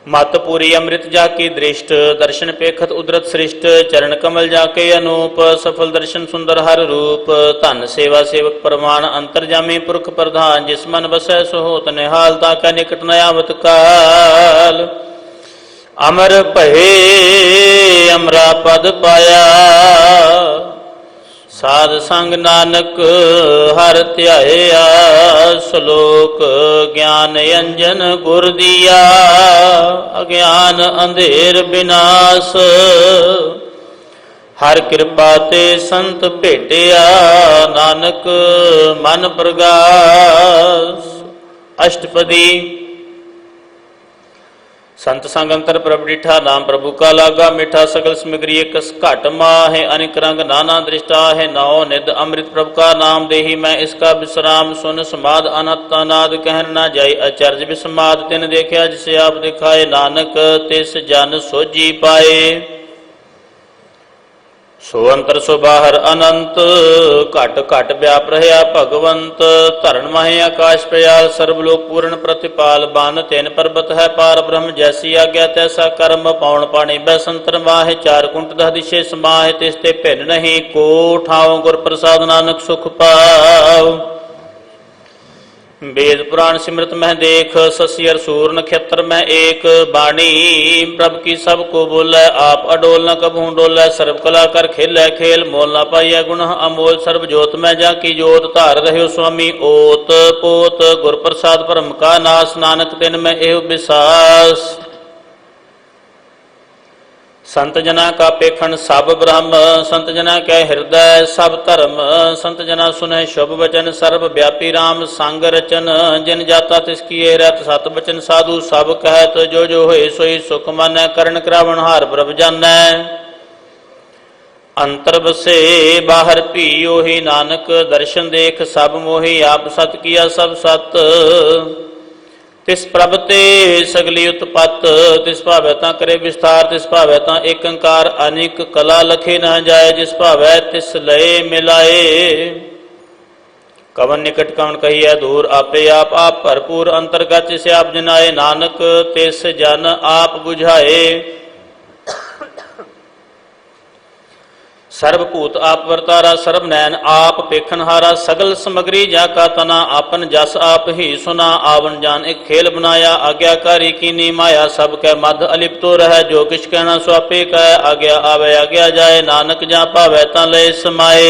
[SPEAKER 2] मत पूरी अमृत जाकी दृष्ट दर्शन पेखत उदरत सृष्ट चरण कमल जाके अनूप सफल दर्शन सुंदर हर रूप धन सेवा सेवक प्रमाण अंतर्जामी पुरख प्रधान जिस मन बसै सो होत निहाल ताका निकट न आवत काल अमर भये अमरा पद पाया साध संग नानक हर ध्याया श्लोक ज्ञान अंजन गुर दिया अज्ञान अंधेर विनाश हर कृपा ते संत भेटिया नानक मन प्रगास अष्टपदी संत संग अंतर प्रभ डिठा नाम प्रभु का लागा मीठा सकल सिमग्री कस घट माहे अनिक रंग नाना दृष्टा है नौ निध अमृत प्रभु का नाम देही मैं इसका विश्राम सुन समाद अनंत अनाद कहन ना जाय अचर्ज विस्माद तिन देखा जिसे आप दिखाए नानक तिस जन सोजी पाए सो अंतर सो बाहर अनंत घट घट व्याप रहा भगवंत धरण माहे आकाश प्रयाल सर्वलोक पूर्ण प्रतिपाल बान तेन पर्वत है पार ब्रह्म जैसी आज्ञा तैसा कर्म पौन पाणी बैसंतर माहे चार कुंट दह दिशे समाहे तिसते भिन्न नहीं को ठाव गुर प्रसाद नानक सुख पाव वेद पुराण सिमृत मह देख शशि अर सूर नक्षत्र में एक बाणी प्रभ की सब को बोले आप अडोल न कबहू डोले सर्व कला कर खेले खेल मोल न पाइय गुण अमोल सर्व जोत में जा की जोत धार रहे स्वामी ओत पोत गुर प्रसाद परम का नास नानक तिन में एव विश्वास संत जना का पेखन सब ब्रह्म संत जना के हृदय सब धर्म संत जना सुने शुभ वचन सर्व व्यापी राम संग रचन जिन जाता तिसकी रत सत बचन साधु सब कहत जो जो होए सोई सुख मानै करण करावण हार प्रभ जानै अंतर बसे बाहर भी ओही नानक दर्शन देख सब मोही आप सत किया सब सत तिस प्रभ ते सगली उत्पत्त तिस भावै तां करे विस्तार तिस भावै तां एक अंकार अनेक कला लखे न जाए जिस भावै तिस लय मिलाए कवन निकट कवन कहिए दूर आपे आप भरपूर अंतर्गत जिसे आप जनाए नानक तिस जन आप बुझाए सर्वभूत आप वर्तारा सर्व नैन आप पेखनहारा सगल समग्री जाका तना आपन जस आप ही सुना आवन जान एक खेल बनाया आज्ञाकारी कीनी माया सब कै मध अलिप्तो रह जो किछ कहना स्वापे कह आज्ञा आवे आज्ञा जाए नानक जा पावै ता लय समाए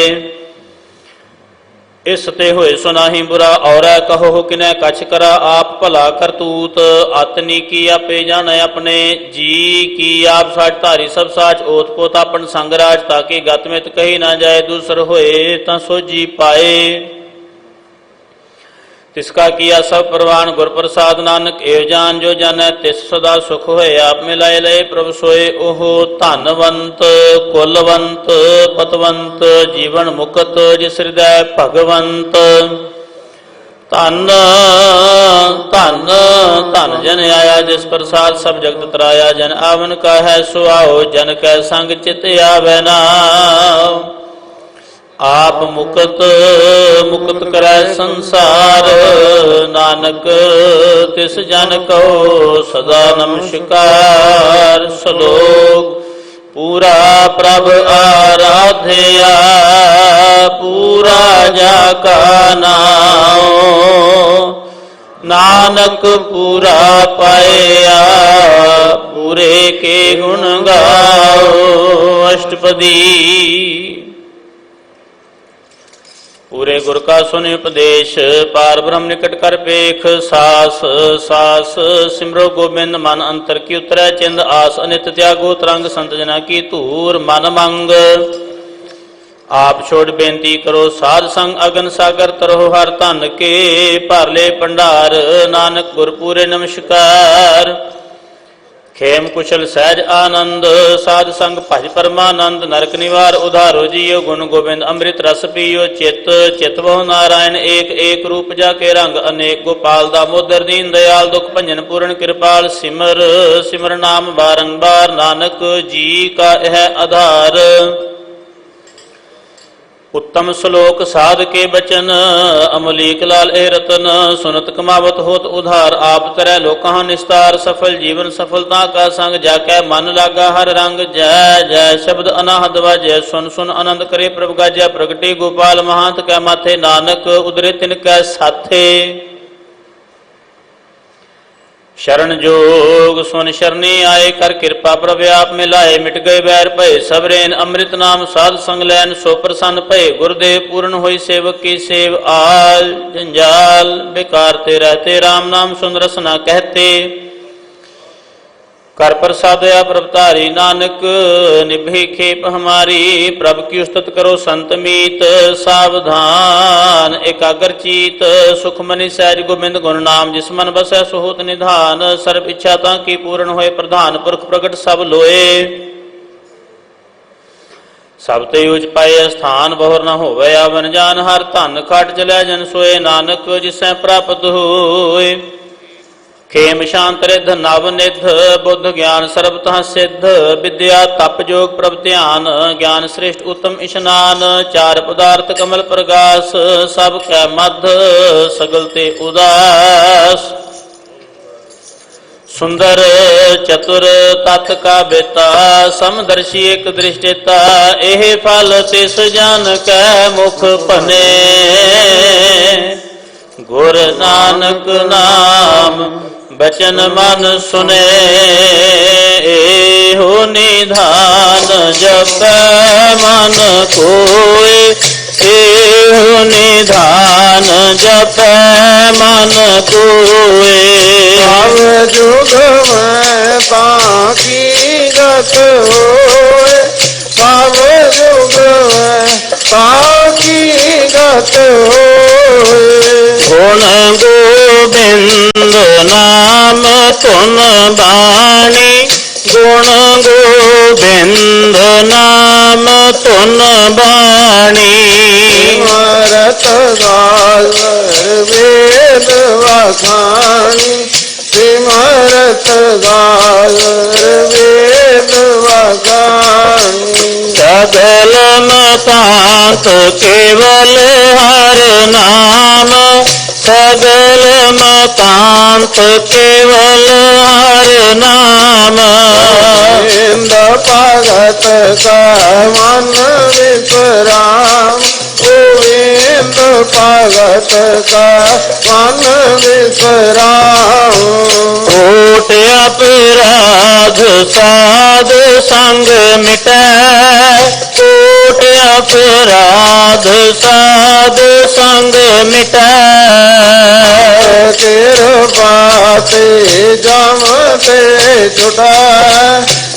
[SPEAKER 2] इस ते होए सुनाही बुरा और कहो किने कछ करा आप भला करतूत आतनी की आपे जाने अपने जी की आप साठ धारी सब साच ओत पोत अपन संगराज ताकि गतमित कही ना जाए दूसर होए ता सोजी पाए तिसका किया सब प्रवान गुर प्रसाद नानक एव जान जो जाने तिस सदा सुख होए आप मिलाए लय प्रभु सोए ओहो धनवंत कुलवंत पतवंत जीवन मुक्त जिस हृदय भगवंत धन धन धन जन आया जिस प्रसाद सब जगत तराया जन आवन का है सुआओ जन कै संग चित आवे ना आप मुक्त मुक्त करै संसार नानक तिस जन को सदा नमस्कार श्लोक पूरा प्रभ आराध्या पूरा जाका नाम नानक पूरा पाया पूरे के गुण गाओ अष्टपदी पूरे गुर का सुन उपदेश पार ब्रह्म निकट कर पेख सास सास सिमरो गोबिंद मन अंतर की उतरै चिंद आस अनित त्यागो तरंग संत जना की धूर मन मंग आप छोड़ बेनती करो साध संग अगन सागर तरहो हर धन के भर ले भंडार नानक गुर पूरे नमस्कार खेम कुशल सहज आनंद साध संग भज परमानंद नरक निवार उधारो जियो गुण गोविंद अमृत रस पियो चित चित बहु नारायण एक एक रूप जाके रंग अनेक गोपाल दामोदर दीन दयाल दुख भंजन पूर्ण कृपाल सिमर सिमर नाम बारंबार नानक जी का यह आधार उत्तम श्लोक साध के बचन अमलीक लाल ए रतन सुनत कमावत होत उधार आप तरह लोका निस्तार सफल जीवन सफलता का संग जाकै मन लागा हर रंग जय जय शब्द अनाहद वाजय सुन सुन आनंद करे प्रभ गाजय प्रगटे गोपाल महांत कै माथे नानक उदरे तिनकै साथे शरण जोग सुन शरणी आए कर कृपा प्रव्याप मिलाए मिट गए बैर भय सबरेन अमृत नाम साध संग लैन सो प्रसन्न भय गुरुदेव पूर्ण होई सेवक की सेव आल जंजाल बेकार ते रहते राम नाम सुन रसना कहते कर प्रसाद प्रभ तारी नानक निभे खेप हमारी प्रभ की उस्तत करो संत मीत सावधान एकाग्र चीत सुख मनि सहज गोबिंद गुण नाम जिस मन बसै सुहोत निधान सर्व इच्छा ता की पूर्ण होए प्रधान पुरख प्रगट सब लोए सब ते उच पाए स्थान बहुर न होवे आवन जान हर धन खट चलै जन सोए नानक जिसै प्राप्त होए खेम शांत रिध नव निध बुद्ध ज्ञान सर्ब तह सिद्ध विद्या तप जोग प्रभ ध्यान ज्ञान श्रेष्ठ उत्तम इशनान चार पदार्थ कमल प्रगास सब कै मध सगल ते उदास सुंदर चतुर तत् का बेता समदर्शी एक दृष्टिता एह फल तिस जन कै मुख भने गुर नानक नाम बचन मन सुने एहो निधान जप मन कोय एहो निधान जप मन कोय
[SPEAKER 3] भाव जुग में बाकी गत होए भाव जुग में बाकी गत होए
[SPEAKER 2] गुण गोबिंद नाम तुन बाणी गुण गोबिंद नाम तुन बाणी
[SPEAKER 3] सिमरत गागर वेद वखानी सिमरत गागर वेद वखानी
[SPEAKER 2] सगल मतांत केवल हर नाम सगल मतांत केवल हर नाम
[SPEAKER 3] गोविंद भगत का मन विश्राम गोविंद भगत का मन विश्राम
[SPEAKER 2] कोट अपराध साध संग मिटै कोट अपराध साध संग मिटै
[SPEAKER 3] कृपा ते जम ते छुटा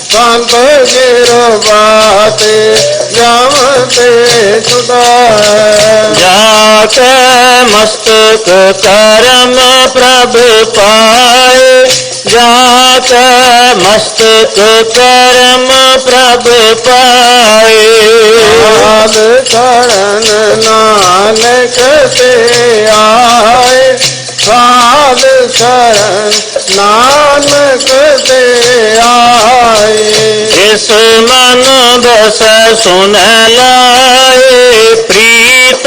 [SPEAKER 3] संत कृपा ते जम ते छुटा
[SPEAKER 2] जाके मस्तक करम प्रभ पाए जाके मस्तक करम प्रभ पाए
[SPEAKER 3] नाल चरण नानक से आए साल शरण नानक से आए
[SPEAKER 2] इस मन बस सुन लाए प्रीत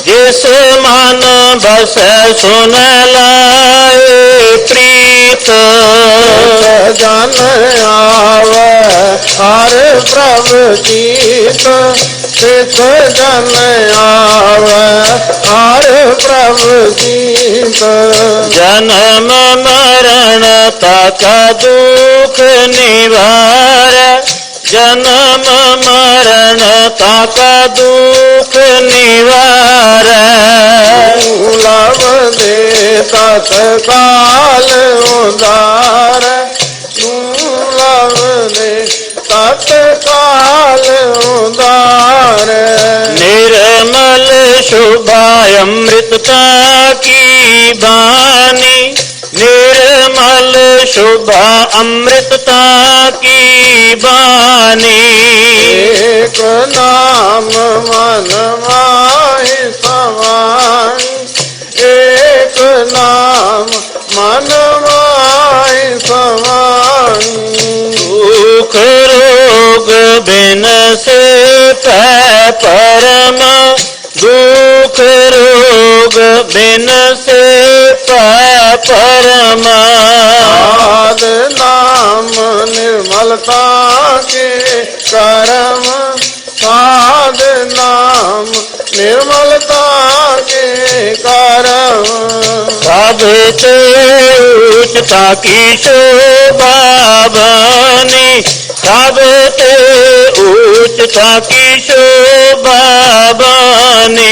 [SPEAKER 2] जिस मन बस सुन लाए प्रीत
[SPEAKER 3] जन आवे हर प्रभु जीत सिख जन आवे हर प्रभु जीत
[SPEAKER 2] जन्म मरण तक दुख निवार जन्म मरण तक दुख निवार
[SPEAKER 3] लव दे तत्काल उदार लव दे तत्काल उदार
[SPEAKER 2] निर्मल शुभा अमृतता की बानी निर्मल शुभा अमृतता की बानी
[SPEAKER 3] एक नाम मन माहि समाई एक नाम मन माहि समाई
[SPEAKER 2] दुख रोग बिन से पै परम दुख रोग बिन से पै परम
[SPEAKER 3] साध नाम निर्मलता के करम साध नाम निर्मलता के करम
[SPEAKER 2] सबसे उच्चता की शोभा बनी सबसे उच्चता की शोभा बनी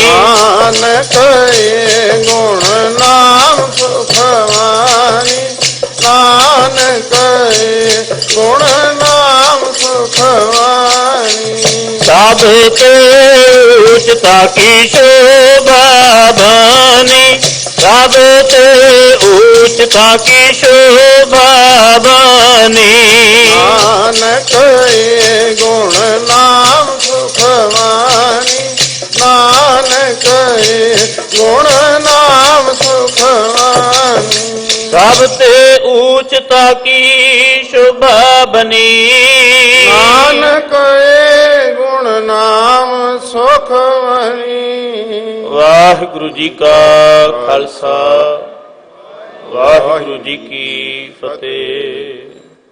[SPEAKER 3] नानक ये गुण नाम सुखवानी नानक
[SPEAKER 2] ਸਭ ਤੇ ਊਚਤਾ ਕੀ ਸ਼ੋਭਾ ਬਾਨੀ, ਸਭ ਤੇ ਊਚਤਾ ਕੀ ਸ਼ੋਭਾ ਬਾਨੀ।
[SPEAKER 3] ਨਾਨਕ ਏ ਗੁਣ ਨਾਮ ਸੁਖਵਾਨੀ, ਨਾਨਕ ਏ ਗੁਣ ਨਾਮ ਸੁਖਵਾਨੀ।
[SPEAKER 2] ਸਭ ਤੇ ਊਚਤਾ ਕੀ ਸ਼ੋਭਾ ਬਨੀ,
[SPEAKER 3] ਨਾਨਕ ਏ ਗੁਣ ਨਾਮ ਸੁਖਵਾਨੀ।
[SPEAKER 2] ਵਾਹਿਗੁਰੂ ਜੀ ਕਾ ਖਾਲਸਾ, ਵਾਹਿਗੁਰੂ ਜੀ ਕੀ ਫਤਿਹ।